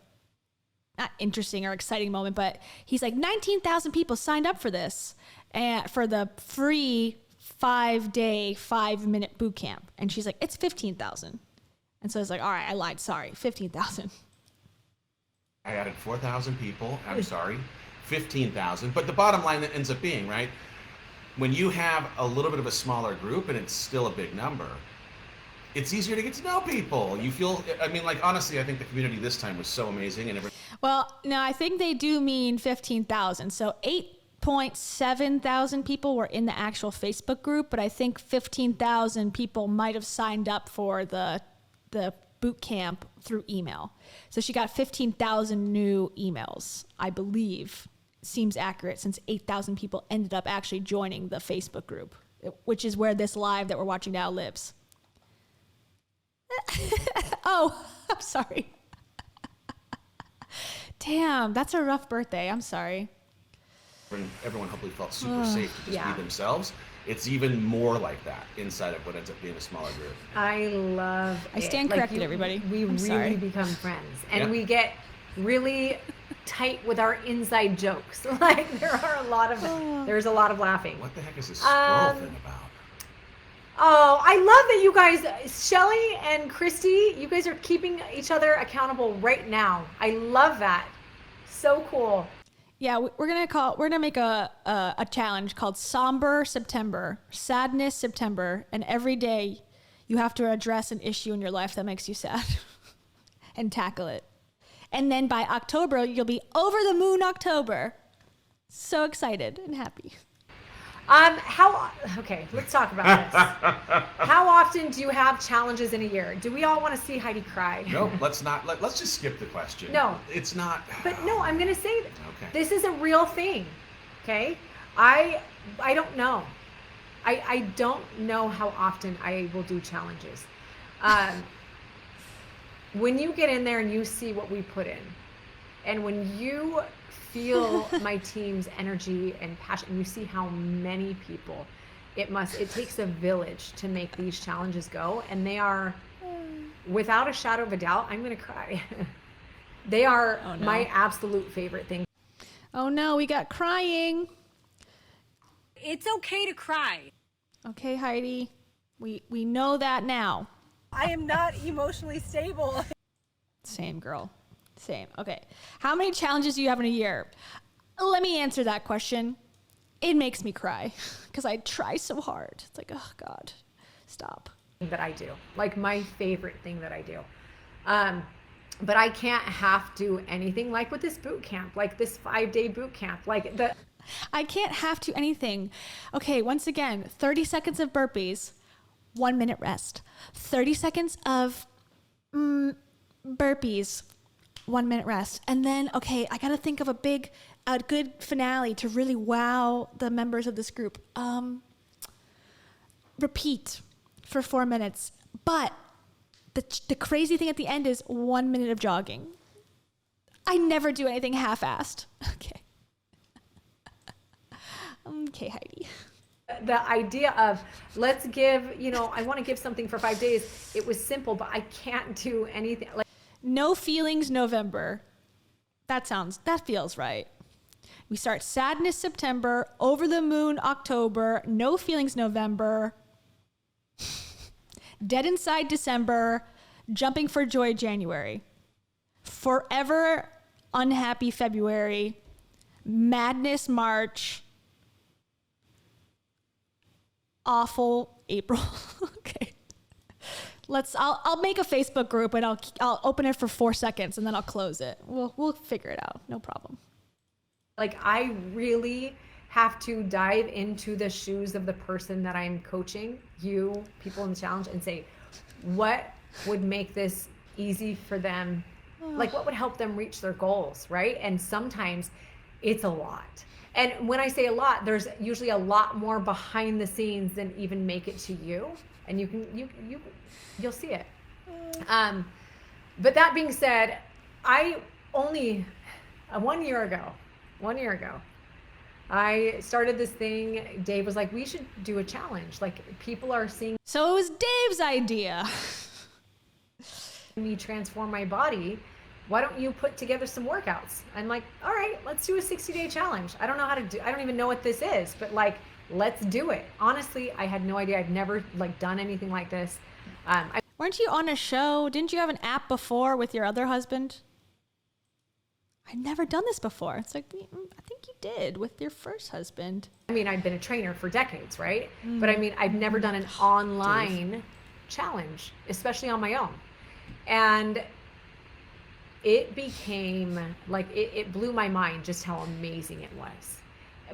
not interesting or exciting moment, but he's like 19,000 people signed up for this and for the free 5-day, 5-minute boot camp. And she's like, it's 15,000. And so it's like, all right, I lied. Sorry, 15,000. I added 4,000 people. I'm sorry, 15,000. But the bottom line that ends up being, right, when you have a little bit of a smaller group and it's still a big number, it's easier to get to know people. You feel, I mean, like, honestly, I think the community this time was so amazing. And Well, no, I think they do mean 15,000. So 8.7 thousand people were in the actual Facebook group, but I think 15,000 people might have signed up for the boot camp through email. So she got 15,000 new emails, I believe. Seems accurate, since 8,000 people ended up actually joining the Facebook group, which is where this live that we're watching now lives. Oh, I'm sorry. Damn, that's a rough birthday. I'm sorry. everyone hopefully felt super safe to just be themselves. It's even more like that inside of what ends up being a smaller group. I stand corrected, everybody. We I'm really sorry. become friends, and we get really tight with our inside jokes. Like there's a lot of laughing. What the heck is this squirrel thing about? Oh, I love that you guys, Shelly and Christy, you guys are keeping each other accountable right now. I love that. So cool. Yeah, we're gonna make a challenge called Somber September, Sadness September, and every day you have to address an issue in your life that makes you sad and tackle it. And then by October, you'll be over the moon October. So excited and happy. Okay, let's talk about this. How often do you have challenges in a year? Do we all want to see Heidi cry? No, let's not. Let's just skip the question. No. It's not. But no, I'm going to say that Okay. this is a real thing. Okay? I don't know. I don't know how often I will do challenges. When you get in there and you see what we put in, and when you feel my team's energy and passion, and you see how many people it takes a village to make these challenges go, and they are, without a shadow of a doubt, I'm gonna cry. They are my absolute favorite thing. Oh no, we got crying. It's okay to cry. Okay, Heidi, we know that now. I am not emotionally stable. Same, girl. Same. Okay. How many challenges do you have in a year? Let me answer that question. It makes me cry because I try so hard. It's like, oh God, stop. That I do, like my favorite thing that I do. But I can't half do anything like with this boot camp, like this 5-day boot camp, I can't have to anything. Okay, once again, 30 seconds of burpees, 1 minute rest. 30 seconds of burpees, 1 minute rest. And then, okay, I got to think of a good finale to really wow the members of this group. Repeat for 4 minutes. But the crazy thing at the end is 1 minute of jogging. I never do anything half-assed. Okay. Okay, Heidi. The idea of let's give, I want to give something for 5 days. It was simple, but I can't do anything. No feelings November. That feels right. We start Sadness September, Over the Moon October, No Feelings November. Dead Inside December, Jumping for Joy January, Forever Unhappy February, Madness March, Awful April. Okay. I'll make a Facebook group and I'll open it for 4 seconds and then I'll close it. We'll figure it out. No problem. Like, I really have to dive into the shoes of the person that I'm coaching, you, people in the challenge, and say, what would make this easy for them? Like, what would help them reach their goals, right? And sometimes it's a lot. And when I say a lot, there's usually a lot more behind the scenes than even make it to you. And you'll see it. But that being said, I only 1 year ago, I started this thing. Dave was like, we should do a challenge. Like, people are seeing. So it was Dave's idea. Me transform my body. Why don't you put together some workouts? I'm like, all right, let's do a 60-day challenge. I don't know how to do, I don't even know what this is, but like, let's do it. Honestly, I had no idea. I've never like done anything like this. Weren't you on a show? Didn't you have an app before with your other husband? I've never done this before. It's like, I think you did with your first husband. I mean, I've been a trainer for decades, right? But I mean, I've never done an online challenge, especially on my own. And it became like, it blew my mind just how amazing it was.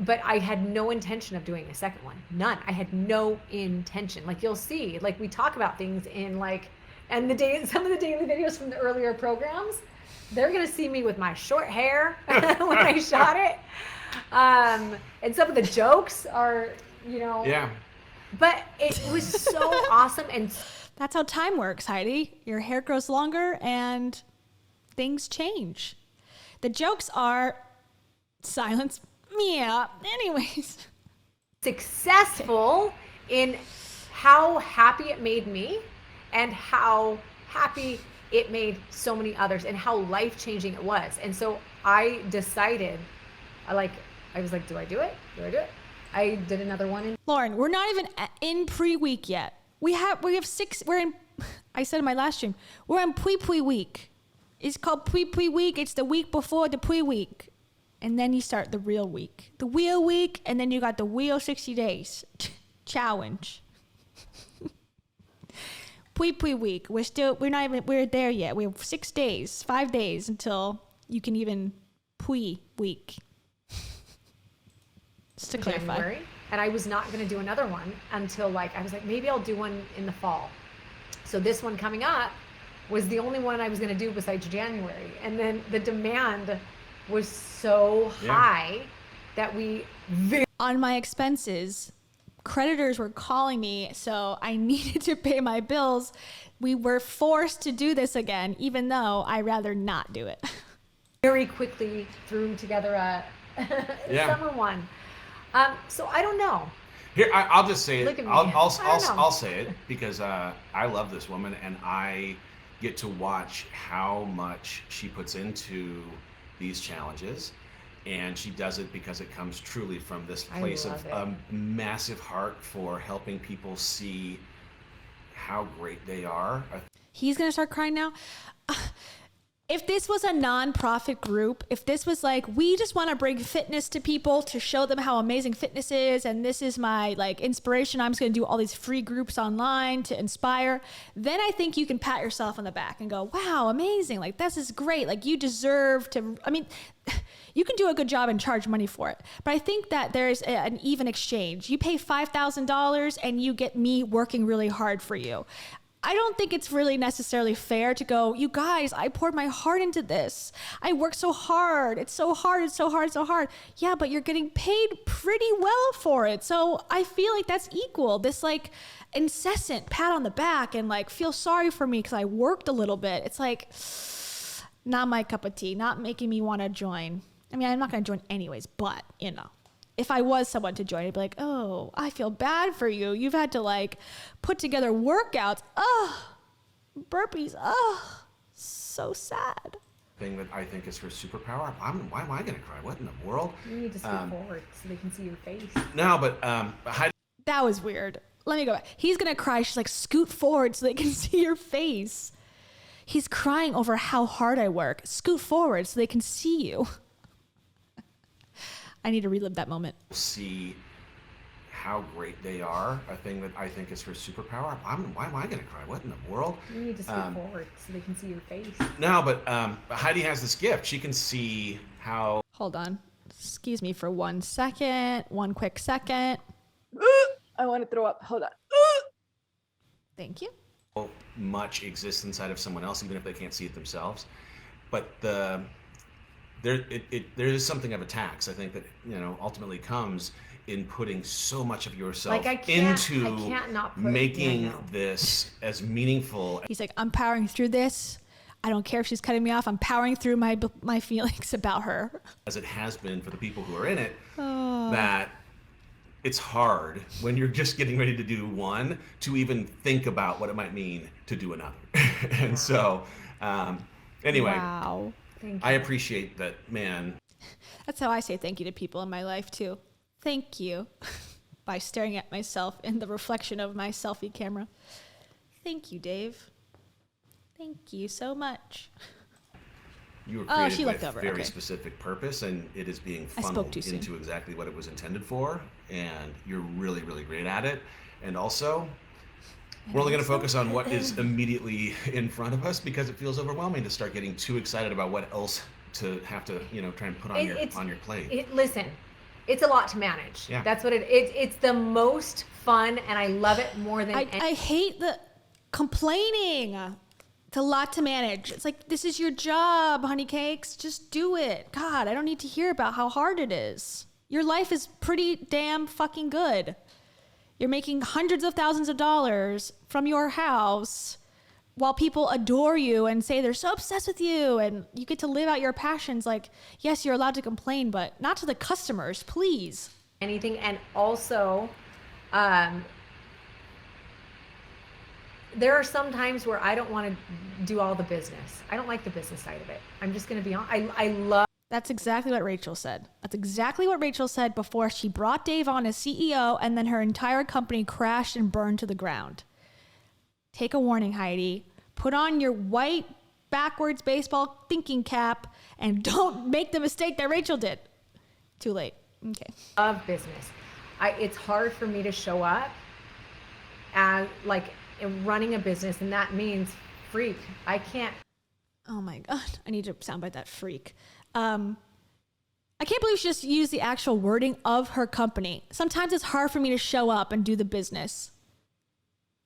But I had no intention of doing a second one. None. I had no intention. Like, you'll see, like, we talk about things in like, and some of the daily videos from the earlier programs, they're going to see me with my short hair when I shot it. And some of the jokes are, Yeah. But it was so awesome. And that's how time works, Heidi. Your hair grows longer and things change. The jokes are silence. Yeah. Anyways. Successful in how happy it made me and how happy it made so many others and how life-changing it was. And so I decided, I was like, do I do it? I did another one. Lauren, we're not even in pre-week yet. We have 6, I said in my last stream, we're in pre week. It's called pre week. It's the week before the pre-week. And then you start the real week. The real week, and then you got the real 60 days challenge. Pre-week. We're there yet. We have 6 days, 5 days until you can even pre-week. Just to clarify. January, and I was not going to do another one until I was like, maybe I'll do one in the fall. So this one coming up was the only one I was going to do besides January. And then the demand was so high that on my expenses, creditors were calling me, so I needed to pay my bills. We were forced to do this again, even though I'd rather not do it. very quickly threw together a summer one. So I don't know. Here, I'll just say it. Look at me. I'll say it because I love this woman and I get to watch how much she puts into these challenges, and she does it because it comes truly from this place of a massive heart for helping people see how great they are. He's gonna start crying now. If this was a non-profit group, if this was like, we just want to bring fitness to people to show them how amazing fitness is, and this is my inspiration, I'm just going to do all these free groups online to inspire, then I think you can pat yourself on the back and go, wow, amazing. This is great. You deserve to, you can do a good job and charge money for it. But I think that there's an even exchange. You pay $5,000 and you get me working really hard for you. I don't think it's really necessarily fair to go, you guys, I poured my heart into this. I worked so hard. It's so hard. It's so hard. It's so hard. Yeah, but you're getting paid pretty well for it. So I feel like that's equal. This incessant pat on the back and feel sorry for me because I worked a little bit. It's not my cup of tea, not making me want to join. I'm not going to join anyways, but if I was someone to join, I'd be like, oh, I feel bad for you. You've had to put together workouts. Oh, burpees. Oh, so sad. Thing that I think is her superpower. Why am I going to cry? What in the world? You need to speak forward so they can see your face. No, but that was weird. let me go back. He's going to cry. She's like, scoot forward so they can see your face. He's crying over how hard I work. Scoot forward so they can see you. I need to relive that moment. See how great they are, a thing that I think is her superpower. Why am I going to cry? What in the world? You need to scoot forward so they can see your face. No, but Heidi has this gift. She can see how... Hold on. Excuse me for 1 second. 1 quick second. I want to throw up. Hold on. Thank you. much exists inside of someone else, even if they can't see it themselves. But there is something of a tax, I think, that ultimately comes in putting so much of yourself into making this as meaningful. He's like, I'm powering through this. I don't care if she's cutting me off. I'm powering through my feelings about her. As it has been for the people who are in it, that it's hard when you're just getting ready to do one to even think about what it might mean to do another. And so, anyway, wow. I appreciate that, man. That's how I say thank you to people in my life too. Thank you. By staring at myself in the reflection of my selfie camera. Thank you, Dave. Thank you so much. You were created with a very specific purpose, and it is being funneled into exactly what it was intended for, and you're really, really great at it. And also, we're only going to focus on what is immediately in front of us, because it feels overwhelming to start getting too excited about what else to have to, try and put on your plate. Listen, it's a lot to manage. Yeah. That's what it's the most fun, and I love it more than I hate the complaining. It's a lot to manage. It's like, this is your job, honey cakes. Just do it. God, I don't need to hear about how hard it is. Your life is pretty damn fucking good. You're making hundreds of thousands of dollars from your house while people adore you and say they're so obsessed with you, and you get to live out your passions. Like, yes, you're allowed to complain, but not to the customers, please. Anything. And also, there are some times where I don't want to do all the business. I don't like the business side of it. I'm just going to be honest. I love. That's exactly what Rachel said. That's exactly what Rachel said before she brought Dave on as CEO, and then her entire company crashed and burned to the ground. Take a warning, Heidi. Put on your white backwards baseball thinking cap and don't make the mistake that Rachel did. Too late. Okay. Love business. It's hard for me to show up as in running a business, and that means freak. I can't. Oh my God. I need to soundbite that freak. I can't believe she just used the actual wording of her company. Sometimes it's hard for me to show up and do the business.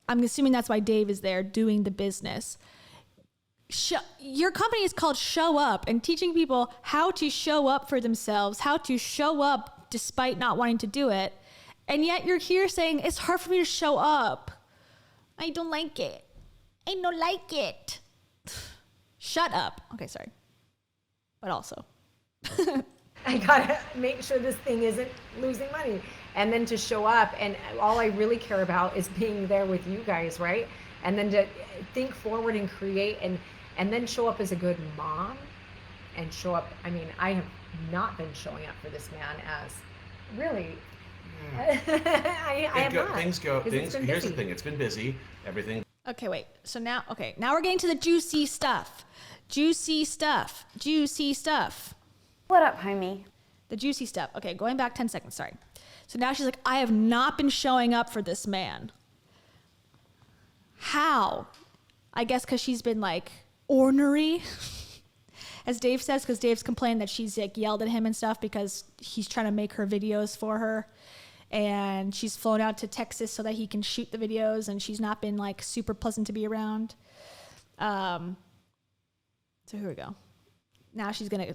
I'm assuming that's why Dave is there doing the business. Your company is called Show Up, and teaching people how to show up for themselves, how to show up despite not wanting to do it. And yet you're here saying it's hard for me to show up. I don't like it. I don't like it. Shut up. Okay, sorry. But also. I gotta make sure this thing isn't losing money. And then to show up, and all I really care about is being there with you guys, right? And then to think forward and create, and then show up as a good mom, and show up. I mean, I have not been showing up for this man as really. I have not. Here's the thing. It's been busy. Everything. Okay, wait. So now we're getting to the juicy stuff. Juicy stuff. What up, homie? The juicy stuff. Okay, going back 10 seconds. Sorry. So now she's like, I have not been showing up for this man. How? I guess because she's been ornery, as Dave says, because Dave's complained that she's yelled at him and stuff because he's trying to make her videos for her. And she's flown out to Texas so that he can shoot the videos, and she's not been super pleasant to be around. So here we go. Now she's gonna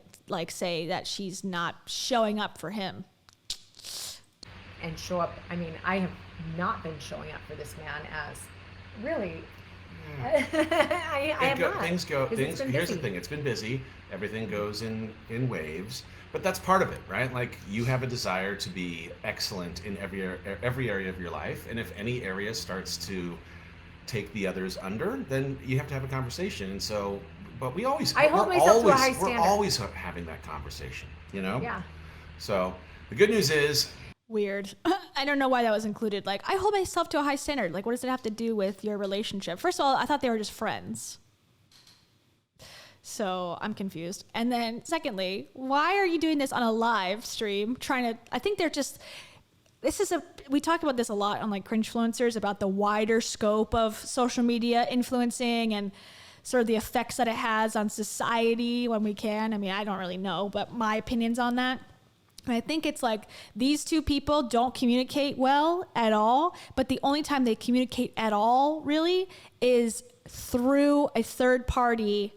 say that she's not showing up for him. And show up. I mean, I have not been showing up for this man as really. I have not. Here's the thing. It's been busy. Everything goes in waves. But that's part of it, right? You have a desire to be excellent in every area of your life, and if any area starts to take the others under, then you have to have a conversation. And so, but we're always having that conversation, Yeah. So the good news is weird. I don't know why that was included. Like, I hold myself to a high standard. Like, what does it have to do with your relationship? First of all, I thought they were just friends. So I'm confused. And then secondly, why are you doing this on a live stream? I think they're just, we talk about this a lot on like Cringefluencers about the wider scope of social media influencing and sort of the effects that it has on society when we can. I mean, I don't really know, but my opinions on that. And I think it's like these two people don't communicate well at all, but the only time they communicate at all really is through a third party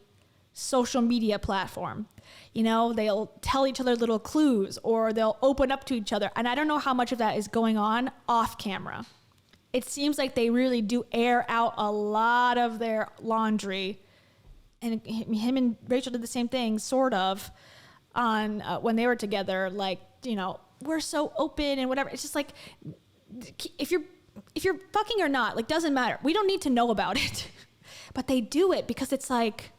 social media platform. You know, they'll tell each other little clues or they'll open up to each other. And I don't know how much of that is going on off camera. It seems like they really do air out a lot of their laundry. And him and Rachel did the same thing, sort of, on when they were together. Like, you know, we're so open and whatever. It's just like, if you're fucking or not, like, doesn't matter. We don't need to know about it. But they do it because it's like,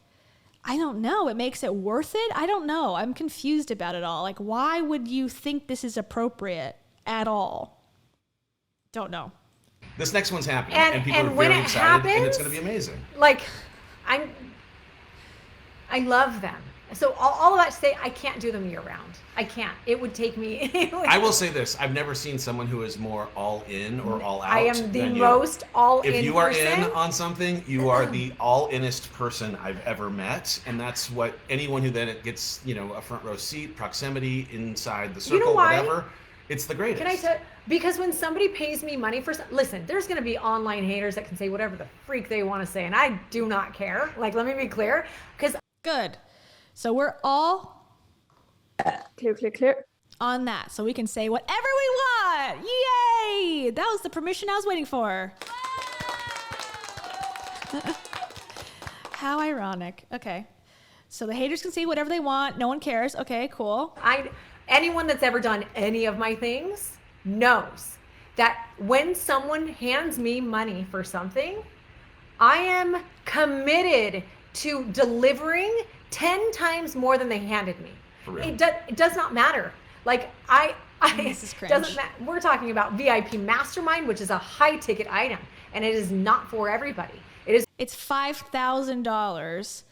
I don't know. It makes it worth it. I don't know. I'm confused about it all. Like, why would you think this is appropriate at all? Don't know. This next one's happening, and people are when very it excited, happens, and it's going to be amazing. Like, I love them. So all of that to say, I can't do them year round. I can't. It would take me. I will say this: I've never seen someone who is more all in or all out. I am the than you. most all in. If you are person. in on something, you are the all-inest person I've ever met, and that's what anyone who then gets, you know, a front row seat, proximity inside the circle, whatever. It's the greatest. Can I tell? Because when somebody pays me money for, listen, there's going to be online haters that can say whatever the freak they want to say, and I do not care. Like, let me be clear, because good. So we're all clear on that, so we can say whatever we want. Yay! That was the permission I was waiting for. How ironic. Okay, so the haters can say whatever they want. No one cares. Okay, cool. Anyone that's ever done any of my things knows that when someone hands me money for something, I am committed to delivering 10 times more than they handed me. For real. It does not matter. Like, This is cringe. doesn't matter. We're talking about VIP Mastermind, which is a high ticket item, and it is not for everybody. It's $5,000.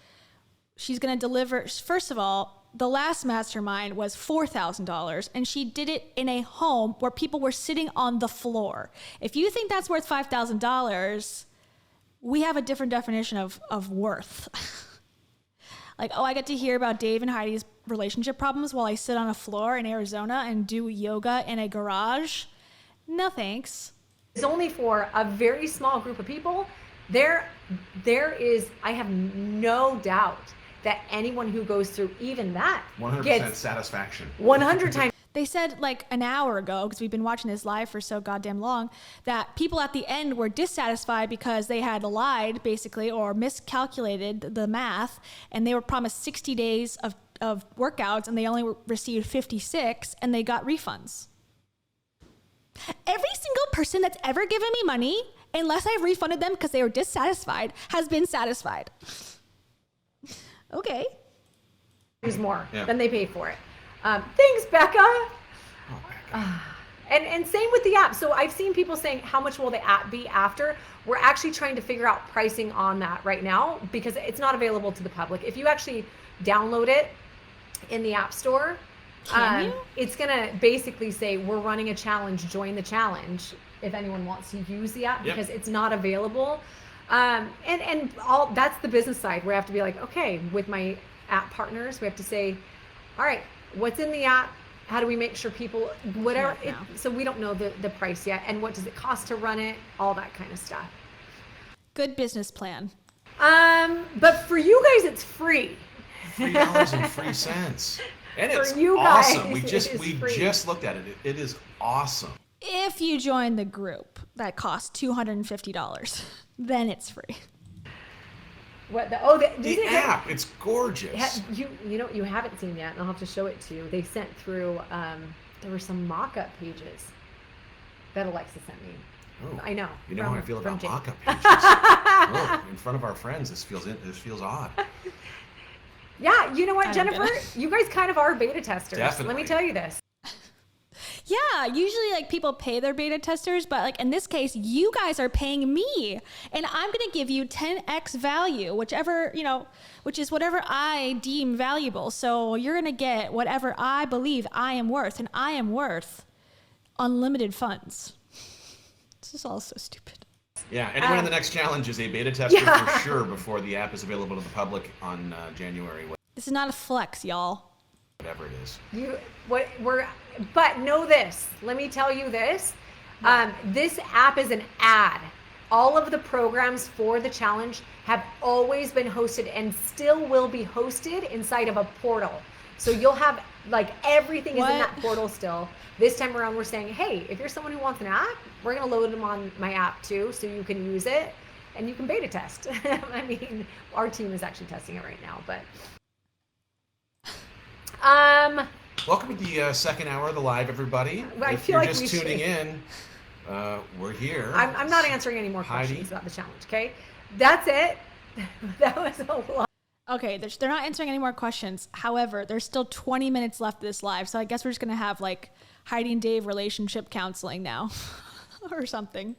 She's going to deliver. First of all, the last mastermind was $4,000, and she did it in a home where people were sitting on the floor. If you think that's worth $5,000, we have a different definition of worth. Like, oh, I get to hear about Dave and Heidi's relationship problems while I sit on a floor in Arizona and do yoga in a garage. No thanks. It's only for a very small group of people. There is, I have no doubt that anyone who goes through even that 100% gets satisfaction. 100 times. They said like an hour ago, because we've been watching this live for so goddamn long, that people at the end were dissatisfied because they had lied, basically, or miscalculated the math, and they were promised 60 days of workouts, and they only received 56, and they got refunds. Every single person that's ever given me money, unless I've refunded them because they were dissatisfied, has been satisfied. Okay. Use more than they pay for it. Thanks, Becca. And same with the app. So I've seen people saying, how much will the app be after? We're actually trying to figure out pricing on that right now because it's not available to the public. If you actually download it in the App Store, it's going to basically say, we're running a challenge, join the challenge, if anyone wants to use the app, because it's not available. And all that's the business side where I have to be like, okay, with my app partners, we have to say, all right, what's in the app? How do we make sure people, whatever, so we don't know the price yet, and what does it cost to run it, all that kind of stuff. Good business plan. But for you guys, it's free. $3.03. And it's for you guys, awesome. We just looked at it. It is awesome. If you join the group that costs $250, then it's free. What the app? It's gorgeous. You know you haven't seen yet, and I'll have to show it to you. They sent through. There were some mock-up pages that Alexa sent me. Oh, I know. You know how I feel about mock-up pages. In front of our friends, this feels odd. Yeah, you know what, Jennifer? You guys kind of are beta testers. Definitely. Let me tell you this. Yeah, usually like people pay their beta testers, but like in this case, you guys are paying me, and I'm gonna give you 10x value, whichever, you know, which is whatever I deem valuable. So you're gonna get whatever I believe I am worth, and I am worth unlimited funds. This is all so stupid. Yeah, anyone in the next challenge is a beta tester for sure before the app is available to the public on January. This is not a flex, y'all. Whatever it is. But know this. Let me tell you this. This app is an ad. All of the programs for the challenge have always been hosted and still will be hosted inside of a portal. So you'll have like everything is in that portal still. This time around, we're saying, hey, if you're someone who wants an app, we're going to load them on my app too, so you can use it and you can beta test. I mean, our team is actually testing it right now, but. Welcome to the second hour of the live, everybody. If you're just tuning in, we're here. I'm not answering any more questions about the challenge, okay? That's it. That was a lot. Okay, they're not answering any more questions. However, there's still 20 minutes left of this live, so I guess we're just going to have like Heidi and Dave relationship counseling now or something.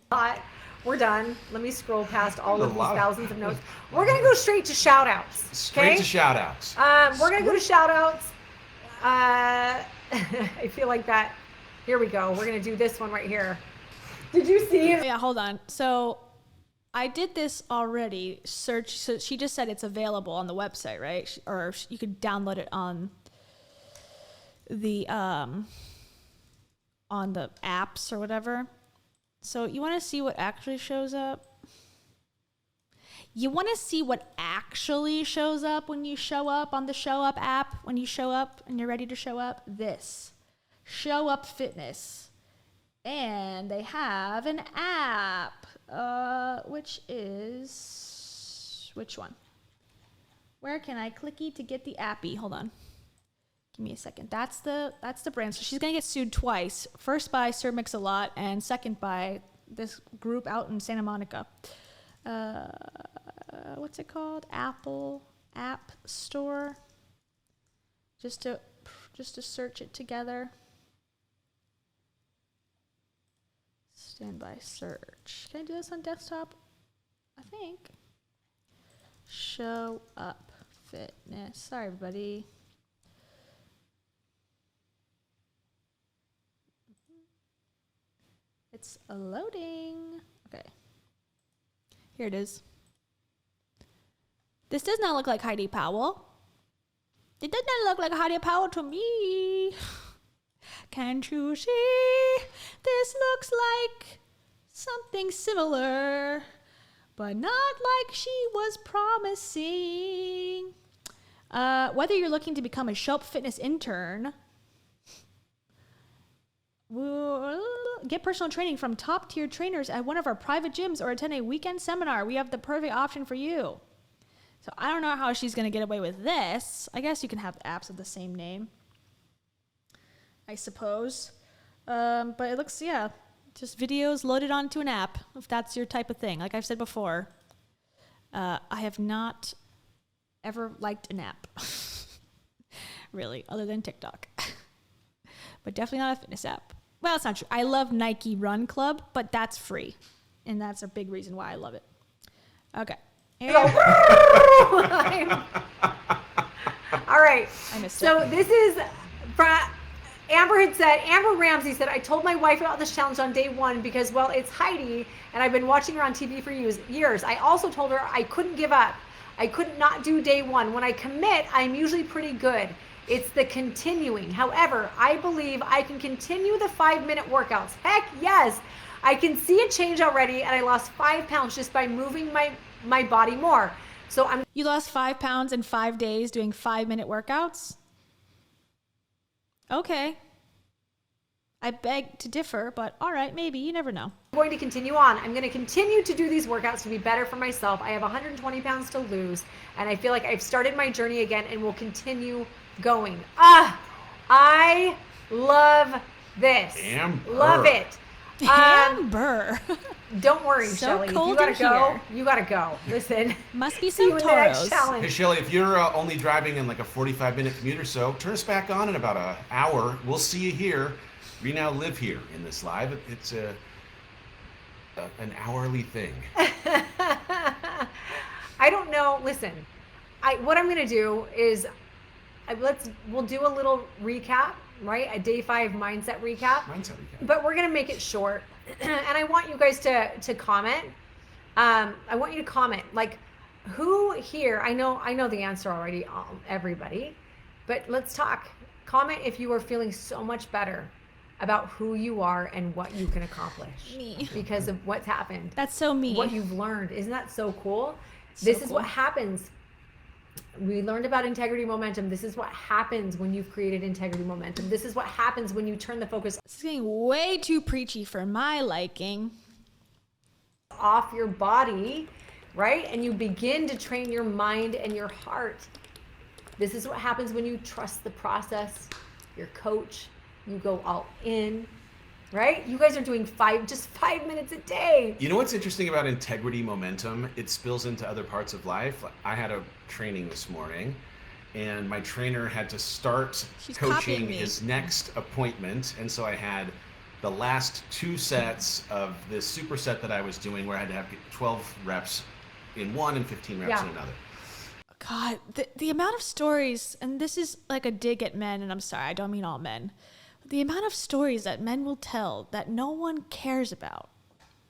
We're done. Let me scroll past all of these thousands of notes. We're going to go straight to shout-outs. Straight to shout-outs. We're going to go to shout-outs. I feel like that. Here we go. We're going to do this one right here. Did you see it? Yeah, hold on. So I did this already. Search. So she just said it's available on the website, right? Or you could download it on the apps or whatever. So you want to see what actually shows up? You want to see what actually shows up when you show up on the Show Up app, when you show up and you're ready to show up? This. Show Up Fitness. And they have an app, which is, which one? Where can I clicky to get the appy? Hold on. Give me a second. That's the brand. So she's going to get sued twice. First by Sir Mix-a-Lot and second by this group out in Santa Monica. What's it called? Apple App Store. Just to search it together. Standby search. Can I do this on desktop? I think. Show Up Fitness. Sorry, everybody. It's loading. Okay. Here it is. This does not look like Heidi Powell. It does not look like Heidi Powell to me. Can't you see? This looks like something similar, but not like she was promising. Whether you're looking to become a Show Up Fitness intern, get personal training from top-tier trainers at one of our private gyms or attend a weekend seminar, we have the perfect option for you. So I don't know how she's going to get away with this. I guess you can have apps of the same name, I suppose. But it looks, yeah, just videos loaded onto an app, if that's your type of thing. Like I've said before, I have not ever liked an app, really, other than TikTok. But definitely not a fitness app. Well, it's not true. I love Nike Run Club, but that's free. And that's a big reason why I love it. Okay. All right. I missed so it. This is Amber Ramsey said, I told my wife about this challenge on day one because, well, it's Heidi and I've been watching her on TV for years. I also told her I couldn't give up. I could not do day one. When I commit, I'm usually pretty good. It's the continuing. However, I believe I can continue the 5-minute workouts. Heck yes. I can see a change already, and I lost 5 pounds just by moving my body more. So You lost 5 pounds in 5 days doing 5-minute workouts? Okay. I beg to differ, but all right, maybe. You never know. I'm going to continue on. I'm going to continue to do these workouts to be better for myself. I have 120 pounds to lose, and I feel like I've started my journey again and will continue going. I love this. Amber. Love it. Amber. Don't worry, So Shelly. If you cold gotta in go, here. you gotta go. Listen. Must be See you some in the next Toros. challenge. Hey, Shelly, if you're only driving in like a 45-minute commute or so, turn us back on in about an hour. We'll see you here We now live here in this live. It's an hourly thing. I don't know. Listen, what I'm going to do is we'll do a little recap, right? A day 5 mindset recap. But we're going to make it short. And I want you guys to comment. I want you to comment, like, who here, I know the answer already, everybody, but let's talk. Comment if you are feeling so much better about who you are and what you can accomplish. Me. Because of what's happened. That's so me. What you've learned. Isn't that so cool? So This is what happens. We learned about integrity momentum. This is what happens when you've created integrity momentum. This is what happens when you turn the focus. This is getting way too preachy for my liking. Off your body, right? And you begin to train your mind and your heart. This is what happens when you trust the process, your coach, you go all in, right? You guys are doing 5 minutes a day. You know what's interesting about integrity momentum? It spills into other parts of life. I had a training this morning, and my trainer had to start coaching his next appointment. And so I had the last 2 sets of this superset that I was doing where I had to have 12 reps in one and 15 reps in another. God, the amount of stories, and this is like a dig at men, and I'm sorry, I don't mean all men. The amount of stories that men will tell that no one cares about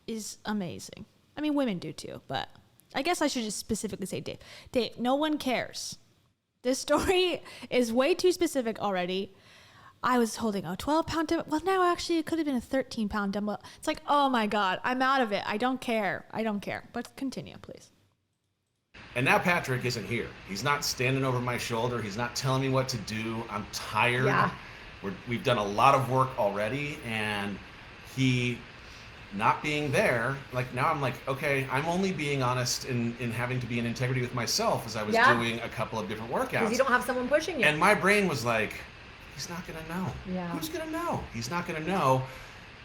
is amazing. I mean, women do too, but I guess I should just specifically say Dave. Dave, no one cares. This story is way too specific already. I was holding a 12-pound dumbbell. Well, now actually it could have been a 13-pound dumbbell. It's like, oh my God, I'm out of it. I don't care. But continue, please. And now Patrick isn't here. He's not standing over my shoulder. He's not telling me what to do. I'm tired. Yeah. We've done a lot of work already, and he not being there, like now I'm like, okay, I'm only being honest in having to be in integrity with myself as I was doing a couple of different workouts. Because you don't have someone pushing you. And my brain was like, he's not going to know. Yeah. Who's going to know? He's not going to know.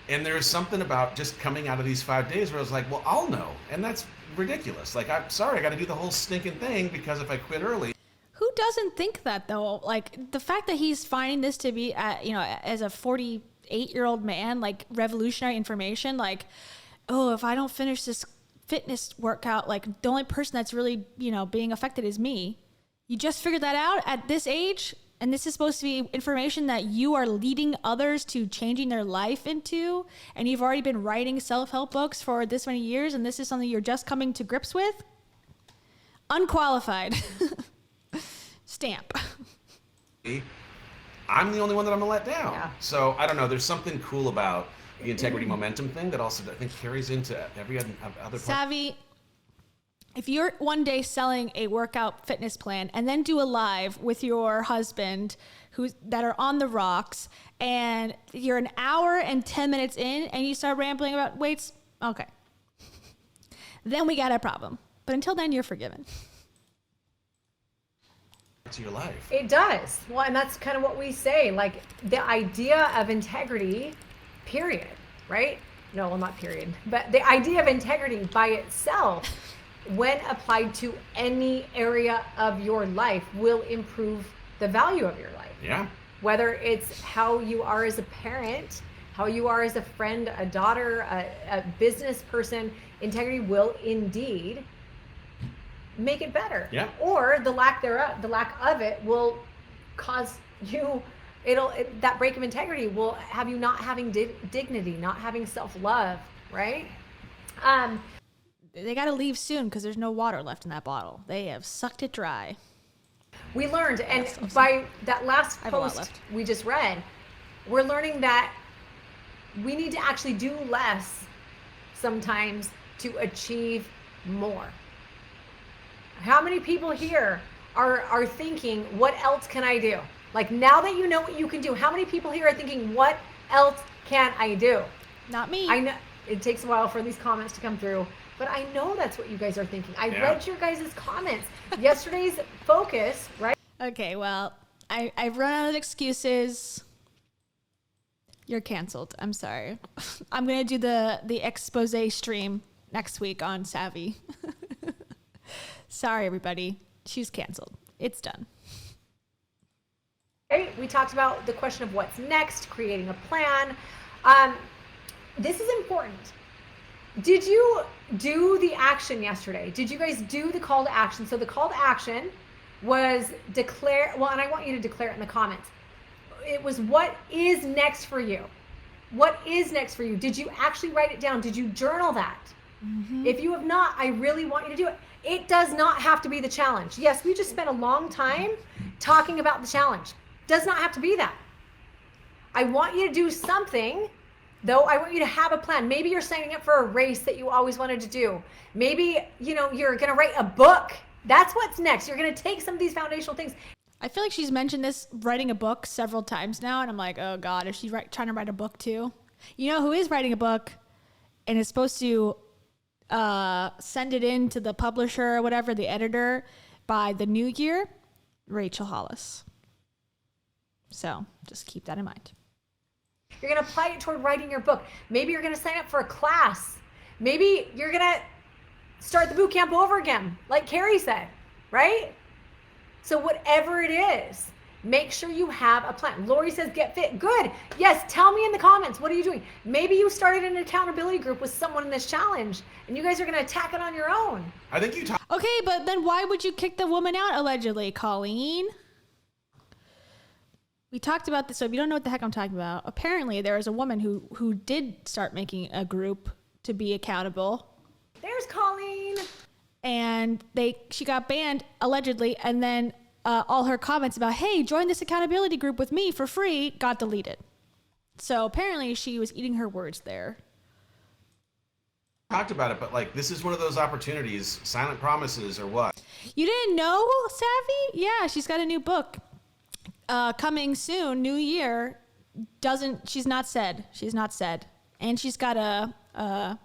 And there's something about just coming out of these 5 days where I was like, well, I'll know. And that's ridiculous. Like, I'm sorry, I got to do the whole stinking thing because if I quit early. Who doesn't think that though? Like the fact that he's finding this to be, as a 48-year-old man, like revolutionary information, like, oh, if I don't finish this fitness workout, like the only person that's really, being affected is me. You just figured that out at this age? And this is supposed to be information that you are leading others to changing their life into. And you've already been writing self-help books for this many years. And this is something you're just coming to grips with. Unqualified. Stamp. I'm the only one that I'm gonna let down. Yeah. So I don't know. There's something cool about the integrity momentum thing that also I think carries into every other part. Savvy. If you're one day selling a workout fitness plan and then do a live with your husband that are on the rocks and you're an hour and 10 minutes in and you start rambling about weights, okay. Then we got a problem. But until then, you're forgiven. To your life. It does. Well, and that's kind of what we say, like the idea of integrity, period, right? No, well, not period, but the idea of integrity by itself, when applied to any area of your life, will improve the value of your life. Yeah. Whether it's how you are as a parent, how you are as a friend, a daughter, a business person, integrity will indeed make it better. Yeah. Or the lack of it will cause you, that break of integrity will have you not having dignity, not having self-love, right? They got to leave soon because there's no water left in that bottle. They have sucked it dry. We learned, and by that last post we just read, we're learning that we need to actually do less sometimes to achieve more. How many people here are thinking, what else can I do? Like, now that you know what you can do, how many people here are thinking, what else can I do? Not me. I know it takes a while for these comments to come through, but I know that's what you guys are thinking. I read your guys' comments. Yesterday's focus, right? Okay, well, I've run out of excuses. You're canceled. I'm sorry. I'm going to do the expose stream next week on Savvy. Sorry, everybody. She's canceled. It's done. Right? We talked about the question of what's next, creating a plan. This is important. Did you do the action yesterday? Did you guys do the call to action? So the call to action was declare, well, and I want you to declare it in the comments. It was what is next for you? What is next for you? Did you actually write it down? Did you journal that? Mm-hmm. If you have not, I really want you to do it. It does not have to be the challenge. Yes, we just spent a long time talking about the challenge. Does not have to be that. I want you to do something, though. I want you to have a plan. Maybe you're signing up for a race that you always wanted to do. Maybe, you're going to write a book. That's what's next. You're going to take some of these foundational things. I feel like she's mentioned this writing a book several times now, and I'm like, oh God, is she trying to write a book too? You know who is writing a book and is supposed to send it in to the publisher or whatever, the editor, by the new year? Rachel Hollis. So just keep that in mind. You're going to apply it toward writing your book. Maybe you're going to sign up for a class. Maybe you're going to start the boot camp over again, like Carrie said, right? So whatever it is, make sure you have a plan. Lori says, get fit. Good. Yes, tell me in the comments, what are you doing? Maybe you started an accountability group with someone in this challenge, and you guys are going to attack it on your own. I think you Okay, but then why would you kick the woman out, allegedly, Colleen? We talked about this, so if you don't know what the heck I'm talking about, apparently there was a woman who did start making a group to be accountable. There's Colleen. And she got banned, allegedly, and then all her comments about, hey, join this accountability group with me for free, got deleted. So apparently she was eating her words there. talked about it, but like this is one of those opportunities, silent promises or what? You didn't know, Savvy? Yeah, she's got a new book coming soon, new year. She's not said. And she's got a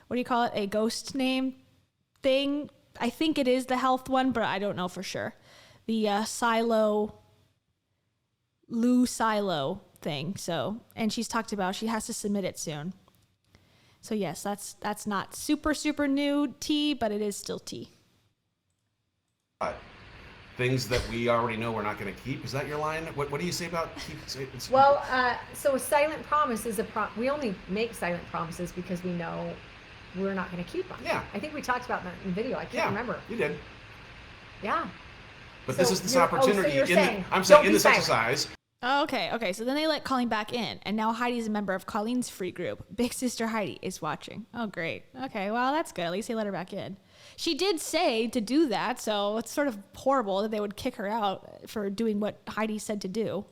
what do you call it? A ghost name thing. I think it is the health one, but I don't know for sure. The Lou Silo thing. So, and she's talked about she has to submit it soon. So yes, that's not super new tea, but it is still tea. Things that we already know we're not going to keep. Is that your line? What do you say about keep? Well, so a silent promise is we only make silent promises because we know we're not going to keep them. Yeah. I think we talked about that in the video. I can't remember. You did. Yeah. But so this is this opportunity. I'm saying in this exercise. Oh, okay. So then they let Colleen back in, and now Heidi's a member of Colleen's free group. Big Sister Heidi is watching. Oh, great. Okay, well, that's good. At least they let her back in. She did say to do that, so it's sort of horrible that they would kick her out for doing what Heidi said to do.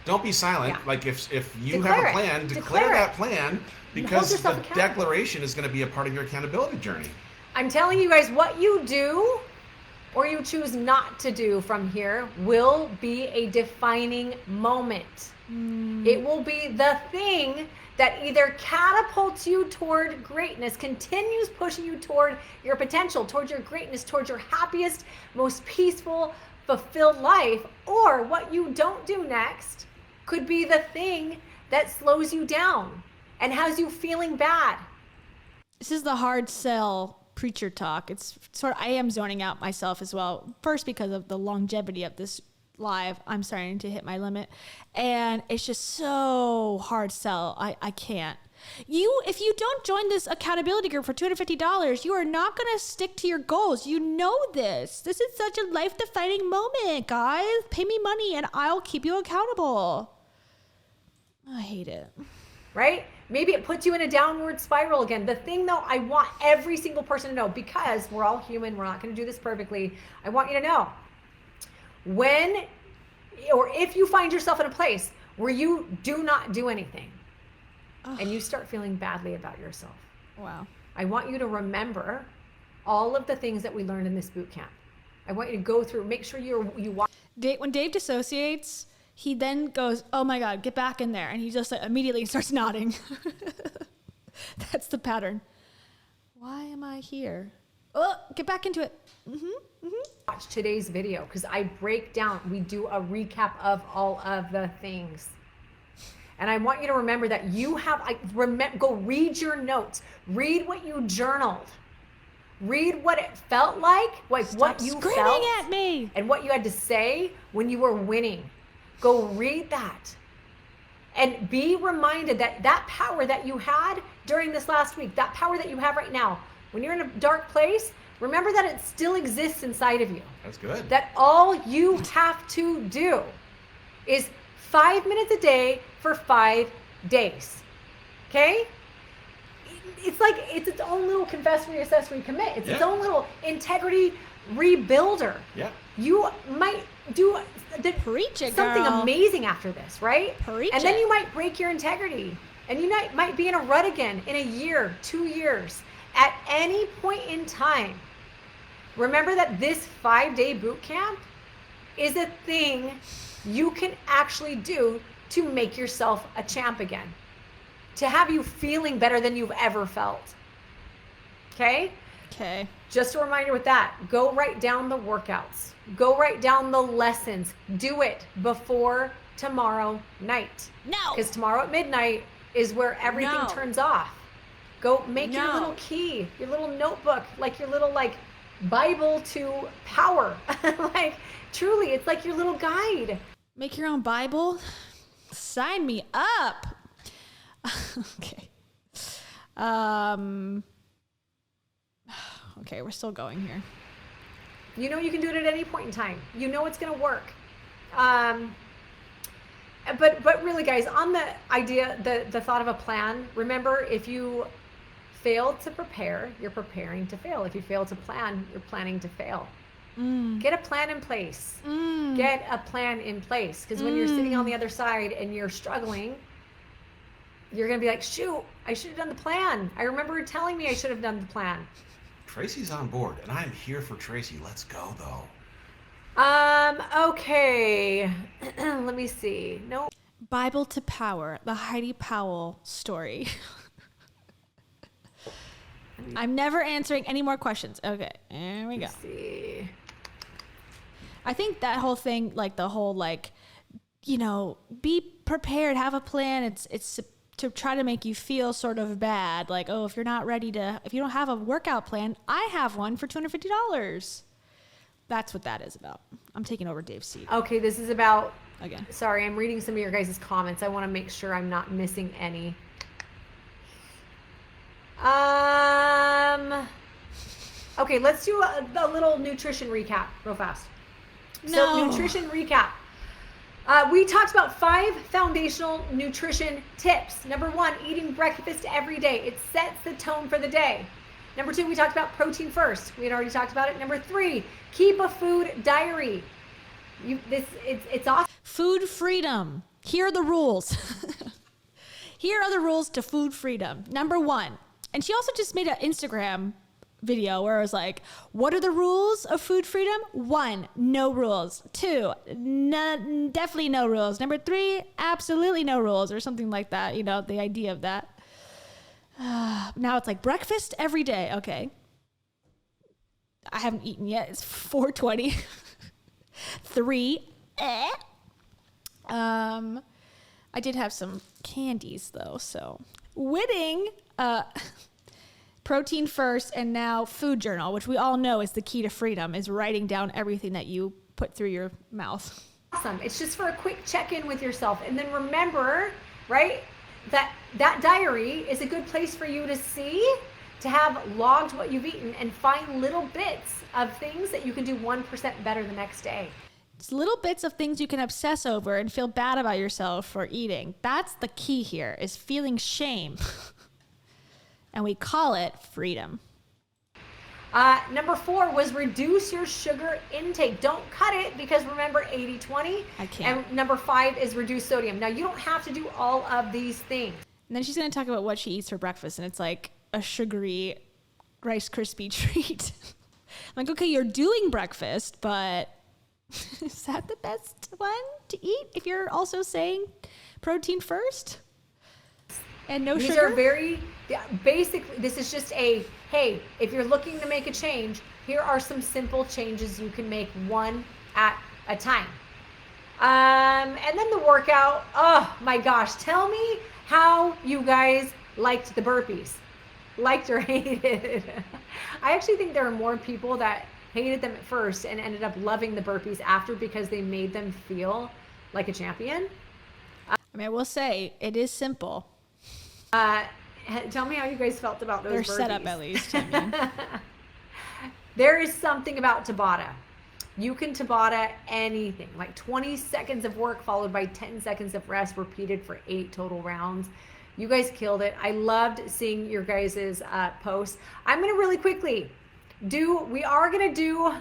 Don't be silent. Yeah. Like if you have a plan, declare that plan, because the declaration is going to be a part of your accountability journey. I'm telling you guys, what you do or you choose not to do from here will be a defining moment. It will be the thing that either catapults you toward greatness, continues pushing you toward your potential, towards your greatness, towards your happiest, most peaceful, fulfilled life, or what you don't do next could be the thing that slows you down and has you feeling bad. This is the hard sell preacher talk. It's sort of, I am zoning out myself as well. First, because of the longevity of this live, I'm starting to hit my limit, and it's just so hard sell. I can't. If you don't join this accountability group for $250, you are not going to stick to your goals. You know this. This is such a life-defining moment, guys. Pay me money and I'll keep you accountable. I hate it. Right? Maybe it puts you in a downward spiral again. The thing, though, I want every single person to know, because we're all human, we're not going to do this perfectly. I want you to know, when or if you find yourself in a place where you do not do anything and you start feeling badly about yourself. Wow. I want you to remember all of the things that we learned in this boot camp. I want you to go through, make sure you watch. When Dave dissociates, he then goes, oh my God, get back in there. And he just immediately starts nodding. That's the pattern. Why am I here? Oh, get back into it. Watch today's video because I break down, we do a recap of all of the things. And I want you to remember that you have, go read your notes. Read what you journaled. Read what it felt like what you screaming felt at me. and what you had to say when you were winning. Go read that. And be reminded that that power that you had during this last week, that power that you have right now, when you're in a dark place, remember that it still exists inside of you. That's good. That all you have to do is 5 minutes a day for 5 days. Okay? It's like it's its own little confess, reassess, recommit. It's its own little integrity rebuilder. Yeah. You might do Preach it, something girl. amazing after this, right? Preach and then it. you might break your integrity. And you might be in a rut again in a year, 2 years. At any point in time, remember that this 5-day boot camp is a thing you can actually do to make yourself a champ again. To have you feeling better than you've ever felt. Okay? Okay. Just a reminder with that, go write down the workouts. Go write down the lessons. Do it before tomorrow night. No. Because tomorrow at midnight is where everything turns off. Go make your No. little key, your little notebook, like your little Bible to power. Truly, it's like your little guide. Make your own Bible? Sign me up. Okay. Okay, we're still going here. You know you can do it at any point in time. You know it's going to work. But really, guys, on the idea, the thought of a plan, remember, if you fail to prepare, you're preparing to fail. If you fail to plan, you're planning to fail. Get a plan in place. Get a plan in place. Because when you're sitting on the other side and you're struggling, you're going to be like, shoot, I should have done the plan. I remember her telling me I should have done the plan. Tracy's on board, and I'm here for Tracy. Let's go, though. Okay. Let me see. No. Bible to Power, the Heidi Powell story. I'm never answering any more questions. Okay, here we go. Let's see. I think that whole thing, the whole, be prepared, have a plan. It's to try to make you feel sort of bad. If you're not ready if you don't have a workout plan, I have one for $250. That's what that is about. I'm taking over Dave's seat. Okay, this is about, again. Sorry, I'm reading some of your guys' comments. I want to make sure I'm not missing any. Okay, let's do a little nutrition recap real fast. So nutrition recap. We talked about 5 foundational nutrition tips. Number 1, eating breakfast every day. It sets the tone for the day. Number 2, we talked about protein first. We had already talked about it. Number 3, keep a food diary. It's awesome. Food freedom. Here are the rules. Here are the rules to food freedom. Number 1, and she also just made an Instagram video where it was like, what are the rules of food freedom? 1, no rules. 2, definitely no rules. Number 3, absolutely no rules, or something like that. The idea of that. Now it's breakfast every day. Okay. I haven't eaten yet. It's 4:20. 3. I did have some candies though. So winning, protein first, and now food journal, which we all know is the key to freedom, is writing down everything that you put through your mouth. Awesome. It's just for a quick check-in with yourself. And then remember, right, that diary is a good place for you to see, to have logged what you've eaten and find little bits of things that you can do 1% better the next day. It's little bits of things you can obsess over and feel bad about yourself for eating. That's the key here, is feeling shame. And we call it freedom. Number 4 was reduce your sugar intake. Don't cut it, because remember 80-20. I can't. And number 5 is reduce sodium. Now, you don't have to do all of these things. And then she's going to talk about what she eats for breakfast, and it's like a sugary Rice Krispie treat. I'm like, okay, you're doing breakfast, but is that the best one to eat if you're also saying protein first? And no sugar? These are very, basically, this is just hey, if you're looking to make a change, here are some simple changes you can make, one at a time. And then the workout, oh my gosh, tell me how you guys liked the burpees. Liked or hated. I actually think there are more people that hated them at first and ended up loving the burpees after because they made them feel like a champion. I mean, I will say it is simple. Tell me how you guys felt about those They're burpees. set up at least. I mean. There is something about Tabata. You can Tabata anything, like 20 seconds of work followed by 10 seconds of rest repeated for 8 total rounds. You guys killed it. I loved seeing your guys' posts. I'm going to really quickly we are going to do,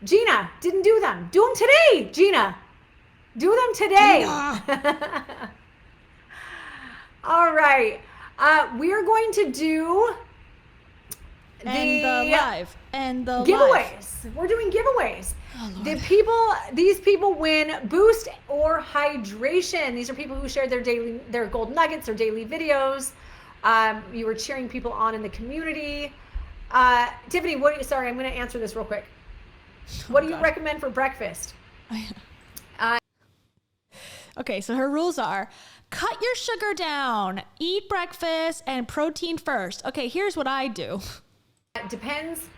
Gina didn't do them. Do them today, Gina. Do them today. All right. We are going to do the live and the giveaways. live. We're doing giveaways. Oh, These people win boost or hydration. These are people who shared their gold nuggets, their daily videos. You were cheering people on in the community. Tiffany, sorry, I'm going to answer this real quick. What do you recommend for breakfast? Okay, so her rules are cut your sugar down, eat breakfast, and protein first. Okay, here's what I do. It depends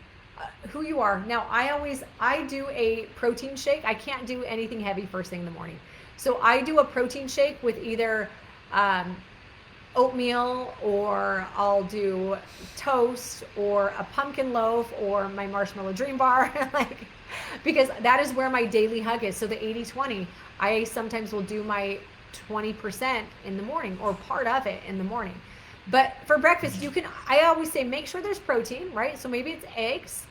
who you are. Now, I do a protein shake. I can't do anything heavy first thing in the morning. So I do a protein shake with either oatmeal, or I'll do toast, or a pumpkin loaf, or my marshmallow dream bar, because that is where my daily hug is. So the 80-20, I sometimes will do my 20% in the morning, or part of it in the morning. But for breakfast, I always say, make sure there's protein, right? So maybe it's eggs.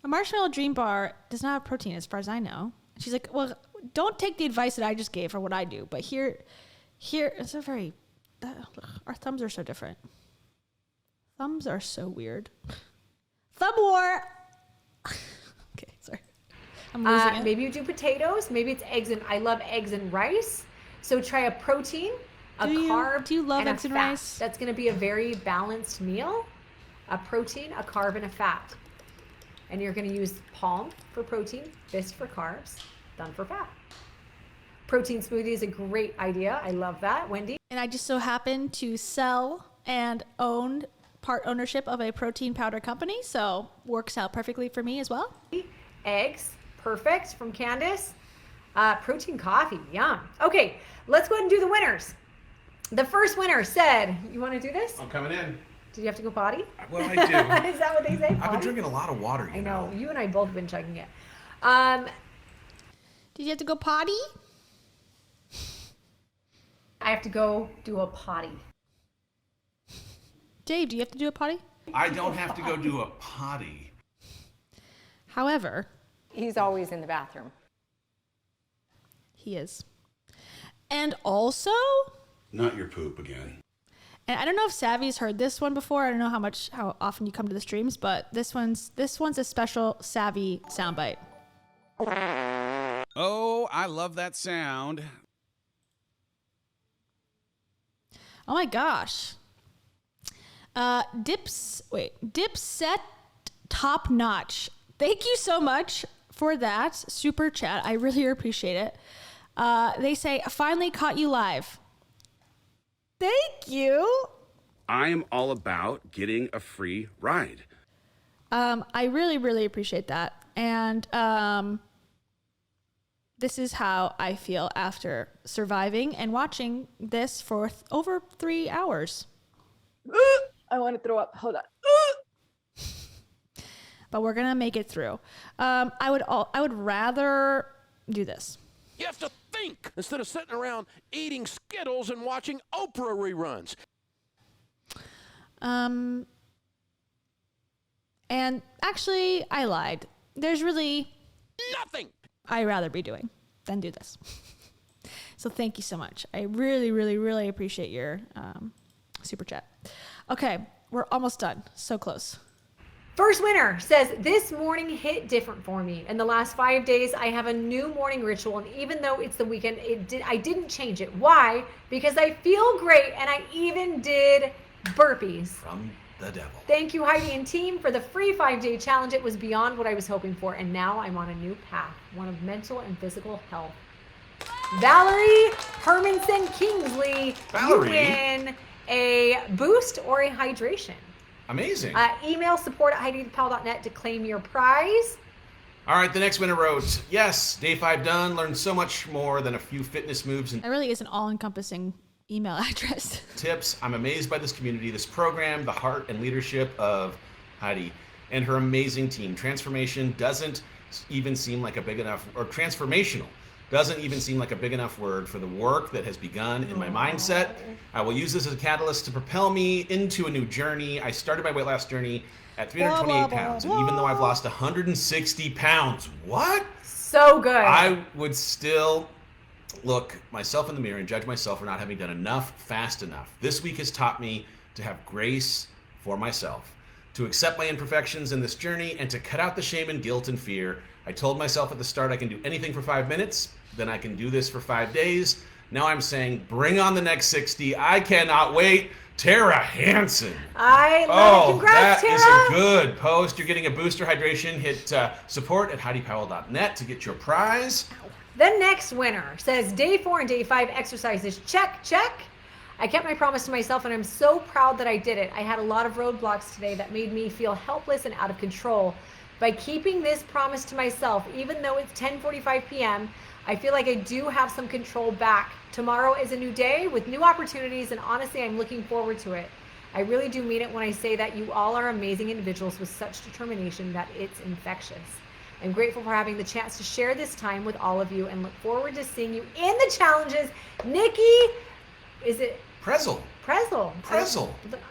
A marshmallow dream bar does not have protein as far as I know. She's like, well, don't take the advice that I just gave for what I do. But here, it's a very, our thumbs are so different. Thumbs are so weird. Thumb war. Okay, sorry. I'm losing it. Maybe you do potatoes. Maybe it's eggs, and I love eggs and rice. So try a protein, carb, do you love and eggs a and fat. rice? That's going to be a very balanced meal. A protein, a carb, and a fat. And you're going to use palm for protein, fist for carbs, thumb for fat. Protein smoothie is a great idea. I love that. Wendy? And I just so happen to sell and own part ownership of a protein powder company, so works out perfectly for me as well. Eggs, perfect, from Candace. Protein coffee, yum. Okay, let's go ahead and do the winners. The first winner said, you want to do this? I'm coming in. Did you have to go potty? Well, I do. Is that what they say? I've Potty? been drinking a lot of water. I know. You and I both have been chugging it. Did you have to go potty? I have to go do a potty. Dave, do you have to do a potty? I don't have to go do a potty. However, He's always in the bathroom. he is. And also, Not your poop again. and I don't know if Savvy's heard this one before. I don't know how often you come to the streams, but this one's a special Savvy soundbite. Oh, I love that sound. Oh my gosh. Dipset Top Notch. Thank you so much for that super chat. I really appreciate it. They say, finally caught you live. Thank you. I am all about getting a free ride. I really, really appreciate that. And this is how I feel after surviving and watching this for over 3 hours. I want to throw up. Hold on. But we're gonna make it through. I would rather do this. You have to think instead of sitting around eating Skittles and watching Oprah reruns. And actually, I lied. There's really nothing I'd rather be doing than do this. So thank you so much. I really, really, really appreciate your super chat. Okay, we're almost done. So close. First winner says, this morning hit different for me. In the last 5 days, I have a new morning ritual, and even though it's the weekend, I didn't change it. Why? Because I feel great, and I even did burpees. From the devil. Thank you, Heidi and team, for the free 5-day challenge. It was beyond what I was hoping for, and now I'm on a new path, one of mental and physical health. Valerie Hermanson Kingsley, Valerie. you win a boost or a hydration. Amazing. Email support@HeidiPowell.net to claim your prize. All right, the next winner wrote, yes, day 5 done, learned so much more than a few fitness moves and That really is an all-encompassing email address. tips. I'm amazed by this community, this program, the heart and leadership of Heidi and her amazing team. Transformation doesn't even seem like a big enough, or transformational doesn't even seem like a big enough word for the work that has begun in my mindset. I will use this as a catalyst to propel me into a new journey. I started my weight loss journey at 328 pounds, and even though I've lost 160 pounds, what? So good. I would still look myself in the mirror and judge myself for not having done enough fast enough. This week has taught me to have grace for myself, to accept my imperfections in this journey, and to cut out the shame and guilt and fear. I told myself at the start I can do anything for 5 minutes, then I can do this for 5 days. Now I'm saying, bring on the next 60. I cannot wait. Tara Hansen. I love it. Congrats, Tara. That is a good post. You're getting a booster hydration. Hit support@HeidiPowell.net to get your prize. The next winner says, day 4 and day 5 exercises. Check, check. I kept my promise to myself, and I'm so proud that I did it. I had a lot of roadblocks today that made me feel helpless and out of control. By keeping this promise to myself, even though it's 10:45 p.m., I feel like I do have some control back. Tomorrow is a new day with new opportunities, and honestly, I'm looking forward to it. I really do mean it when I say that you all are amazing individuals with such determination that it's infectious. I'm grateful for having the chance to share this time with all of you and look forward to seeing you in the challenges. Nikki, is it? Prezel. Prezel.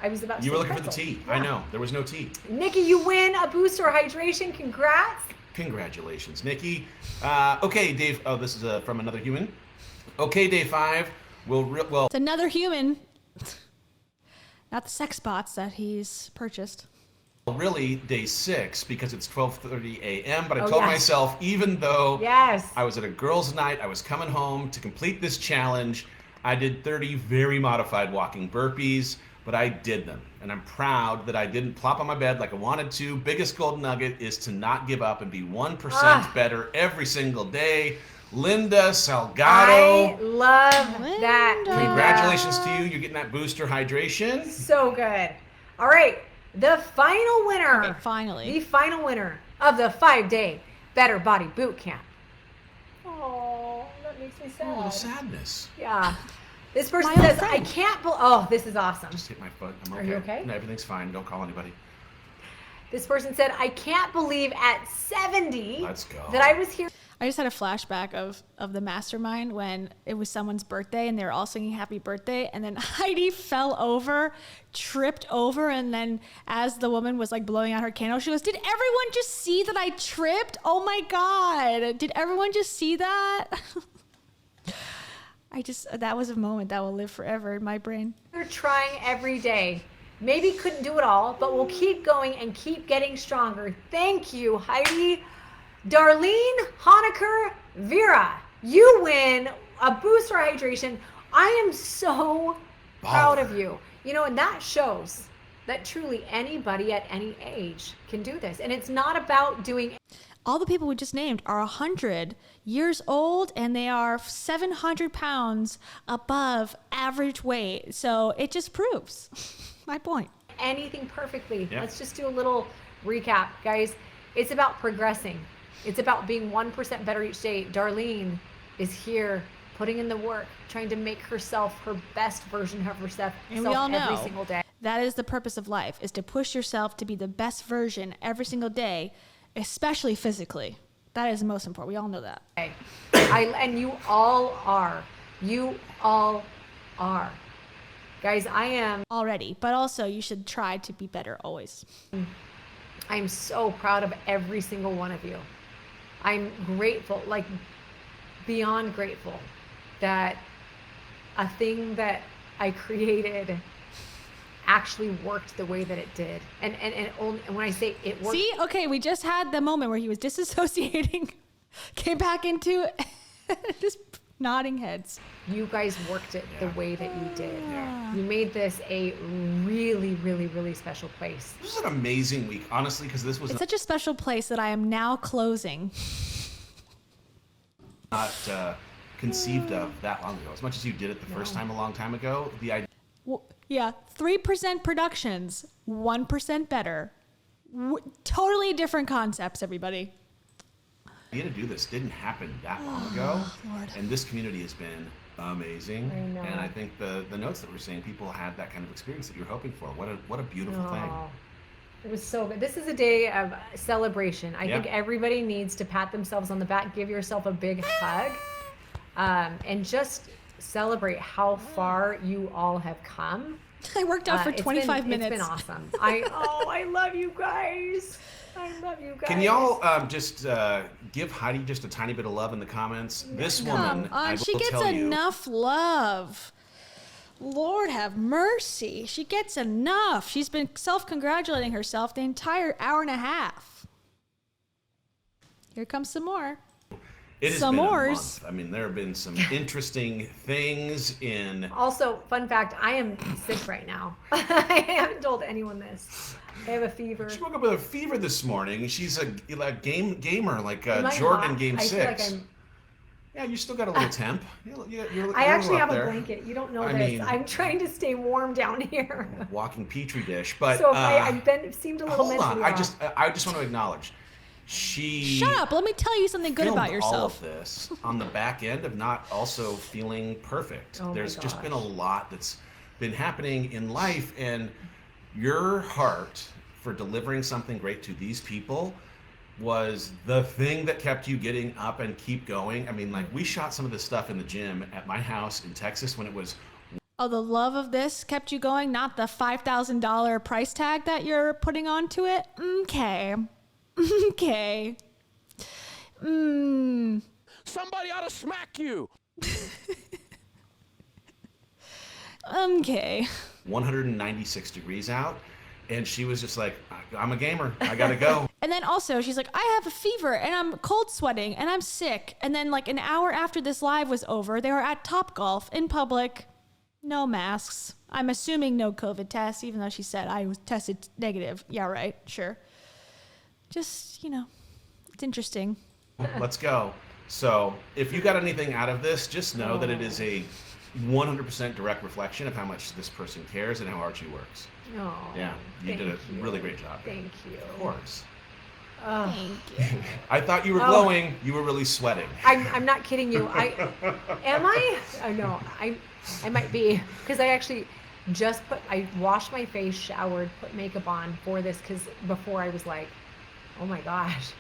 I was about to You say were looking for pretzel. the tea. Yeah. I know. There was no tea. Nikki, you win a booster hydration. Congrats. Congratulations, Nikki. Okay, Dave. Oh, this is from another human. Okay, day 5. Well, It's another human. Not the sex bots that he's purchased. really day 6 because it's 12:30 a.m. But I Oh, told yes. myself, even though Yes. I was at a girls' night, I was coming home to complete this challenge. I did 30 very modified walking burpees, but I did them. And I'm proud that I didn't plop on my bed like I wanted to. Biggest golden nugget is to not give up and be 1% better every single day. Linda Salgado. I love that, Linda. Congratulations to you. You're getting that booster hydration. So good. All right. The final winner. Okay, finally. The final winner of the 5-day Better Body Boot Camp. Oh, that makes me sad. A little sadness. Yeah. This person My old says, I friend. can't believe. Oh, this is awesome. Just hit my foot. I'm okay. Are you okay? No, everything's fine. Don't call anybody. This person said, I can't believe at 70 Let's go. that I was here. I just had a flashback of the mastermind when it was someone's birthday and they were all singing happy birthday, and then Heidi fell over, tripped over, and then as the woman was like blowing out her candle, she goes, did everyone just see that I tripped? Oh my God. Did everyone just see that? That was a moment that will live forever in my brain. We're trying every day. Maybe couldn't do it all, but we'll keep going and keep getting stronger. Thank you, Heidi. Darlene, Honecker, Vera, you win a booster hydration. I am so proud of you. You know, and that shows that truly anybody at any age can do this. And it's not about doing. All the people we just named are 100 years old and they are 700 pounds above average weight. So it just proves my point. Anything perfectly. Yeah. Let's just do a little recap, guys. It's about progressing. It's about being 1% better each day. Darlene is here putting in the work, trying to make herself her best version of herself And we all know every single day. that is the purpose of life, is to push yourself to be the best version every single day, especially physically. That is the most important. We all know that. And you all are. You all are. Guys, I am already, but also you should try to be better always. I'm so proud of every single one of you. I'm grateful, like beyond grateful, that a thing that I created actually worked the way that it did. And when I say it worked. See, okay, we just had the moment where he was disassociating, came back into just nodding heads. You guys worked it the way that you did. You made this a really, really, really special place. This was an amazing week, honestly, because this was It's such a special place that I am now closing. not conceived of that long ago. As much as you did it the first time a long time ago, the idea. Well, Yeah, 3% productions, 1% better. Totally different concepts, everybody. The idea to do this didn't happen that long ago, Lord. and this community has been amazing. I know. And I think the notes that we're seeing, people had that kind of experience that you're hoping for. What a beautiful thing. It was so good. This is a day of celebration. I think everybody needs to pat themselves on the back, give yourself a big hug, and just celebrate how far you all have come. I worked out for 25 minutes. It's been awesome. I love you guys. I love you guys. Can y'all just give Heidi just a tiny bit of love in the comments? This woman, I will she gets tell you, enough love. Lord have mercy. She gets enough. She's been self-congratulating herself the entire hour and a half. Here comes some more. it has some been mores. a month. I mean, there have been some interesting things in. Also, fun fact, I am sick right now. I haven't told anyone this. I have a fever. She woke up with a fever this morning. She's a gamer like Am I Jordan hot? Game I 6. feel like I'm... Yeah, you still got a little temp. You're I actually have up a there. blanket. You don't know I this. mean- I'm trying to stay warm down here. Walking petri dish, but So if I've seemed a little hold on. mentally off. I just want to acknowledge. She Shut up. Let me tell you something good filmed about yourself. all of this on the back end of not also feeling perfect. Oh my There's just been a gosh. lot that's been happening in life, and your heart for delivering something great to these people was the thing that kept you getting up and keep going. I mean, like, we shot some of this stuff in the gym at my house in Texas when it was. Oh, the love of this kept you going, not the $5,000 price tag that you're putting onto it? Okay. Okay. Somebody ought to smack you. Okay. 196 degrees out, and she was just like, I'm a gamer, I gotta go. And then also she's like, I have a fever and I'm cold sweating and I'm sick. And then like an hour after this live was over, they were at Topgolf in public, no masks. I'm assuming no COVID tests, even though she said I was tested negative. Yeah, right, sure. Just, it's interesting. Let's go. So if you got anything out of this, just know that it is a 100% direct reflection of how much this person cares and how hard she works. Oh, Yeah, you did a really great job. Thank you. Of course. Thank you. I thought you were glowing. You were really sweating. I'm not kidding you. Am I? Oh no, I might be, because I actually I washed my face, showered, put makeup on for this, because before I was like, oh my gosh.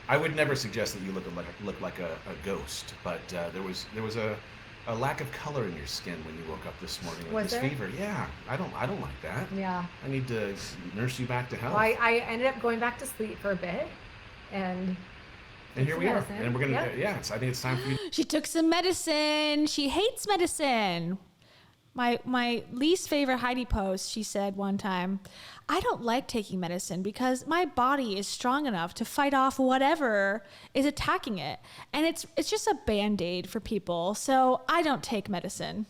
I would never suggest that you look like a ghost, but there was a lack of color in your skin when you woke up this morning with Was this there? fever. Yeah, I don't like that. Yeah. I need to nurse you back to health. Well, I ended up going back to sleep for a bit, and here we are, medicine. and we're gonna. Yep. Yeah, I think it's time for you. She took some medicine. She hates medicine. My least favorite Heidi post, she said one time, I don't like taking medicine because my body is strong enough to fight off whatever is attacking it. And it's just a Band-Aid for people. So I don't take medicine.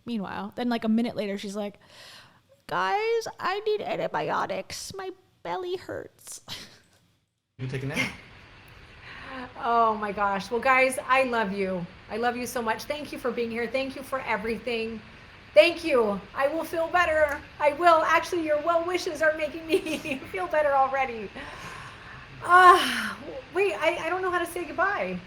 Meanwhile, then like a minute later, she's like, guys, I need antibiotics. My belly hurts. You take a nap. Oh my gosh. Well, guys, I love you. I love you so much. Thank you for being here. Thank you for everything. Thank you. I will feel better. I will. Actually, your well wishes are making me feel better already. Wait, I don't know how to say goodbye.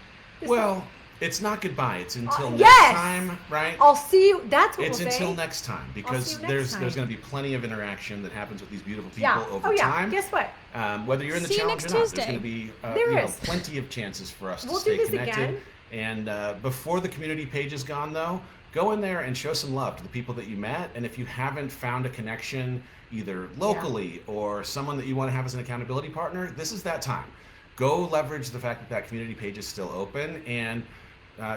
Well, it's not goodbye. It's until next yes! time, right? I'll see you. That's what It's we'll until say. next time, I'll because see you next there's time. going to be plenty of interaction that happens with these beautiful people Yeah. over Oh yeah. time. Guess what? Whether you're in the See you challenge next or not, Tuesday. there's going to be There is. plenty of chances for us We'll to do stay this connected. again. And before the community page is gone, though, go in there and show some love to the people that you met. And if you haven't found a connection, either locally or someone that you want to have as an accountability partner, this is that time. Go leverage the fact that that community page is still open and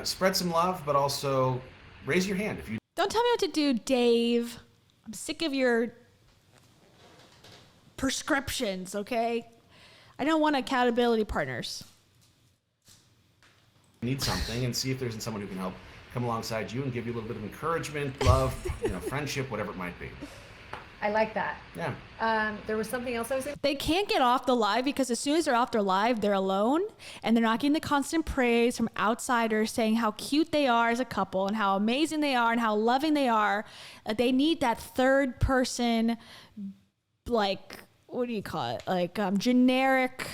spread some love, but also raise your hand if you. Don't tell me what to do, Dave. I'm sick of your prescriptions, okay? I don't want accountability partners. Need something, and see if there's someone who can help come alongside you and give you a little bit of encouragement, love, friendship, whatever it might be. I like that. Yeah. There was something else I was going to They can't get off the live because as soon as they're off their live, they're alone and they're not getting the constant praise from outsiders saying how cute they are as a couple and how amazing they are and how loving they are. They need that third person, like, what do you call it? Like generic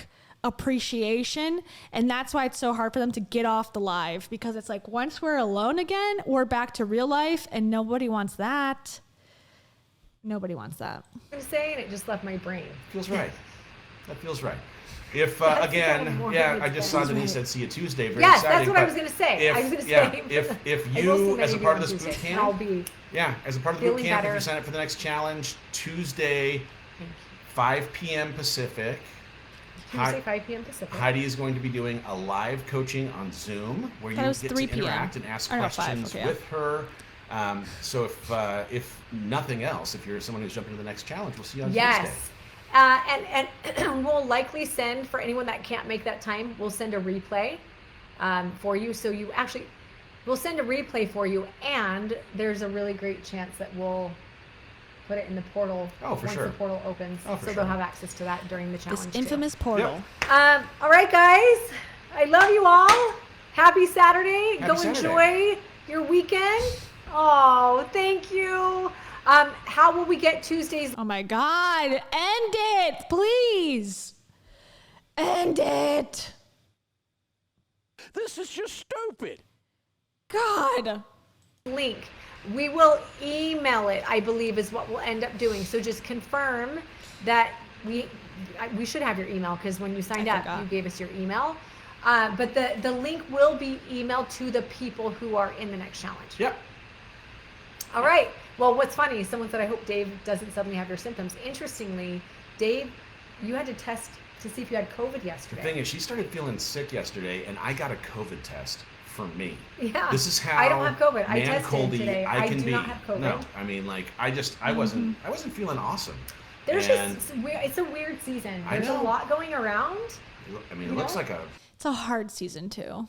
appreciation. And that's why it's so hard for them to get off the live, because it's like once we're alone again, we're back to real life and nobody wants that. Nobody wants that. say, and it just left my brain. Feels right. That feels right. If again, yeah, I just saw Denise said see you Tuesday. Very yes, exciting, that's what I was going to say. I was going to say. If you, as a part of this boot camp, as a part of the boot camp, if you sign up for the next challenge, Tuesday, 5 p.m. Pacific. Tuesday, 5 p.m. Pacific. Heidi is going to be doing a live coaching on Zoom where you get to interact and ask questions with her. So if nothing else, if you're someone who's jumping to the next challenge, we'll see you on Tuesday. Yes. And we'll likely send, for anyone that can't make that time, we'll send a replay for you. So we'll send a replay for you, and there's a really great chance that we'll put it in the portal once the portal opens. So they'll have access to that during the challenge. This infamous portal. Yep. All right, guys. I love you all. Happy Saturday. Go enjoy your weekend. Oh, thank you. How will we get Tuesdays? Oh my God. End it, please. End it. This is just stupid. God. Link. We will email it, I believe, is what we'll end up doing. So just confirm that we should have your email, because when you signed up, you gave us your email. But the link will be emailed to the people who are in the next challenge. Yep. All right. Well, what's funny, someone said, I hope Dave doesn't suddenly have your symptoms. Interestingly, Dave, you had to test to see if you had COVID yesterday. The thing is, she started feeling sick yesterday, and I got a COVID test for me. Yeah. This is how I don't have COVID. I tested coldy today. I can do be. not have COVID. No, I mean, like, I wasn't feeling awesome. There's it's a weird season. There's a lot going around. I mean, it looks like it's a hard season too.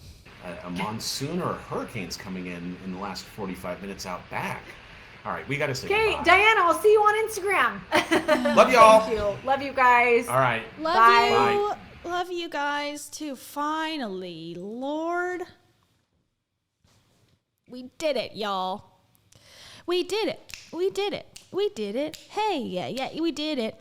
A monsoon or a hurricane's coming in the last 45 minutes out back. All right, we got to say goodbye. Okay, Diana, I'll see you on Instagram. Love y'all. Thank you. Love you guys. All right. Love you. Love you guys too. Finally, Lord. We did it, y'all. We did it. We did it. We did it. Hey, yeah, we did it.